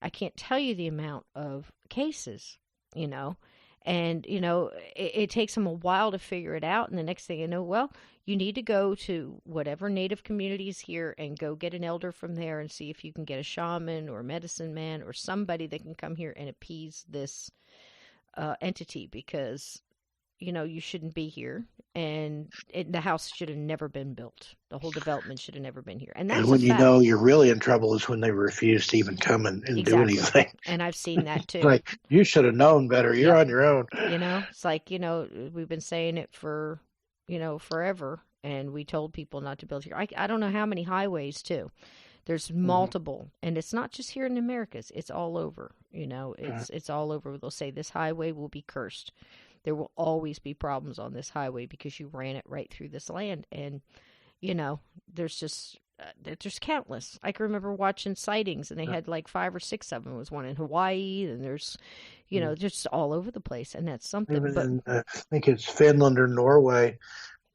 I can't tell you the amount of cases, and, it takes them a while to figure it out. And the next thing you know, well, you need to go to whatever native communities here and go get an elder from there and see if you can get a shaman or a medicine man or somebody that can come here and appease this entity because, you shouldn't be here. And the house should have never been built. The whole development should have never been here. And that's when you know you're really in trouble is when they refuse to even come and do anything. And I've seen that too. Like, you should have known better. You're on your own. It's like, we've been saying it for, forever. And we told people not to build here. I don't know how many highways too. There's multiple. And it's not just here in the Americas. It's all over. It's all over. They'll say this highway will be cursed. There will always be problems on this highway because you ran it right through this land. And, there's just, there's countless. I can remember watching sightings and they had like 5 or 6 of them. There was one in Hawaii and there's, just all over the place. And that's something. Even in, I think it's Finland or Norway.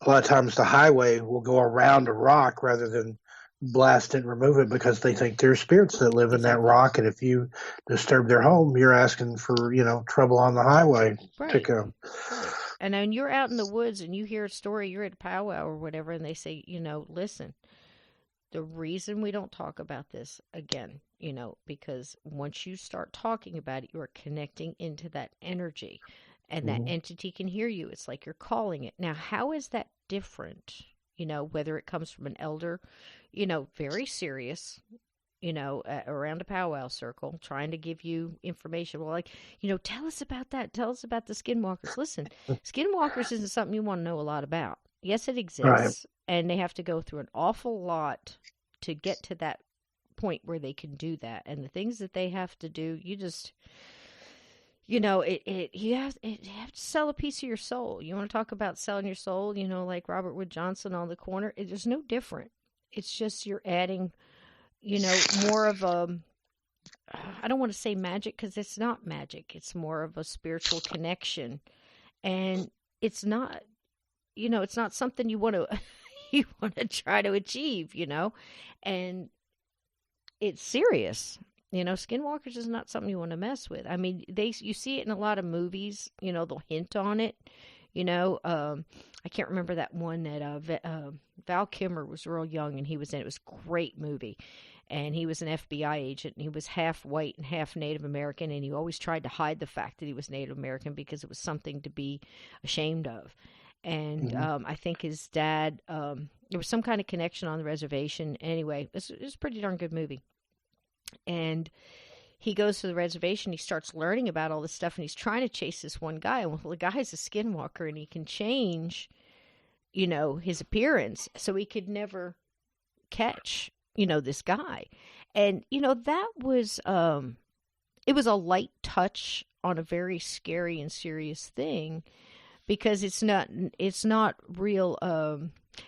A lot of times the highway will go around a rock rather than blast it and remove it because they think there's spirits that live in that rock, and if you disturb their home, you're asking for trouble on the highway to come. Right. And then you're out in the woods and you hear a story, you're at a powwow or whatever, and they say, listen, the reason we don't talk about this again, because once you start talking about it, you're connecting into that energy, and that entity can hear you. It's like you're calling it. Now, how is that different? Whether it comes from an elder, very serious, around a powwow circle, trying to give you information. Well, like, tell us about that. Tell us about the Skinwalkers. Listen, Skinwalkers isn't something you want to know a lot about. Yes, it exists, and they have to go through an awful lot to get to that point where they can do that. And the things that they have to do, you just... you have to sell a piece of your soul. You want to talk about selling your soul, like Robert Wood Johnson on the corner. It's no different. It's just you're adding, more of a, I don't want to say magic because it's not magic. It's more of a spiritual connection. And it's not, it's not something you want to, you want to try to achieve, and it's serious. Skinwalkers is not something you want to mess with. I mean, you see it in a lot of movies. They'll hint on it. I can't remember that one that Val Kilmer was real young and he was in. It was a great movie, and he was an FBI agent and he was half white and half Native American, and he always tried to hide the fact that he was Native American because it was something to be ashamed of. And Hmm. I think his dad, there was some kind of connection on the reservation. Anyway, it was a pretty darn good movie. And he goes to the reservation, he starts learning about all this stuff, and he's trying to chase this one guy. Well, the guy's a skinwalker, and he can change, his appearance, so he could never catch, this guy. And, that was, it was a light touch on a very scary and serious thing, because it's not real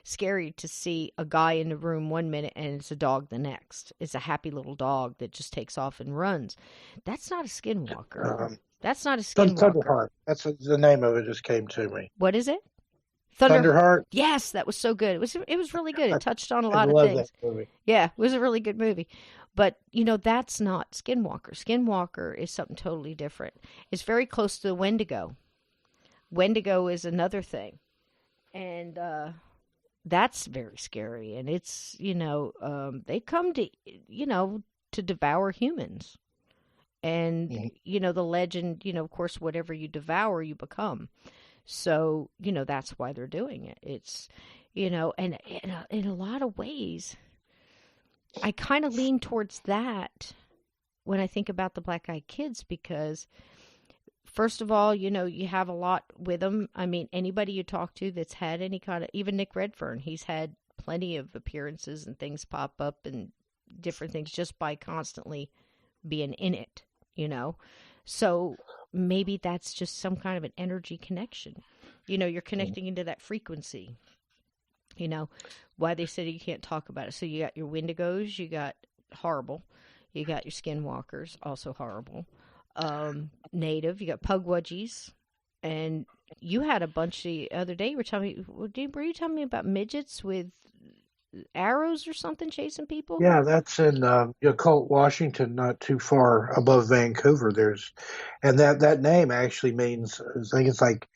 scary to see a guy in the room one minute and it's a dog the next. It's a happy little dog that just takes off and runs. That's not a skinwalker. Um, That's not a skinwalker. Thunderheart. That's the name of it. Just came to me. What is it? Thunder. Thunderheart. Yes, that was so good. It was really good. It touched on a I lot of love that things. movie. Yeah, it was a really good movie. But, that's not Skinwalker. Skinwalker is something totally different. It's very close to the Wendigo. Wendigo is another thing. And that's very scary. And it's, they come to devour humans. And, Mhm. the legend, of course, whatever you devour, you become. So, that's why they're doing it. It's, and in a lot of ways, I kind of lean towards that when I think about the Black Eyed Kids, because first of all, you have a lot with them. I mean, anybody you talk to that's had any kind of, even Nick Redfern, he's had plenty of appearances and things pop up and different things just by constantly being in it, So maybe that's just some kind of an energy connection. You're connecting into that frequency. Why they said you can't talk about it. So you got your Wendigos, you got horrible. You got your Skinwalkers, also horrible. Native, you got Pugwudgies, and you had a bunch the other day. You were telling me, were you telling me about midgets with arrows or something chasing people? Yeah, that's in Yakult, Washington, not too far above Vancouver. And that name actually means, I think it's like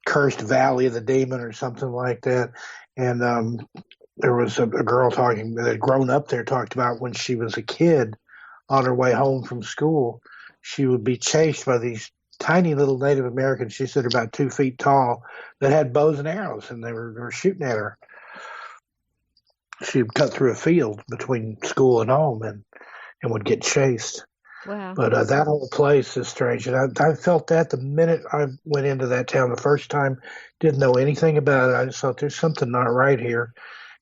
Cursed Valley of the Demon or something like that. And there was a girl talking that had grown up there, talked about when she was a kid on her way home from school, she would be chased by these tiny little Native Americans. She said about 2 feet tall that had bows and arrows, and they were shooting at her. She'd cut through a field between school and home, and would get chased. Wow. But that whole place is strange, and I felt that the minute I went into that town the first time. Didn't know anything about it. I just thought there's something not right here,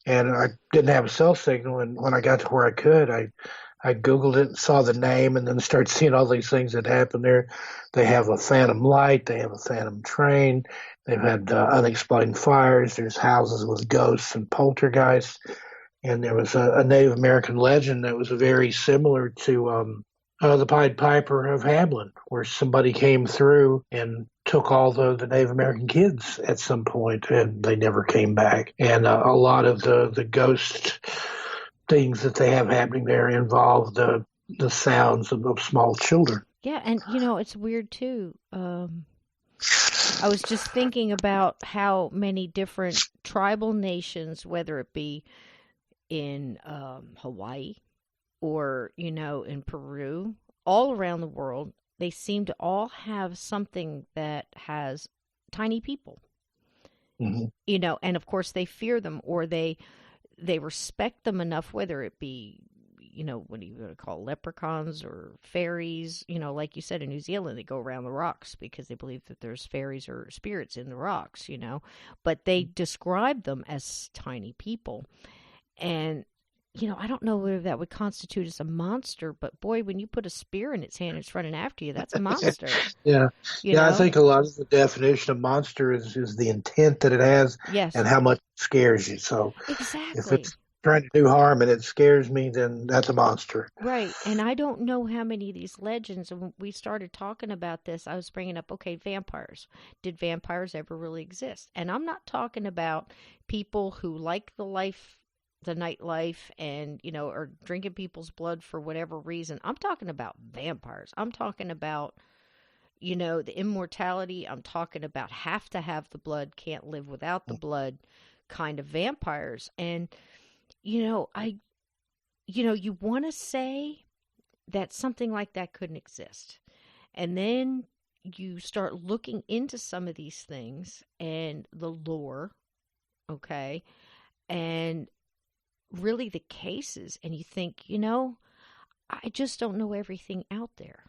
and I didn't have a cell signal. And when I got to where I could, I Googled it and saw the name, and then started seeing all these things that happened there. They have a phantom light. They have a phantom train. They've had unexplained fires. There's houses with ghosts and poltergeists. And there was a Native American legend that was very similar to the Pied Piper of Hamelin, where somebody came through and took all the Native American kids at some point, and they never came back. And a lot of the ghost things that they have happening there involve the sounds of small children. Yeah, and it's weird too. I was just thinking about how many different tribal nations, whether it be in Hawaii or, in Peru, all around the world, they seem to all have something that has tiny people, Mm-hmm. And of course they fear them, or they respect them enough, whether it be, what do you want to call leprechauns or fairies, like you said in New Zealand, they go around the rocks because they believe that there's fairies or spirits in the rocks, but they describe them as tiny people. And, I don't know whether that would constitute as a monster, but boy, when you put a spear in its hand and it's running after you, that's a monster. Yeah. You Yeah, I know? think a lot of the definition of monster is the intent that it has Yes, and how much it scares you. So if exactly. trying to do harm and it scares me, then that's a monster. Right. And I don't know how many of these legends, and when we started talking about this, I was bringing up, okay, vampires. Did vampires ever really exist? And I'm not talking about people who like the life, the nightlife, and, are drinking people's blood for whatever reason. I'm talking about vampires. I'm talking about, the immortality. I'm talking about have to have the blood, can't live without the blood kind of vampires. And, I you want to say that something like that couldn't exist. And then you start looking into some of these things and the lore, okay, and really the cases, and you think, I just don't know everything out there.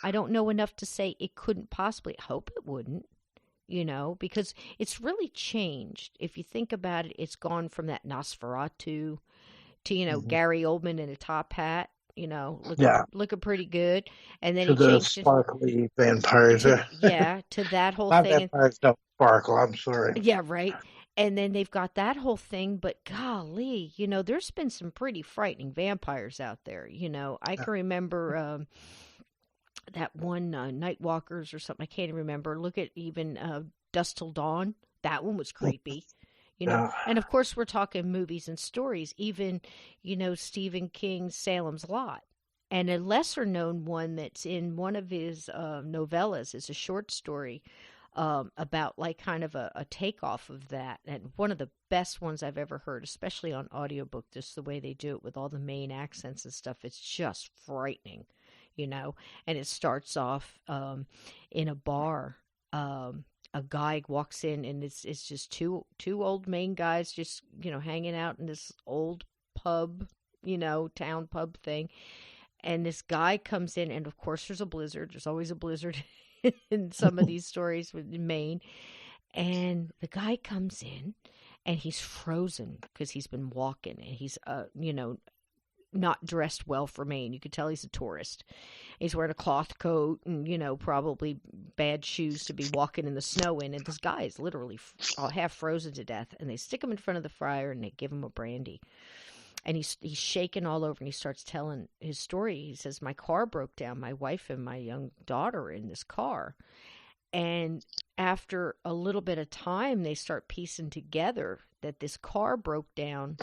I don't know enough to say it couldn't possibly. I hope it wouldn't, because it's really changed. If you think about it, it's gone from that Nosferatu to Hmm. Gary Oldman in a top hat, Yeah, looking pretty good, and then to he the changed it sparkly vampires. to to that whole My thing, and vampires don't sparkle. I'm sorry. yeah, right. And then they've got that whole thing, but golly, there's been some pretty frightening vampires out there. I can remember that one Night Walkers or something. I can't remember. Look at even Dust Till Dawn. That one was creepy. Yeah. And of course we're talking movies and stories, even, Stephen King's Salem's Lot. And a lesser known one that's in one of his novellas is a short story about like kind of a takeoff of that. And one of the best ones I've ever heard, especially on audiobook, just the way they do it with all the main accents and stuff. It's just frightening, And it starts off in a bar. A guy walks in and it's just two old main guys just hanging out in this old pub, town pub thing. And this guy comes in, and of course there's a blizzard. There's always a blizzard in some of these stories in Maine. And the guy comes in and he's frozen because he's been walking, and he's not dressed well for Maine. You could tell he's a tourist. He's wearing a cloth coat and, probably bad shoes to be walking in the snow in. And this guy is literally half frozen to death. And they stick him in front of the fire and they give him a brandy. And he's shaking all over, and he starts telling his story. He says, my car broke down. My wife and my young daughter are in this car. And after a little bit of time, they start piecing together that this car broke down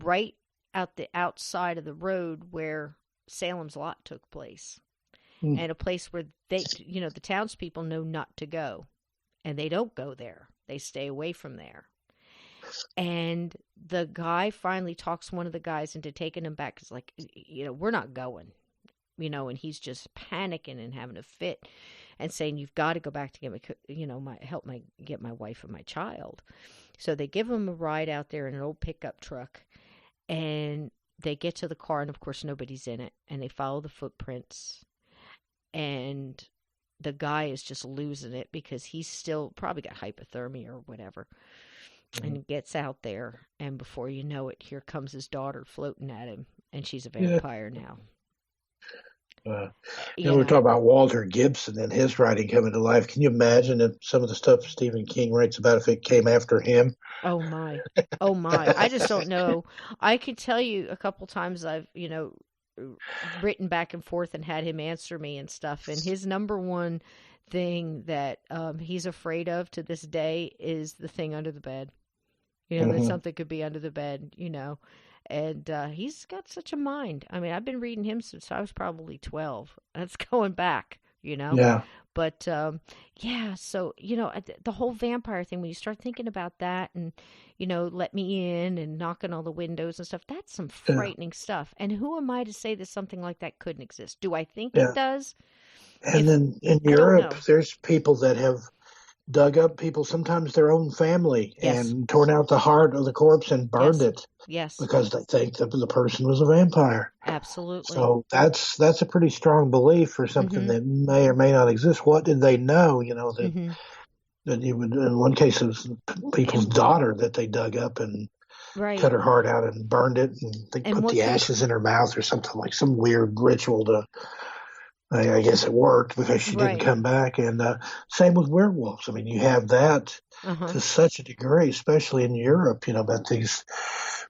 right out the outside of the road where Salem's Lot took place, Mm. and a place where they, the townspeople know not to go, and they don't go there. They stay away from there. And the guy finally talks one of the guys into taking him back. Cause like, we're not going, and he's just panicking and having a fit and saying, you've got to go back to get get my wife and my child. So they give him a ride out there in an old pickup truck, and they get to the car, and of course nobody's in it, and they follow the footprints, and the guy is just losing it because he's still probably got hypothermia or whatever, and he gets out there, and before you know it, here comes his daughter floating at him, and she's a Yeah. vampire now. Uh, we're Yeah. talking about Walter Gibson and his writing coming to life. Can you imagine if some of the stuff Stephen King writes about if it came after him? Oh my. Oh my. I just don't know. I could tell you a couple times I've, written back and forth and had him answer me and stuff. And his number one thing that he's afraid of to this day is the thing under the bed. That Hmm. something could be under the bed, And he's got such a mind. I mean, I've been reading him since I was probably 12. That's going back. Yeah. But yeah, so the whole vampire thing. When you start thinking about that, and let me in and knocking all the windows and stuff, that's some Yeah. frightening stuff. And who am I to say that something like that couldn't exist? Do I think it Yeah. does? And If then in I don't Europe, know. there's people that have dug up people, sometimes their own family, Yes, and torn out the heart of the corpse and burned yes, it yes, because they think that the person was a vampire. absolutely. So that's a pretty strong belief for something Mm-hmm. that may or may not exist. What did they know? That Mm-hmm. you would, in one case, it was people's And daughter that they dug up and cut right. her heart out and burned it, and they And put the what they ashes in her mouth or something, like some weird ritual to I guess it worked because she didn't Right. come back. And same with werewolves. I mean, you have that Uh-huh. to such a degree, especially in Europe, about these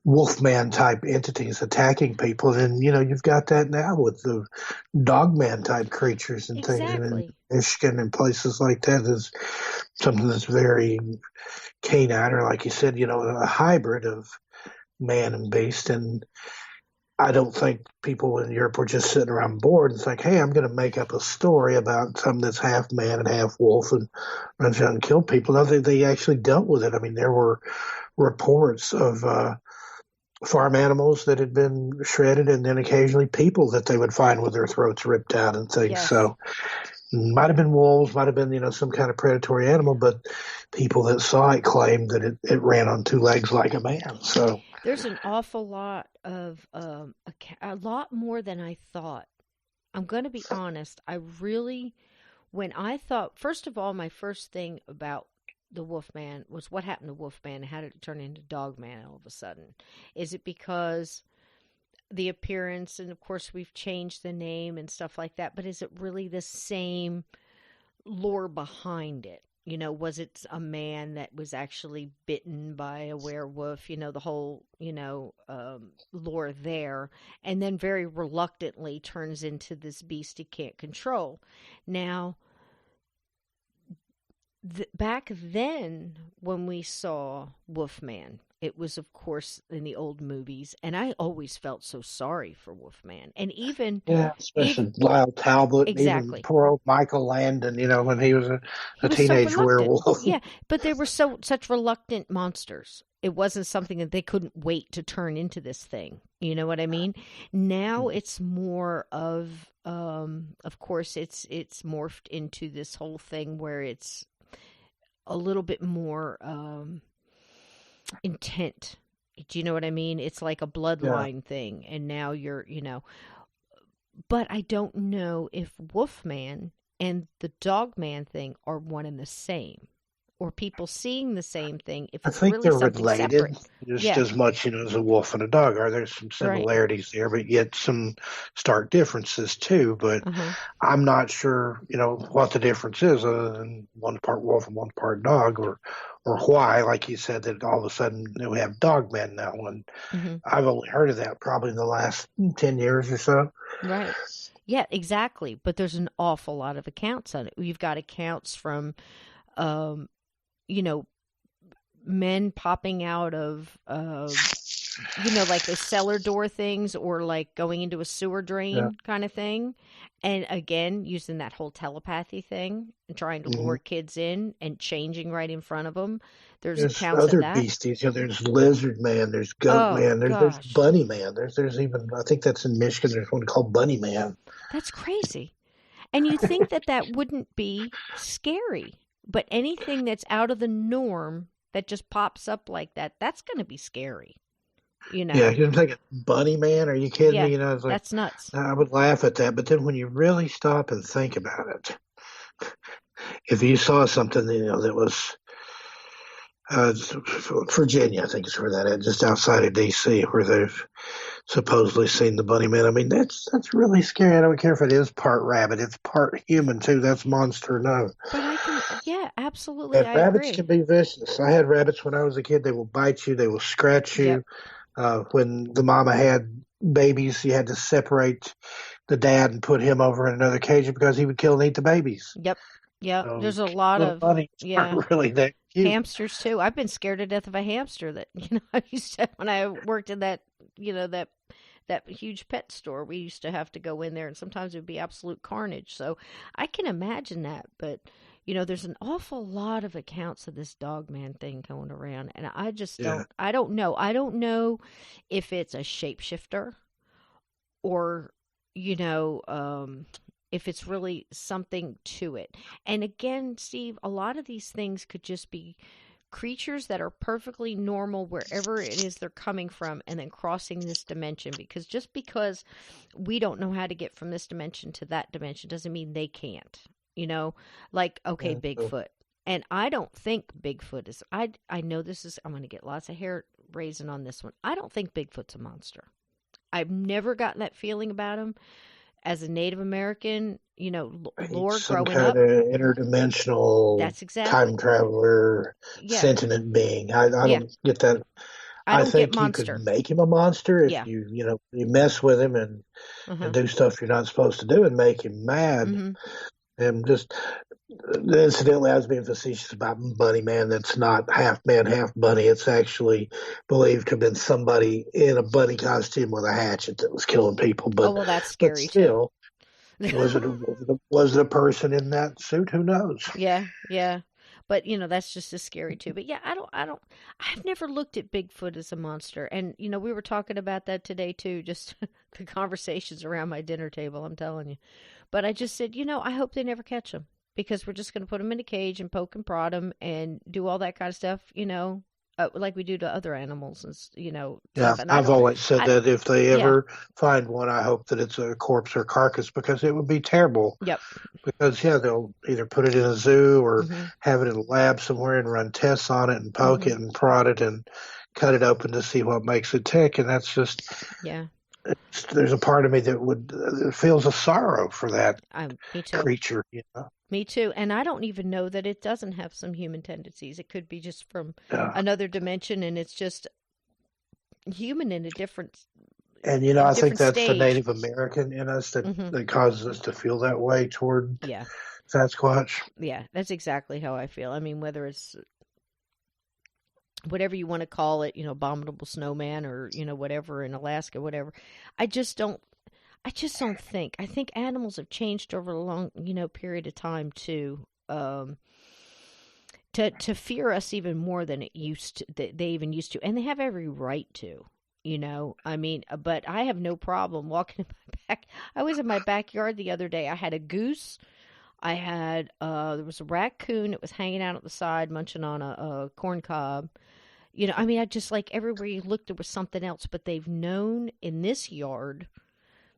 wolfman type entities attacking people. And, you've got that now with the dogman type creatures and things. And in Exactly. Michigan and places like that is something that's very canine, or like you said, a hybrid of man and beast. And I don't think people in Europe were just sitting around bored and think, hey, I'm going to make up a story about something that's half man and half wolf and runs out and kill people. No, they actually dealt with it. I mean, there were reports of farm animals that had been shredded, and then occasionally people that they would find with their throats ripped out and things. Yes. So might have been wolves, might have been, some kind of predatory animal, but people that saw it claimed that it ran on two legs like a man. So, There's an awful lot of a lot more than I thought. I'm going to be honest. I really, when I thought, first of all, my first thing about the Wolfman was what happened to Wolfman? How did it turn into Dogman all of a sudden? Is it because the appearance, and of course we've changed the name and stuff like that, but is it really the same lore behind it? Was it a man that was actually bitten by a werewolf? The whole, lore there, and then very reluctantly turns into this beast he can't control. Now, back then, when we saw Wolfman, it was, of course, in the old movies, and I always felt so sorry for Wolfman, and yeah, even especially Lyle Talbot and even exactly. poor old Michael Landon, when he was He a was so teenage reluctant. werewolf. Yeah, but they were such reluctant monsters. It wasn't something that they couldn't wait to turn into this thing. You know what I mean? Now it's more of course it's morphed into this whole thing where it's a little bit more intent. Do you know what I mean? It's like a Yeah, bloodline thing, and now but I don't know if Wolfman and the Dogman thing are one and the same, or people seeing the same thing, if I it's think really they're something related separate. just Yeah, as much, as a wolf and a dog are. There's some right. similarities there, but yet some stark differences too. But Uh huh. I'm not sure, what the difference is other than one part wolf and one part dog, or why, like you said, that all of a sudden we have dog men now. And Hmm. I've only heard of that probably in the last 10 years or so. Right. Yeah, exactly. But there's an awful lot of accounts on it. You've got accounts from, um, you know, men popping out of like those cellar door things, or like going into a sewer Yeah. drain kind of thing. And again, using that whole telepathy thing and trying to Hmm. lure kids in and changing right in front of them. There's There's accounts of other that. beasties. There's lizard man. There's goat Oh, man. There's gosh. bunny man. There's even, I think that's in Michigan. There's one called Bunny Man. That's crazy. And you think that that wouldn't be scary. But anything that's out of the norm that just pops up like that, that's going to be scary, you Yeah, know? you're thinking Bunny Man? Are you kidding Yeah, me? It's like that's nuts. I would laugh at that, but then when you really stop and think about it, if you saw something that was uh, Virginia, I think is where that is, just outside of D.C., where they've supposedly seen the Bunny Man. I mean, that's really scary. I don't care if it is part rabbit; it's part human too. That's monster no. But yeah, absolutely, And I rabbits agree. can be vicious. I had rabbits when I was a kid. They will bite you. They will scratch Yep, you. When the mama had babies, you had to separate the dad and put him over in another cage because he would kill and eat the babies. yep, yep. So There's a lot little of, bunnies yeah, aren't really that cute. hamsters too. I've been scared to death of a hamster that, I used to, when I worked in that, that huge pet store, we used to have to go in there, and sometimes it would be absolute carnage. So I can imagine that. But, there's an awful lot of accounts of this dog man thing going around. And I just Yeah, I don't know. I don't know if it's a shapeshifter, or, you know, um, if it's really something to it. And again, Steve, a lot of these things could just be creatures that are perfectly normal wherever it is they're coming from, and then crossing this dimension, because just because we don't know how to get from this dimension to that dimension doesn't mean they can't. Like, okay, yeah. So Bigfoot. And I don't think Bigfoot is, I know this is, I'm going to get lots of hair raising on this one. I don't think Bigfoot's a monster. I've never gotten that feeling about him. As a Native American, lore Some growing kind up. of interdimensional That's exactly. time traveler, Yeah. sentient being. I Yeah. don't get that. I I don't get think you could monster. make him a monster if Yeah. you mess with him and Uh-huh. do stuff you're not supposed to do and make him mad. Mhm. And just incidentally, I was being facetious about Bunny Man. That's not half man, half bunny. It's actually believed to have been somebody in a bunny costume with a hatchet that was killing people. Oh, But well, that's but scary too. still, was it a person in that suit? Who knows? Yeah, yeah. But that's just as scary too. But yeah, I've never looked at Bigfoot as a monster. And we were talking about that today too, just the conversations around my dinner table, I'm telling you. But I just said, I hope they never catch him because we're just going to put him in a cage and poke and prod him and do all that kind of stuff, like we do to other animals and Yeah, stuff. And I've always said I don't, that if they yeah, ever find one, I hope that it's a corpse or carcass because it would be terrible. yep, Because yeah, they'll either put it in a zoo or mhm, have it in a lab somewhere and run tests on it and poke mhm, it and prod it and cut it open to see what makes it tick. And that's just yeah, there's a part of me that would feels a sorrow for that me too. creature. Me too. And I don't even know that it doesn't have some human tendencies. It could be just from Yeah. another dimension and it's just human in a And I think different that's the stage. Native American in us Hmm. that causes us to feel that way toward Yeah. Sasquatch. Yeah. That's exactly how I feel. I mean, whether it's whatever you want to call it, abominable snowman or, whatever in Alaska, whatever. I just don't. I just don't think. I think animals have changed over a long, period of time too. To fear us even more than it used to, they even used to, and they have every right to. I mean, but I have no problem walking in my back. I was in my backyard the other day. I had a goose. I had there was a raccoon. It was hanging out at the side, munching on a corn cob. I mean, I just like everywhere you looked, there was something else. But they've known in this yard,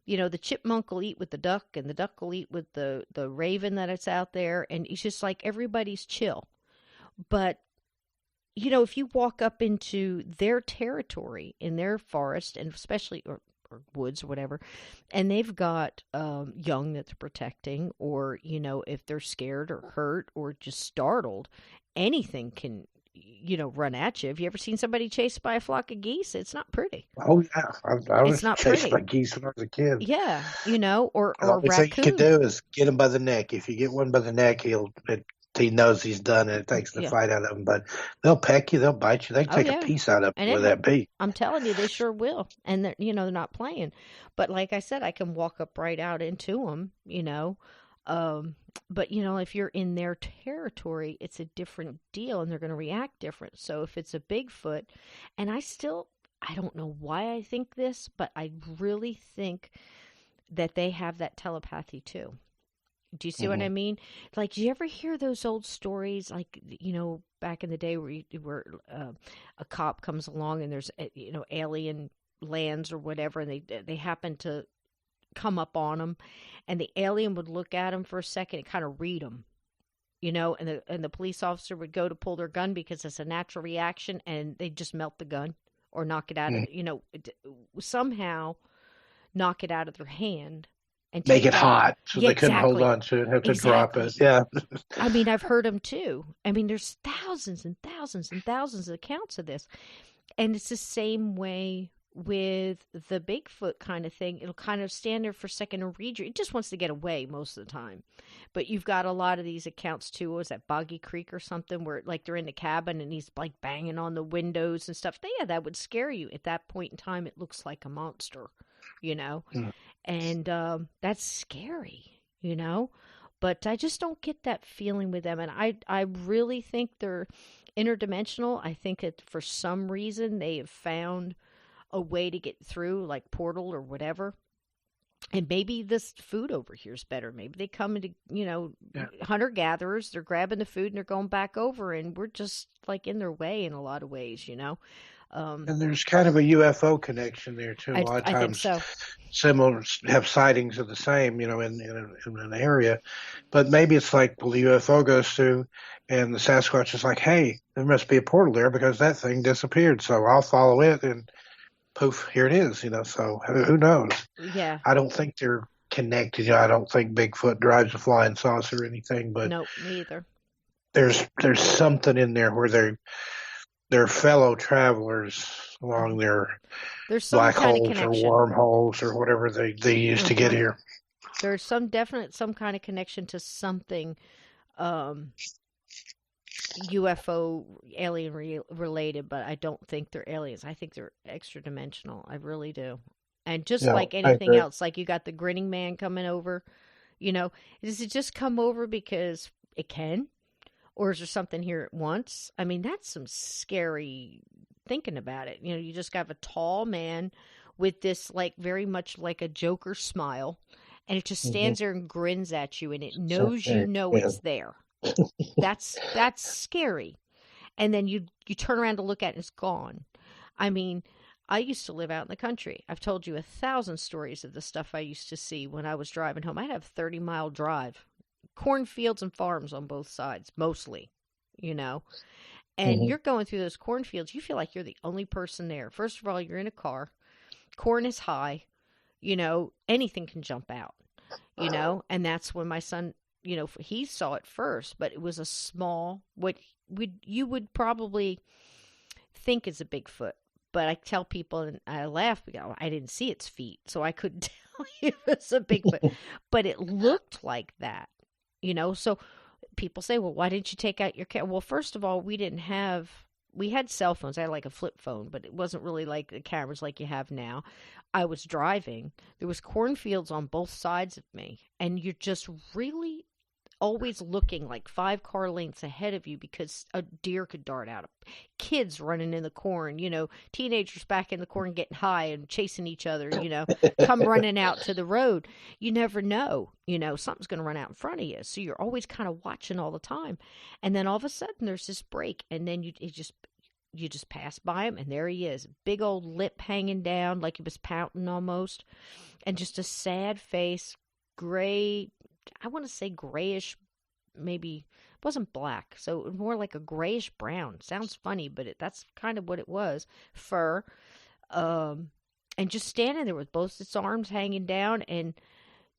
the chipmunk will eat with the duck, and the duck will eat with the raven that it's out there, and it's just like everybody's chill. But if you walk up into their territory in their forest, and especially or woods or whatever, and they've got young that they're protecting, or if they're scared or hurt or just startled, anything can run at you. Have you ever seen somebody chased by a flock of geese? It's not pretty. Oh yeah, I It's was not chased by pretty. geese when I was a kid. Yeah, The or only thing you can raccoon. do is get him by the neck. If you get one by the neck, he knows he's done, and it takes the Yeah. fight out of him. But they'll peck you, they'll bite you, they can Oh take a yeah. piece out of And you it with hurt. that beak. I'm telling you, they sure will. And they're not playing. But like I said, I can walk up right out into them. Um, but if you're in their territory, it's a different deal, and they're going to react different. So if it's a Bigfoot, and I don't know why I think this, but I really think that they have that telepathy too. Do you see what I Hmm. mean? Like, do you ever hear those old stories, like back in the day, where a cop comes along and there's alien lands or whatever, and they happen to come up on them, and the alien would look at him for a second and kind of read him, and the police officer would go to pull their gun because it's a natural reaction, and they just melt the gun or knock it out of somehow knock it out of their hand and Make take it it out. hot so Yeah, they couldn't hold exactly. on to it, have to drop it. Exactly. Yeah. I mean, I've heard them too. I mean, there's thousands and thousands and thousands of accounts of this. And it's the same way with the Bigfoot kind of thing. It'll kind of stand there for a second and read you. It just wants to get away most of the time. But you've got a lot of these accounts too. What was that, Boggy Creek or something, where like they're in the cabin and he's like banging on the windows and stuff. Yeah, that would scare you. At that point in time, it looks like a monster, you know? Mm. And that's scary, But I just don't get that feeling with them. And I really think they're interdimensional. I think that for some reason they have found a way to get through, like portal or whatever. And maybe this food over here is better. Maybe they come into, Yeah. hunter gatherers. They're grabbing the food and they're going back over, and we're just like in their way in a lot of ways. And there's kind of a UFO connection there too. A lot of I think times, so. similar have sightings of the same, in an area. But maybe it's like, well, the UFO goes through, and the Sasquatch is like, hey, there must be a portal there because that thing disappeared. So I'll follow it, and poof, here it is. So who knows? Yeah. I don't think they're connected. I don't think Bigfoot drives a flying saucer or anything, but Nope, me either. there's something in there where they're fellow travelers along Mhm. their There's some black kind of holes or connection. wormholes or whatever they use to get Uh-huh. here. There's some kind of connection to something um UFO related, but I don't think they're aliens. I think they're extra dimensional. I really do. And just Yeah, like I anything agree. else, like you got the grinning man coming over, you know, does it just come over because it can? Or is there something here at once? I mean, that's some scary thinking about it. You know, you just got a tall man with this, like, very much like a Joker smile, and it just Hmm. stands there and grins at you, and it So knows you there, know yeah. it's there. That's scary. And then you turn around to look at it and it's gone. I mean, I used to live out in the country. I've told you 1,000 stories of the stuff I used to see when I was driving home. I'd have a 30-mile drive, cornfields and farms on both sides, mostly, you know. And Hmm. you're going through those cornfields, you feel like you're the only person there. First of all, you're in a car, corn is high, you know, anything can jump out, you know. And that's when my son, you know, he saw it first, but it was a small, what would you would probably think is a Bigfoot. But I tell people, and I laugh because I didn't see its feet, so I couldn't tell you it was a Bigfoot. But it looked like that, you know. So people say, well, why didn't you take out your camera? Well, first of all, we had cell phones. I had like a flip phone, but it wasn't really like the cameras like you have now. I was driving. There was cornfields on both sides of me, and you're just really always looking like 5 car lengths ahead of you because a deer could dart out. Kids running in the corn, you know, teenagers back in the corn getting high and chasing each other, you know, come running out to the road. You never know, you know, something's going to run out in front of you. So you're always kind of watching all the time. And then all of a sudden there's this break, and then you just pass by him, and there he is, big old lip hanging down like he was pouting almost, and just a sad face, gray, I want to say grayish, maybe it wasn't black, so more like a grayish brown. Sounds funny, but that's kind of what it was. Fur, um, and just standing there with both its arms hanging down. And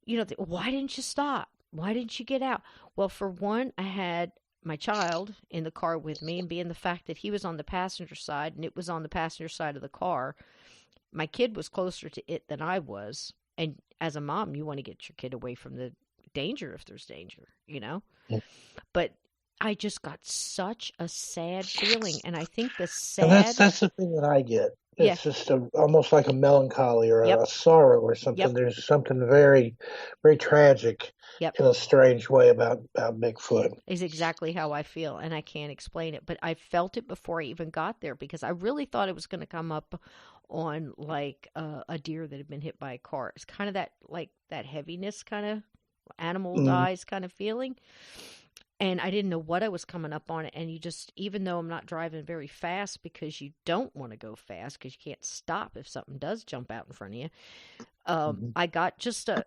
you know, why didn't you stop? Why didn't you get out? Well, for one, I had my child in the car with me, and being the fact that he was on the passenger side and it was on the passenger side of the car, my kid was closer to it than I was. And as a mom, you want to get your kid away from the danger if there's danger, you know? But I just got such a sad feeling. And I think the And sad, that's the thing that I get. yeah, It's just almost like a melancholy or yep, a sorrow or something. yep, There's something very, very tragic yep, in a strange way about Bigfoot. is exactly how I feel. And I can't explain it. But I felt it before I even got there because I really thought it was going to come up on like a deer that had been hit by a car. It's kind of that, like that heaviness kind of animal Mm. dies kind of feeling. And I didn't know what I was coming up on. And you just, even though I'm not driving very fast because you don't want to go fast because you can't stop if something does jump out in front of you, Mhm. I got just a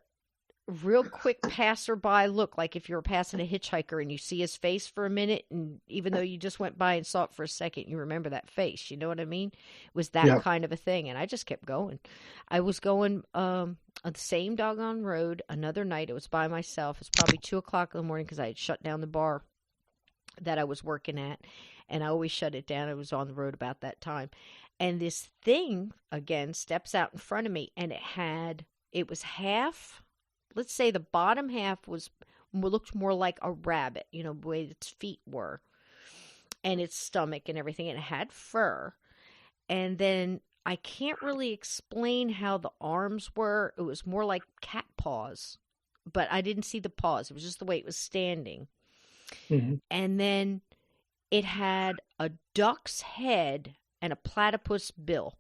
real quick passerby look, like if you're passing a hitchhiker and you see his face for a minute, and even though you just went by and saw it for a second, you remember that face. You know what I mean? It was that Yeah. kind of a thing. And I just kept going. I was going on the same doggone road another night. It was by myself. It's probably 2 o'clock in the morning because I had shut down the bar that I was working at, and I always shut it down. I was on the road about that time. And this thing again steps out in front of me, and it was half, let's say the bottom half was looked more like a rabbit, you know, the way its feet were, and its stomach and everything, and it had fur. And then I can't really explain how the arms were. It was more like cat paws, but I didn't see the paws. It was just the way it was standing. Hmm. And then it had a duck's head and a platypus bill.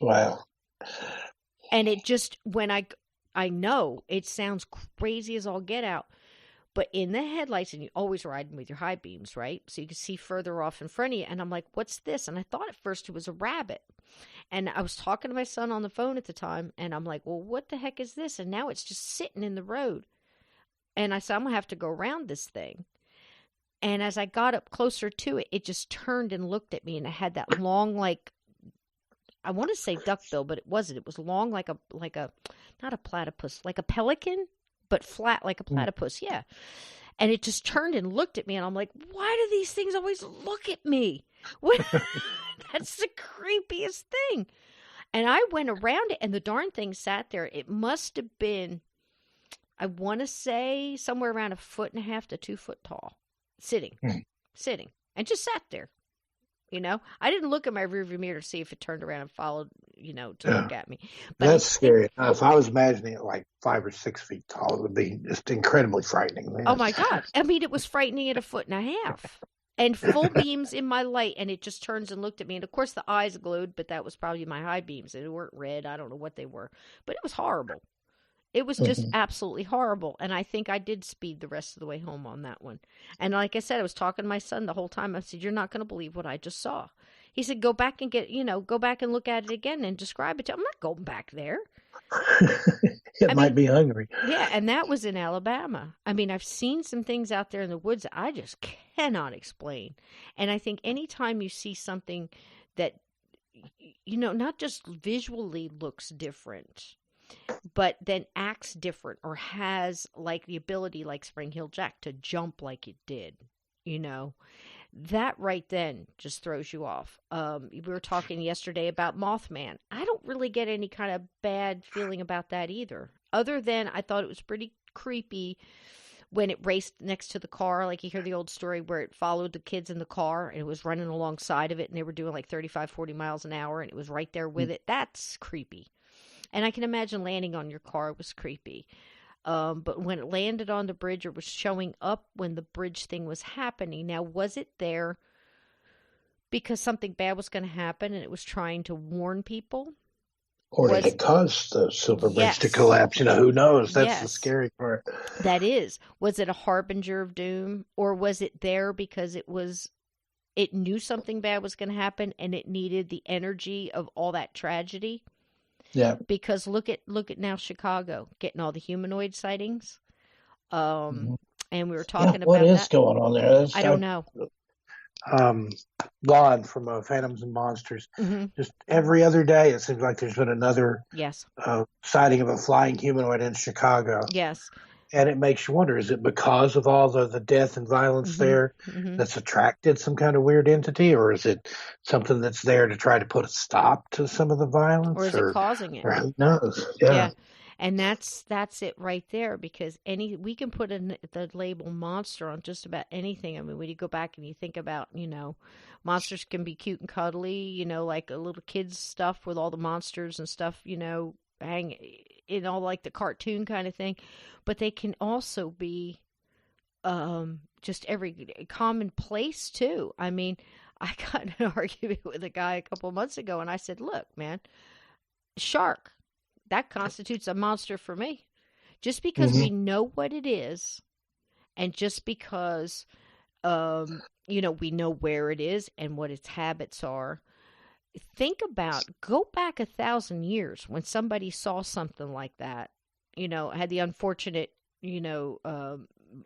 Wow. And it just, I know it sounds crazy as all get out, but in the headlights, and you always riding with your high beams, right? So you can see further off in front of you. And I'm like, what's this? And I thought at first it was a rabbit. And I was talking to my son on the phone at the time, and I'm like, well, what the heck is this? And now it's just sitting in the road. And I said, I'm going to have to go around this thing. And as I got up closer to it, it just turned and looked at me, and it had that long, like, I want to say duckbill, but it wasn't. It was long, like a not a platypus, like a pelican, but flat like a platypus. Yeah. And it just turned and looked at me, and I'm like, why do these things always look at me? What? That's the creepiest thing. And I went around it, and the darn thing sat there. It must have been, I want to say, somewhere around 1.5 to 2 foot tall, sitting, and just sat there. I didn't look at my rearview mirror to see if it turned around and followed, to look at me. But That's scary. If I was imagining it like 5 or 6 feet tall, it would be just incredibly frightening. Man. Oh my God. I mean, it was frightening at 1.5 foot. And full beams in my light, and it just turns and looked at me. And of course, the eyes glowed, but that was probably my high beams. They weren't red. I don't know what they were, but it was horrible. It was just absolutely horrible. And I think I did speed the rest of the way home on that one. And like I said, I was talking to my son the whole time. I said, you're not going to believe what I just saw. He said, go back and go back and look at it again and describe it to. I'm not going back there. It might be hungry. Yeah, and that was in Alabama. I mean, I've seen some things out there in the woods that I just cannot explain. And I think anytime you see something that, not just visually looks different, but then acts different or has like the ability, like Spring Hill Jack, to jump like it did, that right then just throws you off. We were talking yesterday about Mothman. I don't really get any kind of bad feeling about that either. Other than I thought it was pretty creepy when it raced next to the car. Like you hear the old story where it followed the kids in the car and it was running alongside of it and they were doing like 35, 40 miles an hour and it was right there with it. That's creepy. And I can imagine landing on your car was creepy. But when it landed on the bridge or was showing up when the bridge thing was happening, now was it there because something bad was going to happen and it was trying to warn people? Or did it cause the silver bridge to collapse? Who knows? That's the scary part. That is. Was it a harbinger of doom? Or was it there because it knew something bad was going to happen and it needed the energy of all that tragedy? Yeah. Because look at now Chicago getting all the humanoid sightings. And we were talking about what is going on there? I don't know. Lon from Phantoms and Monsters. Just every other day, it seems like there's been another sighting of a flying humanoid in Chicago. Yes. And it makes you wonder, is it because of all the death and violence there that's attracted some kind of weird entity? Or is it something that's there to try to put a stop to some of the violence? Or is it causing it? Or who knows? Yeah. And that's it right there, because we can put the label monster on just about anything. I mean, when you go back and you think about, monsters can be cute and cuddly, like a little kids stuff with all the monsters and stuff, hang like the cartoon kind of thing. But they can also be just every commonplace too. I mean, I got in an argument with a guy a couple of months ago, and I said, "Look, man, shark, that constitutes a monster for me. Just because we know what it is, and just because we know where it is and what its habits are." Go back 1,000 years when somebody saw something like that, had the unfortunate,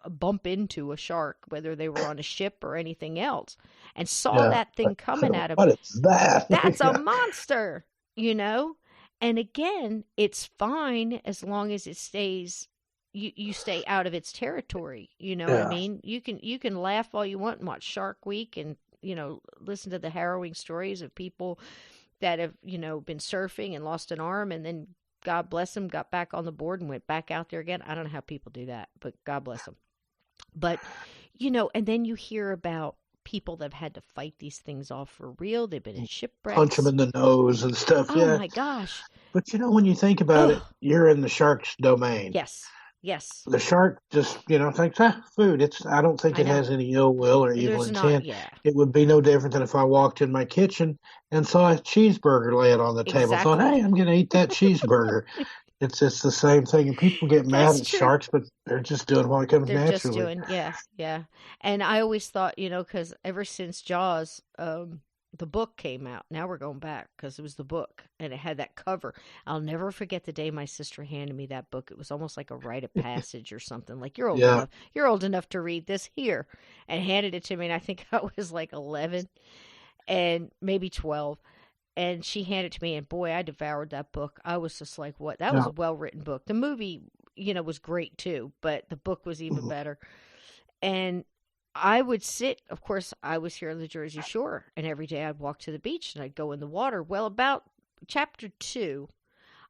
bump into a shark, whether they were on a ship or anything else, and saw that thing coming at them. What is that? That's a monster, And again, it's fine as long as it stays. You stay out of its territory. You know what I mean? You can laugh all you want and watch Shark Week and listen to the harrowing stories of people that have been surfing and lost an arm and then God bless them, got back on the board and went back out there again. I don't know how people do that, but God bless them. But and then you hear about people that have had to fight these things off for real. They've been in shipwrecks, punch them in the nose and stuff. Oh my gosh! But when you think about it, you're in the shark's domain. Yes. The shark just, thinks, food. I don't think it has any ill will or evil intent. It would be no different than if I walked in my kitchen and saw a cheeseburger laying on the table. Thought, hey, I'm going to eat that cheeseburger. It's the same thing. And people get mad at sharks, but they're just doing what comes naturally. They're just doing, yeah. And I always thought, because ever since Jaws, the book came out. Now we're going back because it was the book and it had that cover. I'll never forget the day my sister handed me that book. It was almost like a rite of passage or something. Like, you're old enough. You're old enough to read this here, and handed it to me. And I think I was like 11 and maybe 12. and she handed it to me, and boy, I devoured that book. I was just like, what? That was Yeah. a well written book. The movie, was great too, but the book was even Mhm. better. And I would sit, of course, I was here on the Jersey Shore, and every day I'd walk to the beach and I'd go in the water. Well, about chapter two,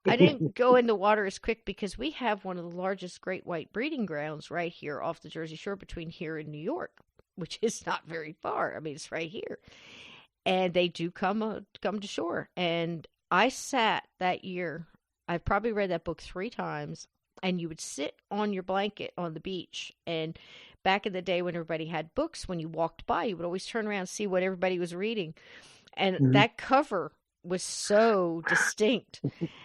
I didn't go in the water as quick because we have one of the largest great white breeding grounds right here off the Jersey Shore between here and New York, which is not very far. I mean, it's right here. And they do come to shore. And I sat that year. I've probably read that book 3 times. And you would sit on your blanket on the beach. And back in the day when everybody had books, when you walked by, you would always turn around and see what everybody was reading. And Mhm. that cover was so distinct.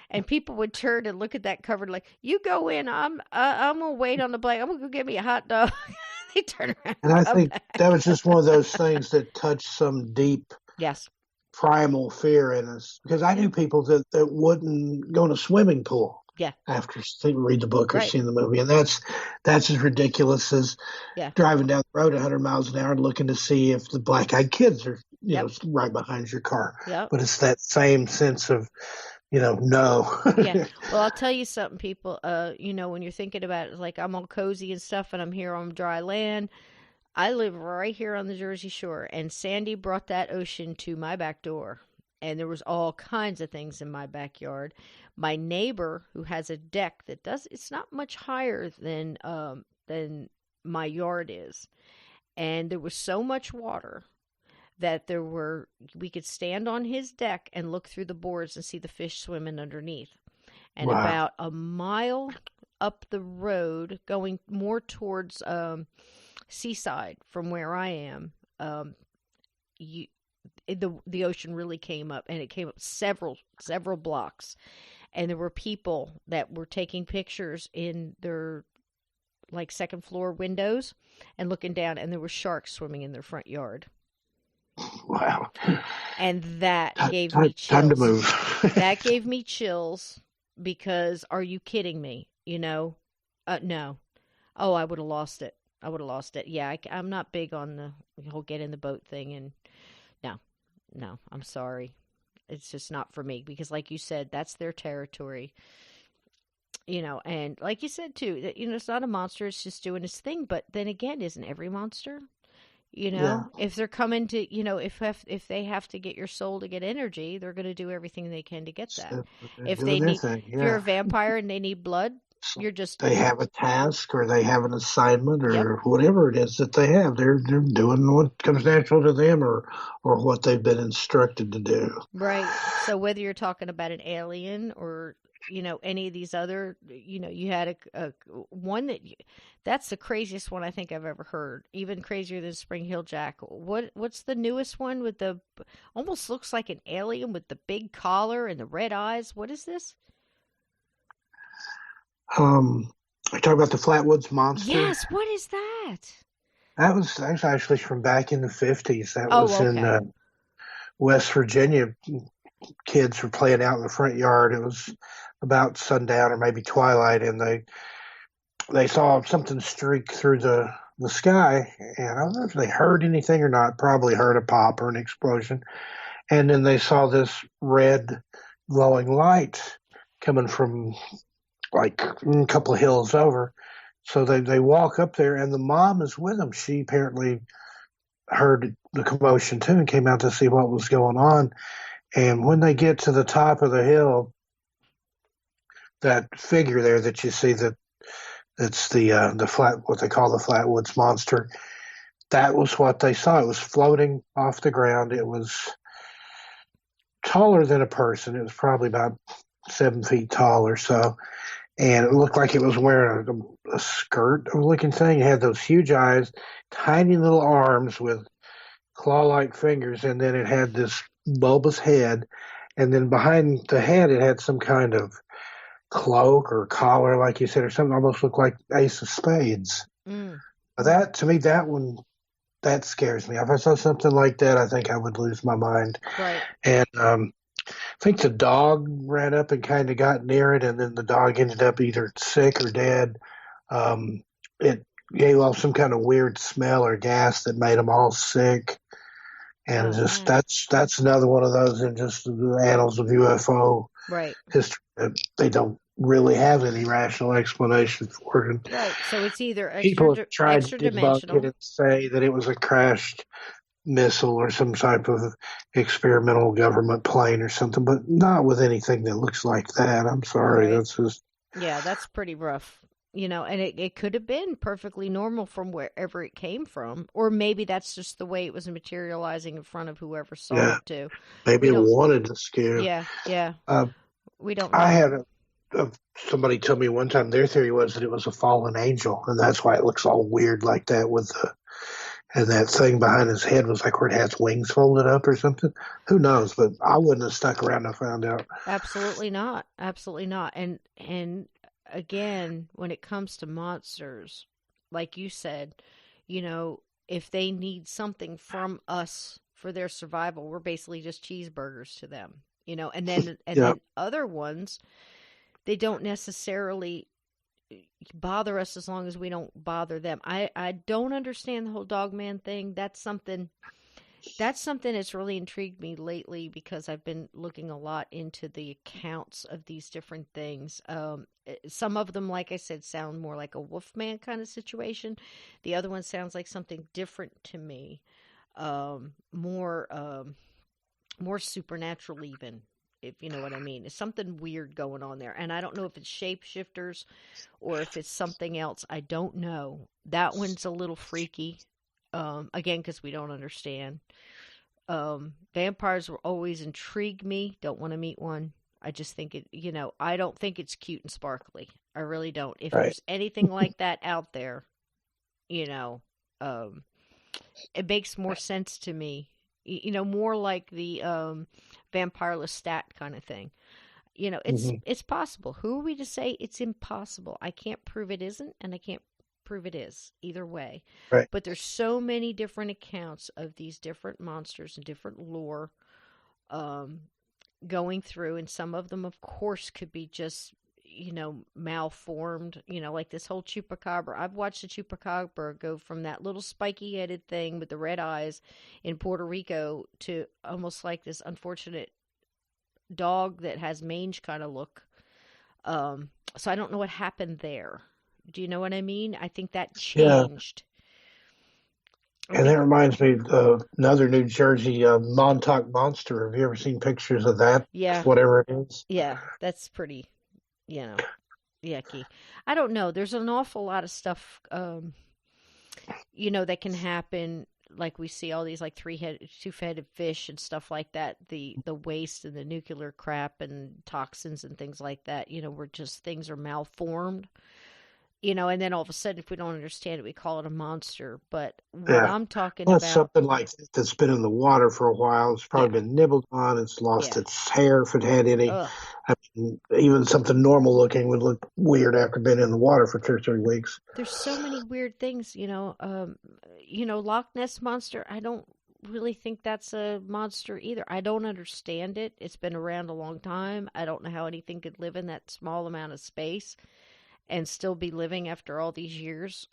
And people would turn and look at that cover like, "You go in. I'm gonna wait on the blanket. I'm gonna go get me a hot dog." They turn around And and I come think that back. was just one of those things that touched some deep Yes. primal fear in us. Because I knew people that wouldn't go in a swimming pool Yeah. after read the book or Right. seeing the movie, and that's as ridiculous as Yeah. driving down the road 100 miles an hour and looking to see if the black-eyed kids are, Yep. right behind your car. Yep. But it's that same sense of, no. Yeah. Well, I'll tell you something, people. When you're thinking about it, like I'm all cozy and stuff, and I'm here on dry land. I live right here on the Jersey Shore, and Sandy brought that ocean to my back door, and there was all kinds of things in my backyard. My neighbor, who has a deck that does, it's not much higher than my yard is, and there was so much water that we could stand on his deck and look through the boards and see the fish swimming underneath. And Wow. about a mile up the road, going more towards Seaside from where I am, you the ocean really came up, and it came up several blocks, and there were people that were taking pictures in their like second floor windows and looking down, and there were sharks swimming in their front yard. Wow. And that gave me Time to chills. move. That gave me chills because are you kidding me? No. Oh, I would have lost it. I would have lost it. Yeah, am not big on the whole get in the boat thing. And no, no, I'm sorry. It's just not for me because, like you said, that's their territory. And like you said too, that it's not a monster; it's just doing its thing. But then again, isn't every monster? Yeah. If they're coming to, if they have to get your soul to get energy, they're going to do everything they can to get that. So they're If doing they their need, thing. if you're Yeah. a vampire and they need blood, So you're just, they have a task or they have an assignment yep, or whatever it is that they have. They're doing what comes natural to them or what they've been instructed to do. right. So whether you're talking about an alien or any of these other, you had a one that's the craziest one I think I've ever heard, even crazier than Spring Hill Jack. What's the newest one with the almost looks like an alien with the big collar and the red eyes? What is this? I talk about the Flatwoods Monster. Yes, what is that? That's actually from back in the 50s. That Oh, was in okay. West Virginia. Kids were playing out in the front yard. It was about sundown or maybe twilight, and they saw something streak through the sky. And I don't know if they heard anything or not. Probably heard a pop or an explosion. And then they saw this red glowing light coming from like a couple of hills over. So they walk up there, and the mom is with them. She apparently heard the commotion too and came out to see what was going on. And when they get to the top of the hill, that figure there that you see that's the flat what they call the Flatwoods Monster. That was what they saw. It was floating off the ground. It was taller than a person. It was probably about 7 feet tall or so, and it looked like it was wearing a skirt looking thing. It had those huge eyes, tiny little arms with claw-like fingers, and then it had this bulbous head, and then behind the head it had some kind of cloak or collar, like you said, or something almost looked like Ace of Spades. Mm, That to me, that one that scares me. If I saw something like that, I think I would lose my mind. right. And I think the dog ran up and kind of got near it, and then the dog ended up either sick or dead. It gave off some kind of weird smell or gas that made them all sick. And Oh just man. that's another one of those in just the annals of UFO Right. history that they don't really have any rational explanation for it. And Right. So it's either people have tried extra to debunk it dimensional. and say that it was a crashed missile or some type of experimental government plane or something, but not with anything that looks like that. I'm sorry, Right. that's just Yeah, that's pretty rough. And it could have been perfectly normal from wherever it came from. Or maybe that's just the way it was materializing in front of whoever saw yeah. it too. Maybe We it don't, wanted to scare. yeah, yeah, Uh, we don't I know. had somebody tell me one time their theory was that it was a fallen angel, and that's why it looks all weird like that with the and that thing behind his head was like where it has wings folded up or something. Who knows? But I wouldn't have stuck around and found out. Absolutely not. Absolutely not. And again, when it comes to monsters, like you said, you know, if they need something from us for their survival, we're basically just cheeseburgers to them. And Yeah. then other ones, they don't necessarily bother us as long as we don't bother them. I don't understand the whole dog man thing. That's something that's really intrigued me lately because I've been looking a lot into the accounts of these different things. Some of them, like I said, sound more like a Wolfman kind of situation. The other one sounds like something different to me, more supernatural even. If you know what I mean, it's something weird going on there, and I don't know if it's shapeshifters or if it's something else. I don't know. That one's a little freaky. Again, because we don't understand. Vampires will always intrigue me. Don't want to meet one. I just think I don't think it's cute and sparkly. I really don't. If Right. there's anything like that out there, you know, um, it makes more sense to me. More like the vampire Lestat kind of thing. It's Hmm. it's possible. Who are we to say it's impossible? I can't prove it isn't, and I can't prove it is either way. Right. But there's so many different accounts of these different monsters and different lore um, going through, and some of them, of course, could be just malformed. Like this whole chupacabra. I've watched the chupacabra go from that little spiky-headed thing with the red eyes in Puerto Rico to almost like this unfortunate dog that has mange kind of look. So I don't know what happened there. Do you know what I mean? I think that Yeah. changed. I And that think, reminds me of another New Jersey Montauk monster. Have you ever seen pictures of that? yeah, Whatever it is. yeah, that's pretty, you know, yucky. I don't know. There's an awful lot of stuff, that can happen. Like we see all these like two-headed fish and stuff like that. The waste and the nuclear crap and toxins and things like that. Where just things are malformed. And then all of a sudden, if we don't understand it, we call it a monster. But what Yeah. I'm talking Well, it's about, something like that that's been in the water for a while. It's yeah, probably been nibbled on. It's lost yeah, its hair if it had any. ugh. I mean, even something normal looking would look weird after being in the water for 2 or 3 weeks. There's so many weird things, Loch Ness monster. I don't really think that's a monster either. I don't understand it. It's been around a long time. I don't know how anything could live in that small amount of space and still be living after all these years.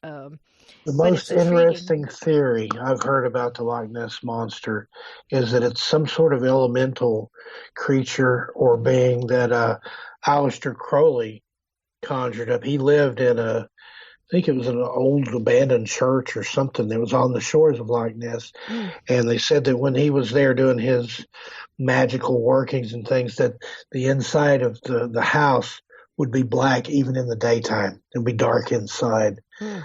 The But most it's intriguing. interesting theory I've heard about the Loch Ness monster is that it's some sort of elemental creature or being that Aleister Crowley conjured up. He lived in I think it was an old abandoned church or something that was on the shores of Loch Ness. Mm, And they said that when he was there doing his magical workings and things, that the inside of the house would be black even in the daytime. It'd be dark inside. mm,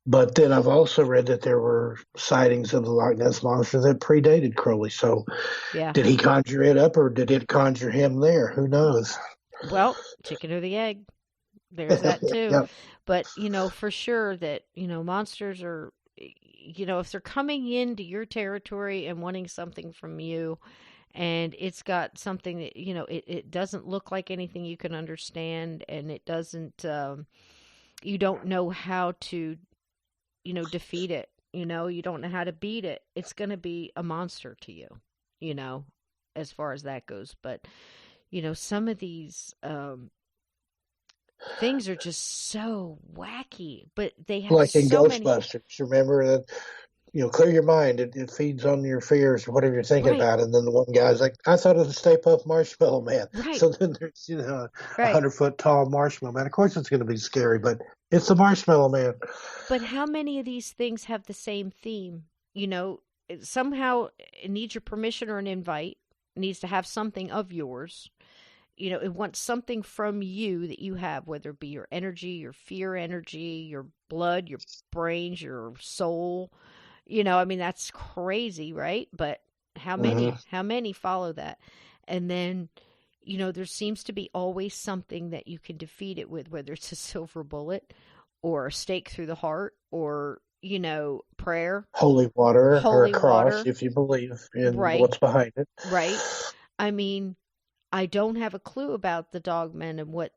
But then I've also read that there were sightings of the Loch Ness monster that predated Crowley. So yeah. did he conjure it up or did it conjure him there? Who knows? Well, chicken or the egg. There's that too. Yep. But, for sure that, monsters are, if they're coming into your territory and wanting something from you, and it's got something that, it doesn't look like anything you can understand, and it doesn't, you don't know how to, defeat it. You don't know how to beat it. It's going to be a monster to you, you know, as far as that goes. But, some of these, things are just so wacky, but they have Like in so many. Ghostbusters. Remember that clear your mind. It feeds on your fears or whatever you're thinking Right, about. And then the one guy's like, I thought it was a Stay Puft Marshmallow Man. right, So then there's, a right. 100-foot tall marshmallow man. Of course it's going to be scary, but it's the Marshmallow Man. But how many of these things have the same theme? Somehow it needs your permission or an invite. It needs to have something of yours. It wants something from you that you have, whether it be your energy, your fear energy, your blood, your brains, your soul. I mean, that's crazy, right? But how Hmm. many? How many follow that? And then, there seems to be always something that you can defeat it with, whether it's a silver bullet or a stake through the heart or, prayer, Holy water or a holy cross, water. if you believe in Right, what's behind it. right. I mean, I don't have a clue about the dogman and what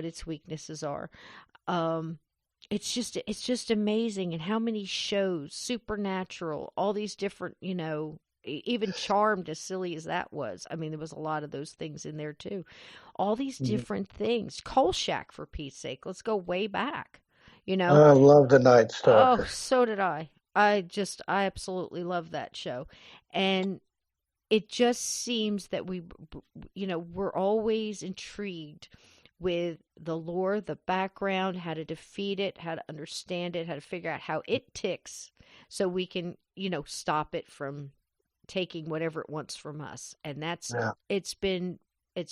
its weaknesses are. Um, it's just amazing, and how many shows, Supernatural, all these different, even Charmed, as silly as that was. I mean, there was a lot of those things in there too. All these Mhm. different things. Kolchak, for Pete's sake. Let's go way back. You know, I love the Night oh, Stalker. so did I. I absolutely love that show. And it just seems that we're always intrigued with the lore, the background, how to defeat it, how to understand it, how to figure out how it ticks so we can, stop it from taking whatever it wants from us. And Yeah. it's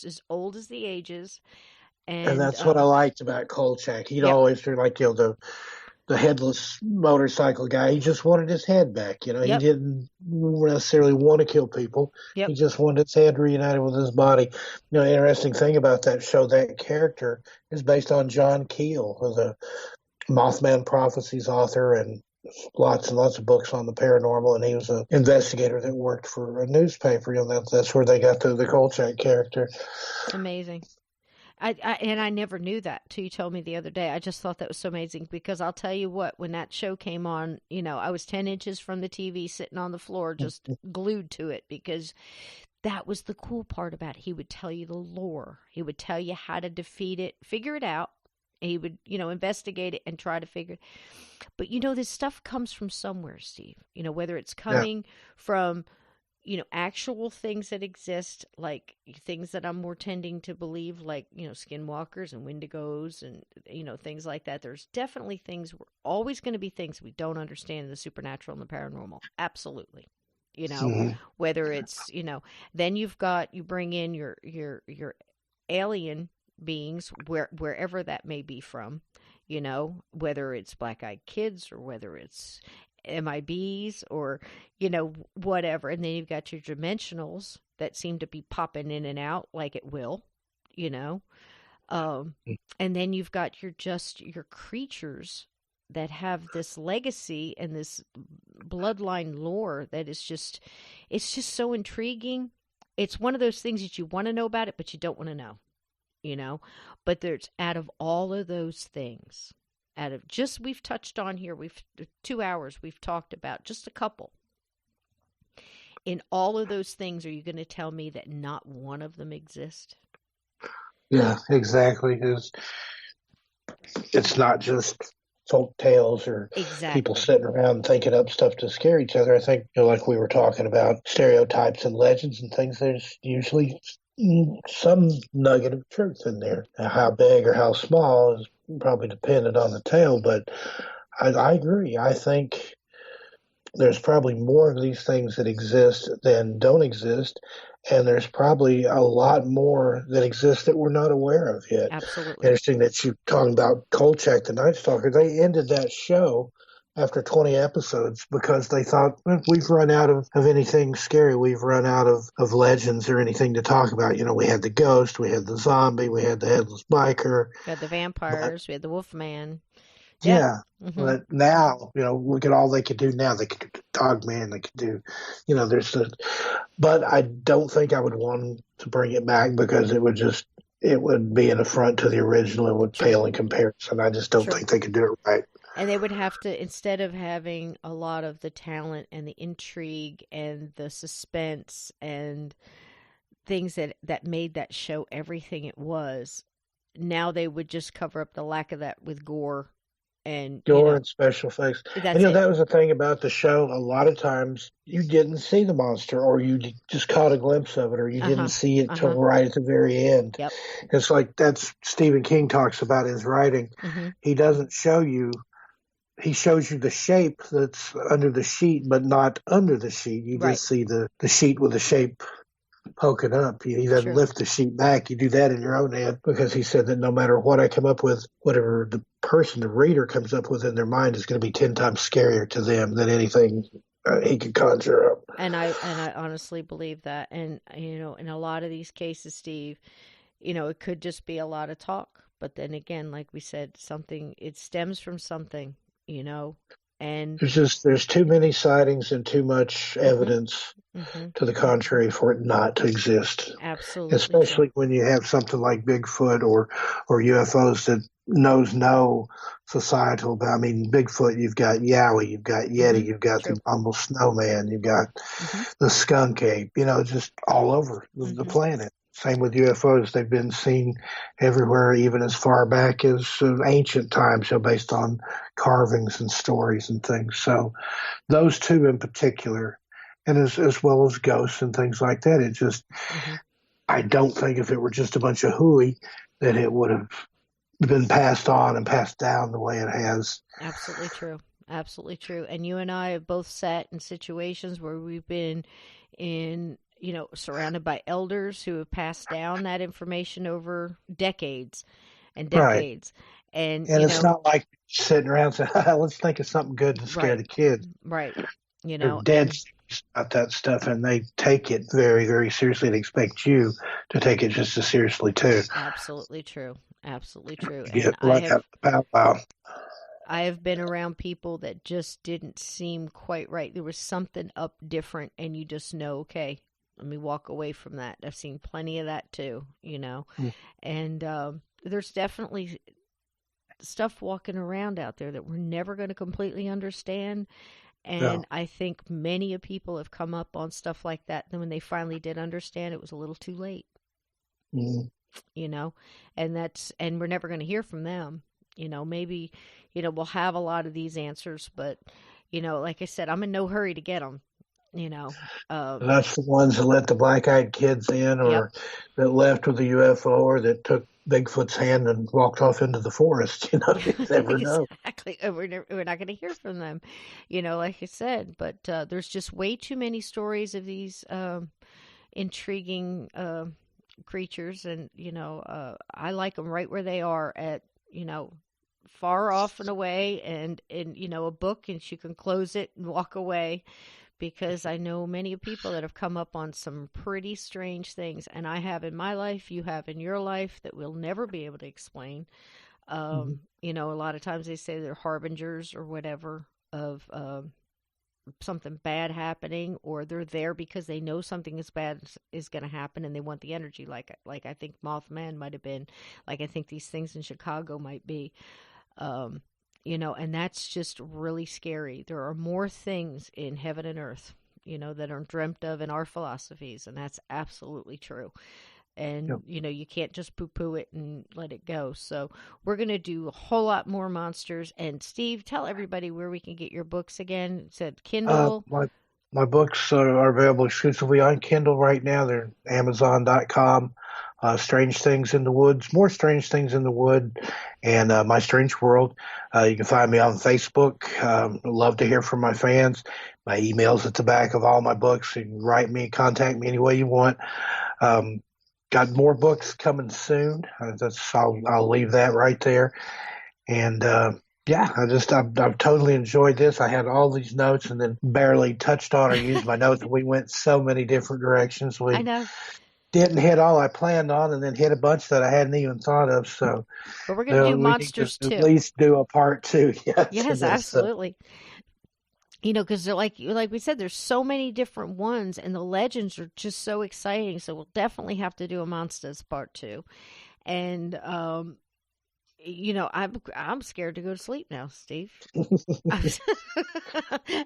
as old as the ages. And And that's what I liked about Kolchak. He'd yep, always do like, the headless motorcycle guy. He just wanted his head back. He yep, didn't necessarily want to kill people. yep. He just wanted his head reunited with his body. Interesting thing about that show, that character is based on John Keel, who's a Mothman Prophecies author and lots and lots of books on the paranormal. And he was an investigator that worked for a newspaper. That's where they got the Kolchak character. Amazing. And I never knew that till you told me the other day. I just thought that was so amazing because I'll tell you what, when that show came on, I was 10 inches from the TV sitting on the floor just glued to it because that was the cool part about it. He would tell you the lore. He would tell you how to defeat it, figure it out. He would, investigate it and try to figure it. But this stuff comes from somewhere, Steve. Whether it's Yeah. coming from actual things that exist, like things that I'm more tending to believe, like, skinwalkers and wendigos and, things like that. There's definitely things, we're always going to be things we don't understand in the supernatural and the paranormal. Absolutely. You know, Mhm. whether it's, then you bring in your alien beings wherever that may be from, whether it's black-eyed kids or whether it's MIBs or whatever. And then you've got your dimensionals that seem to be popping in and out like it will, you know. Um, and then you've got your creatures that have this legacy and this bloodline lore that is it's just so intriguing. It's one of those things that you want to know about it, but you don't want to know, you know. But there's out of all of those things, out of just we've touched on here, we've 2 hours we've talked about just a couple. In all of those things, are you going to tell me that not one of them exist? Yeah, exactly. It's not just folk tales or people Exactly. sitting around thinking up stuff to scare each other. I think, like we were talking about stereotypes and legends and things, there's usually some nugget of truth in there. Now, how big or how small is probably dependent on the tale, but I agree. I think there's probably more of these things that exist than don't exist, and there's probably a lot more that exist that we're not aware of yet. Absolutely. Interesting that you talking about Kolchak the Night Stalker. They ended that show after 20 episodes because they thought, "Well, we've run out of anything scary. We've run out of legends or anything to talk about. We had the ghost, we had the zombie, we had the headless biker, We had the but vampires, we had the Wolfman. Yeah. yeah, Mhm. but now, look at all they could do now. They could do Dog Man. They could do, there's the, but I don't think I would want to bring it back because it would be an affront to the original. It would True. pale in comparison. I just don't True. think they could do it right. And they would have to, instead of having a lot of the talent and the intrigue and the suspense and things that made that show everything it was, now they would just cover up the lack of that with gore And, Gore and special effects. And that's it. that was the thing about the show. A lot of times you didn't see the monster, or you just caught a glimpse of it, or you didn't Uh-huh. see it till Uh-huh. right at the very end. Yep. It's like that's Stephen King talks about his writing. Mm-hmm. He doesn't show you, he shows you the shape that's under the sheet, but not under the sheet. You Right. just see the sheet with the shape poking up. He doesn't True. lift the sheet back. You do that in your own head, because he said that no matter what I come up with, whatever the person, the reader, comes up with in their mind is going to be 10 times scarier to them than anything he could conjure up. And I honestly believe that. And in a lot of these cases, Steve, it could just be a lot of talk. But then again, like we said, something, it stems from something, and There's too many sightings and too much hmm evidence hmm to the contrary for it not to exist. absolutely true. Especially when you have something like Bigfoot or UFOs that knows no societal. I mean, Bigfoot, you've got Yowie, you've got hmm Yeti, you've got the True. almost snowman, you've got hmm the skunk ape. Just all over the hmm planet. Same with UFOs; they've been seen everywhere, even as far back as ancient times, based on carvings and stories and things. So those two in particular, and as well as ghosts and things like that. It just, hmm I don't think if it were just a bunch of hooey that it would have been passed on and passed down the way it has. Absolutely true. Absolutely true. And you and I have both sat in situations where we've been in, surrounded by elders who have passed down that information over decades and Right. decades. And, And it's not like sitting around saying, let's think of something good to scare right, the kids. right, They're dead and serious about that stuff, and they take it very, very seriously and expect you to take it just as seriously, too. absolutely true. Absolutely true. You And get let out the powwow. I have been around people that just didn't seem quite right. There was something up different, and you just know, okay, let me walk away from that. I've seen plenty of that too. And there's definitely stuff walking around out there that we're never going to completely understand. Yeah. And I think many of people have come up on stuff like that. Then when they finally did understand, it was a little too late, Mm. you know, and we're never going to hear from them. Maybe, we'll have a lot of these answers, but, like I said, I'm in no hurry to get them, you know. Um, That's the ones that let the black-eyed kids in, yep. or that left with the UFO, or that took Bigfoot's hand and walked off into the forest. You never know. Exactly. And we're not going to hear from them, like I said, but there's just way too many stories of these intriguing creatures. And, I like them right where they are at, far off and away, and in, a book, and you can close it and walk away, because I know many people that have come up on some pretty strange things, and I have in my life, you have in your life, that we'll never be able to explain. Mm-hmm. A lot of times they say they're harbingers or whatever of something bad happening, or they're there because they know something is bad is going to happen, and they want the energy, like I think Mothman might have been, like I think these things in Chicago might be. Um, and that's just really scary. There are more things in heaven and earth, that are dreamt of in our philosophies, and that's absolutely true. Yep. And, you can't just poo poo it and let it go. So, we're going to do a whole lot more monsters. And, Steve, tell everybody where we can get your books again. It said Kindle. My books are available exclusively on Kindle right now. They're Amazon.com. Strange Things in the Woods, More Strange Things in the Wood, and My Strange World. You can find me on Facebook. Love to hear from my fans. My email's at the back of all my books. You can write me, contact me any way you want. Um, got more books coming soon. I'll leave that right there. And yeah, I've totally enjoyed this. I had all these notes and then barely touched on or used my notes. We went so many different directions. I We know. didn't hit all I planned on, and then hit a bunch that I hadn't even thought of. So But we're going to do we need to monsters at too. least do a part two. Yes, to Yes, this. absolutely. Because they're like we said, there's so many different ones, and the legends are just so exciting. So we'll definitely have to do a monsters part two. And I'm scared to go to sleep now, Steve.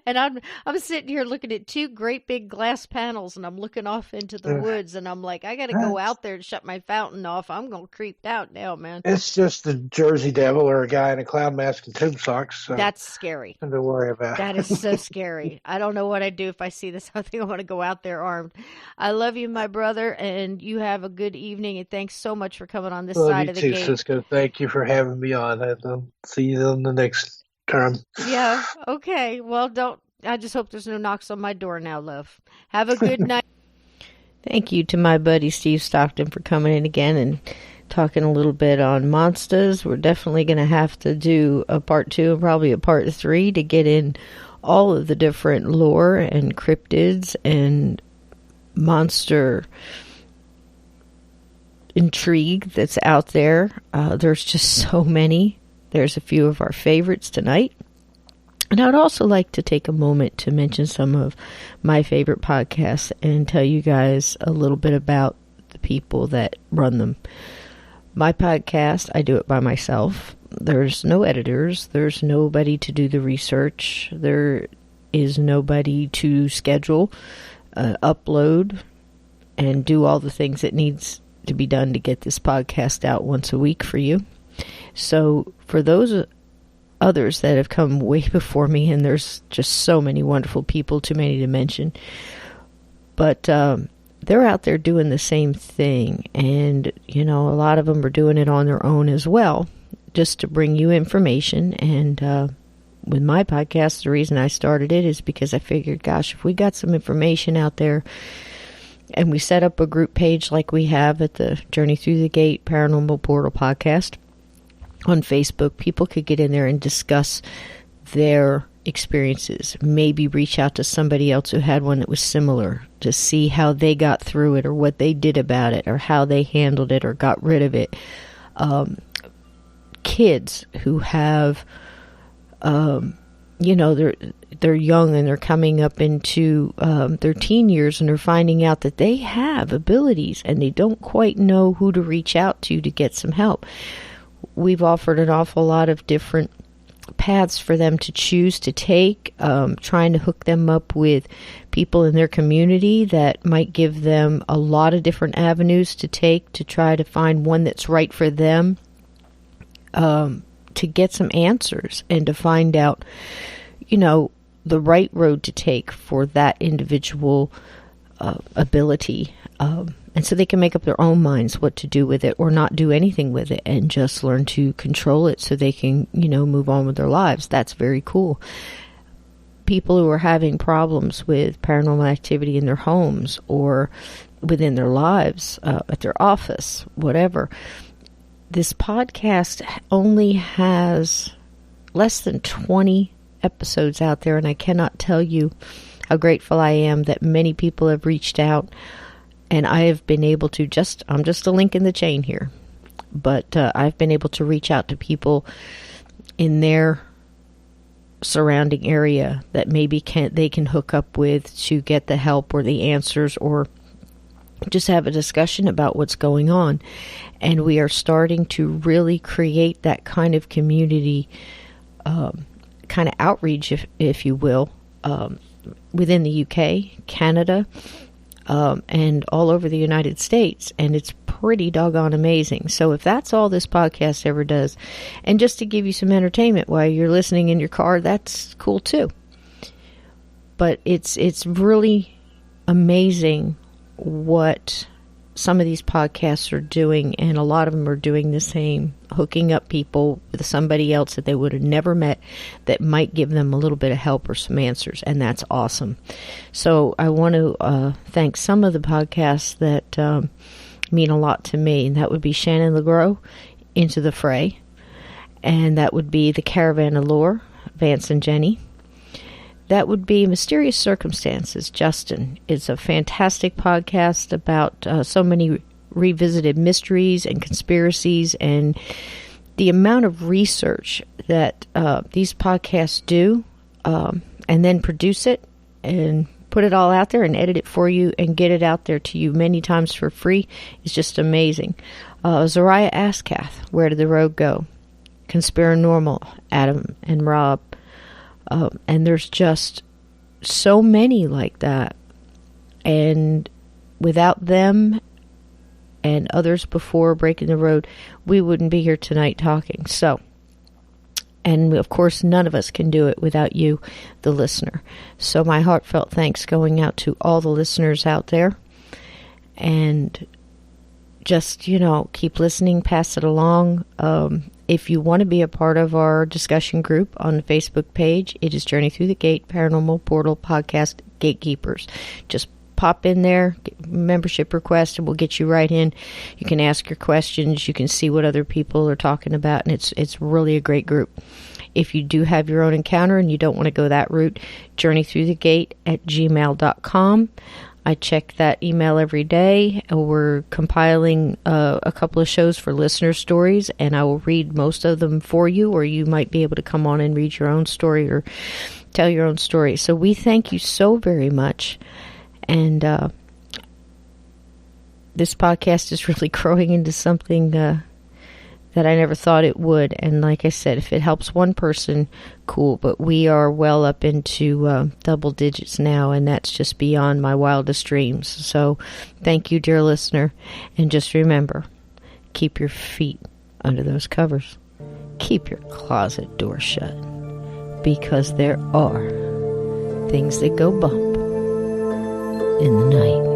And I'm sitting here looking at two great big glass panels, and I'm looking off into the woods, and I'm like, I got to go out there and shut my fountain off. I'm gonna creep out now, man. It's just the Jersey Devil or a guy in a clown mask and tube socks. So That's scary. nothing to worry about. That is so scary. I don't know what I'd do if I see this. I think I want to go out there armed. I love you, my brother, and you have a good evening. And thanks so much for coming on this side of the gate. Cisco. Thank you for having me on. I'll see you on the next term. Yeah. Okay. Well, I just hope there's no knocks on my door now, love. Have a good night. Thank you to my buddy Steve Stockton for coming in again and talking a little bit on monsters. We're definitely going to have to do a part 2 and probably a part 3 to get in all of the different lore and cryptids and monster intrigue that's out there. There's just so many. There's a few of our favorites tonight. And I would also like to take a moment to mention some of my favorite podcasts and tell you guys a little bit about the people that run them. My podcast, I do it by myself. There's no editors. There's nobody to do the research. There is nobody to schedule, upload, and do all the things that needs to be done to get this podcast out once a week for you. So for those others that have come way before me, and there's just so many wonderful people, too many to mention, but they're out there doing the same thing, and a lot of them are doing it on their own as well, just to bring you information. And with my podcast, the reason I started it is because I figured, gosh, if we got some information out there and we set up a group page like we have at the Journey Through the Gate Paranormal Portal podcast on Facebook, people could get in there and discuss their experiences, maybe reach out to somebody else who had one that was similar to see how they got through it or what they did about it or how they handled it or got rid of it. Kids who have, they're young and they're coming up into their teen years, and they're finding out that they have abilities and they don't quite know who to reach out to get some help. We've offered an awful lot of different paths for them to choose to take, trying to hook them up with people in their community that might give them a lot of different avenues to take to try to find one that's right for them, to get some answers and to find out, the right road to take for that individual ability. And so they can make up their own minds what to do with it or not do anything with it and just learn to control it so they can, move on with their lives. That's very cool. People who are having problems with paranormal activity in their homes or within their lives, at their office, whatever. This podcast only has less than 20 episodes out there, and I cannot tell you how grateful I am that many people have reached out. And I have been able to I'm just a link in the chain here, but I've been able to reach out to people in their surrounding area that maybe they can hook up with to get the help or the answers or just have a discussion about what's going on. And we are starting to really create that kind of community, kind of outreach, if you will, within the UK, Canada, and all over the United States, and it's pretty doggone amazing. So if that's all this podcast ever does, and just to give you some entertainment while you're listening in your car, that's cool too. But it's really amazing what some of these podcasts are doing, and a lot of them are doing the same, hooking up people with somebody else that they would have never met that might give them a little bit of help or some answers, and that's awesome. So I want to thank some of the podcasts that mean a lot to me, and that would be Shannon LeGros, Into the Fray, and that would be The Caravan of Lore, Vance and Jenny. That would be Mysterious Circumstances, Justin. It's a fantastic podcast about so many revisited mysteries and conspiracies, and the amount of research that these podcasts do, and then produce it and put it all out there and edit it for you and get it out there to you many times for free is just amazing. Zariah Askath, Where Did the Road Go? Conspiranormal, Adam and Rob. And there's just so many like that. And without them and others before Breaking the Road, we wouldn't be here tonight talking. So, and of course, none of us can do it without you, the listener. So my heartfelt thanks going out to all the listeners out there. And just, keep listening, pass it along. If you want to be a part of our discussion group on the Facebook page, it is Journey Through the Gate Paranormal Portal Podcast Gatekeepers. Just pop in there, membership request, and we'll get you right in. You can ask your questions. You can see what other people are talking about, and it's really a great group. If you do have your own encounter and you don't want to go that route, journeythroughthegate@gmail.com. I check that email every day. We're compiling a couple of shows for listener stories, and I will read most of them for you, or you might be able to come on and read your own story or tell your own story. So we thank you so very much. And this podcast is really growing into something that I never thought it would. And like I said, if it helps one person, cool. But we are well up into double digits now, and that's just beyond my wildest dreams. So thank you, dear listener. And just remember, keep your feet under those covers. Keep your closet door shut, because there are things that go bump in the night.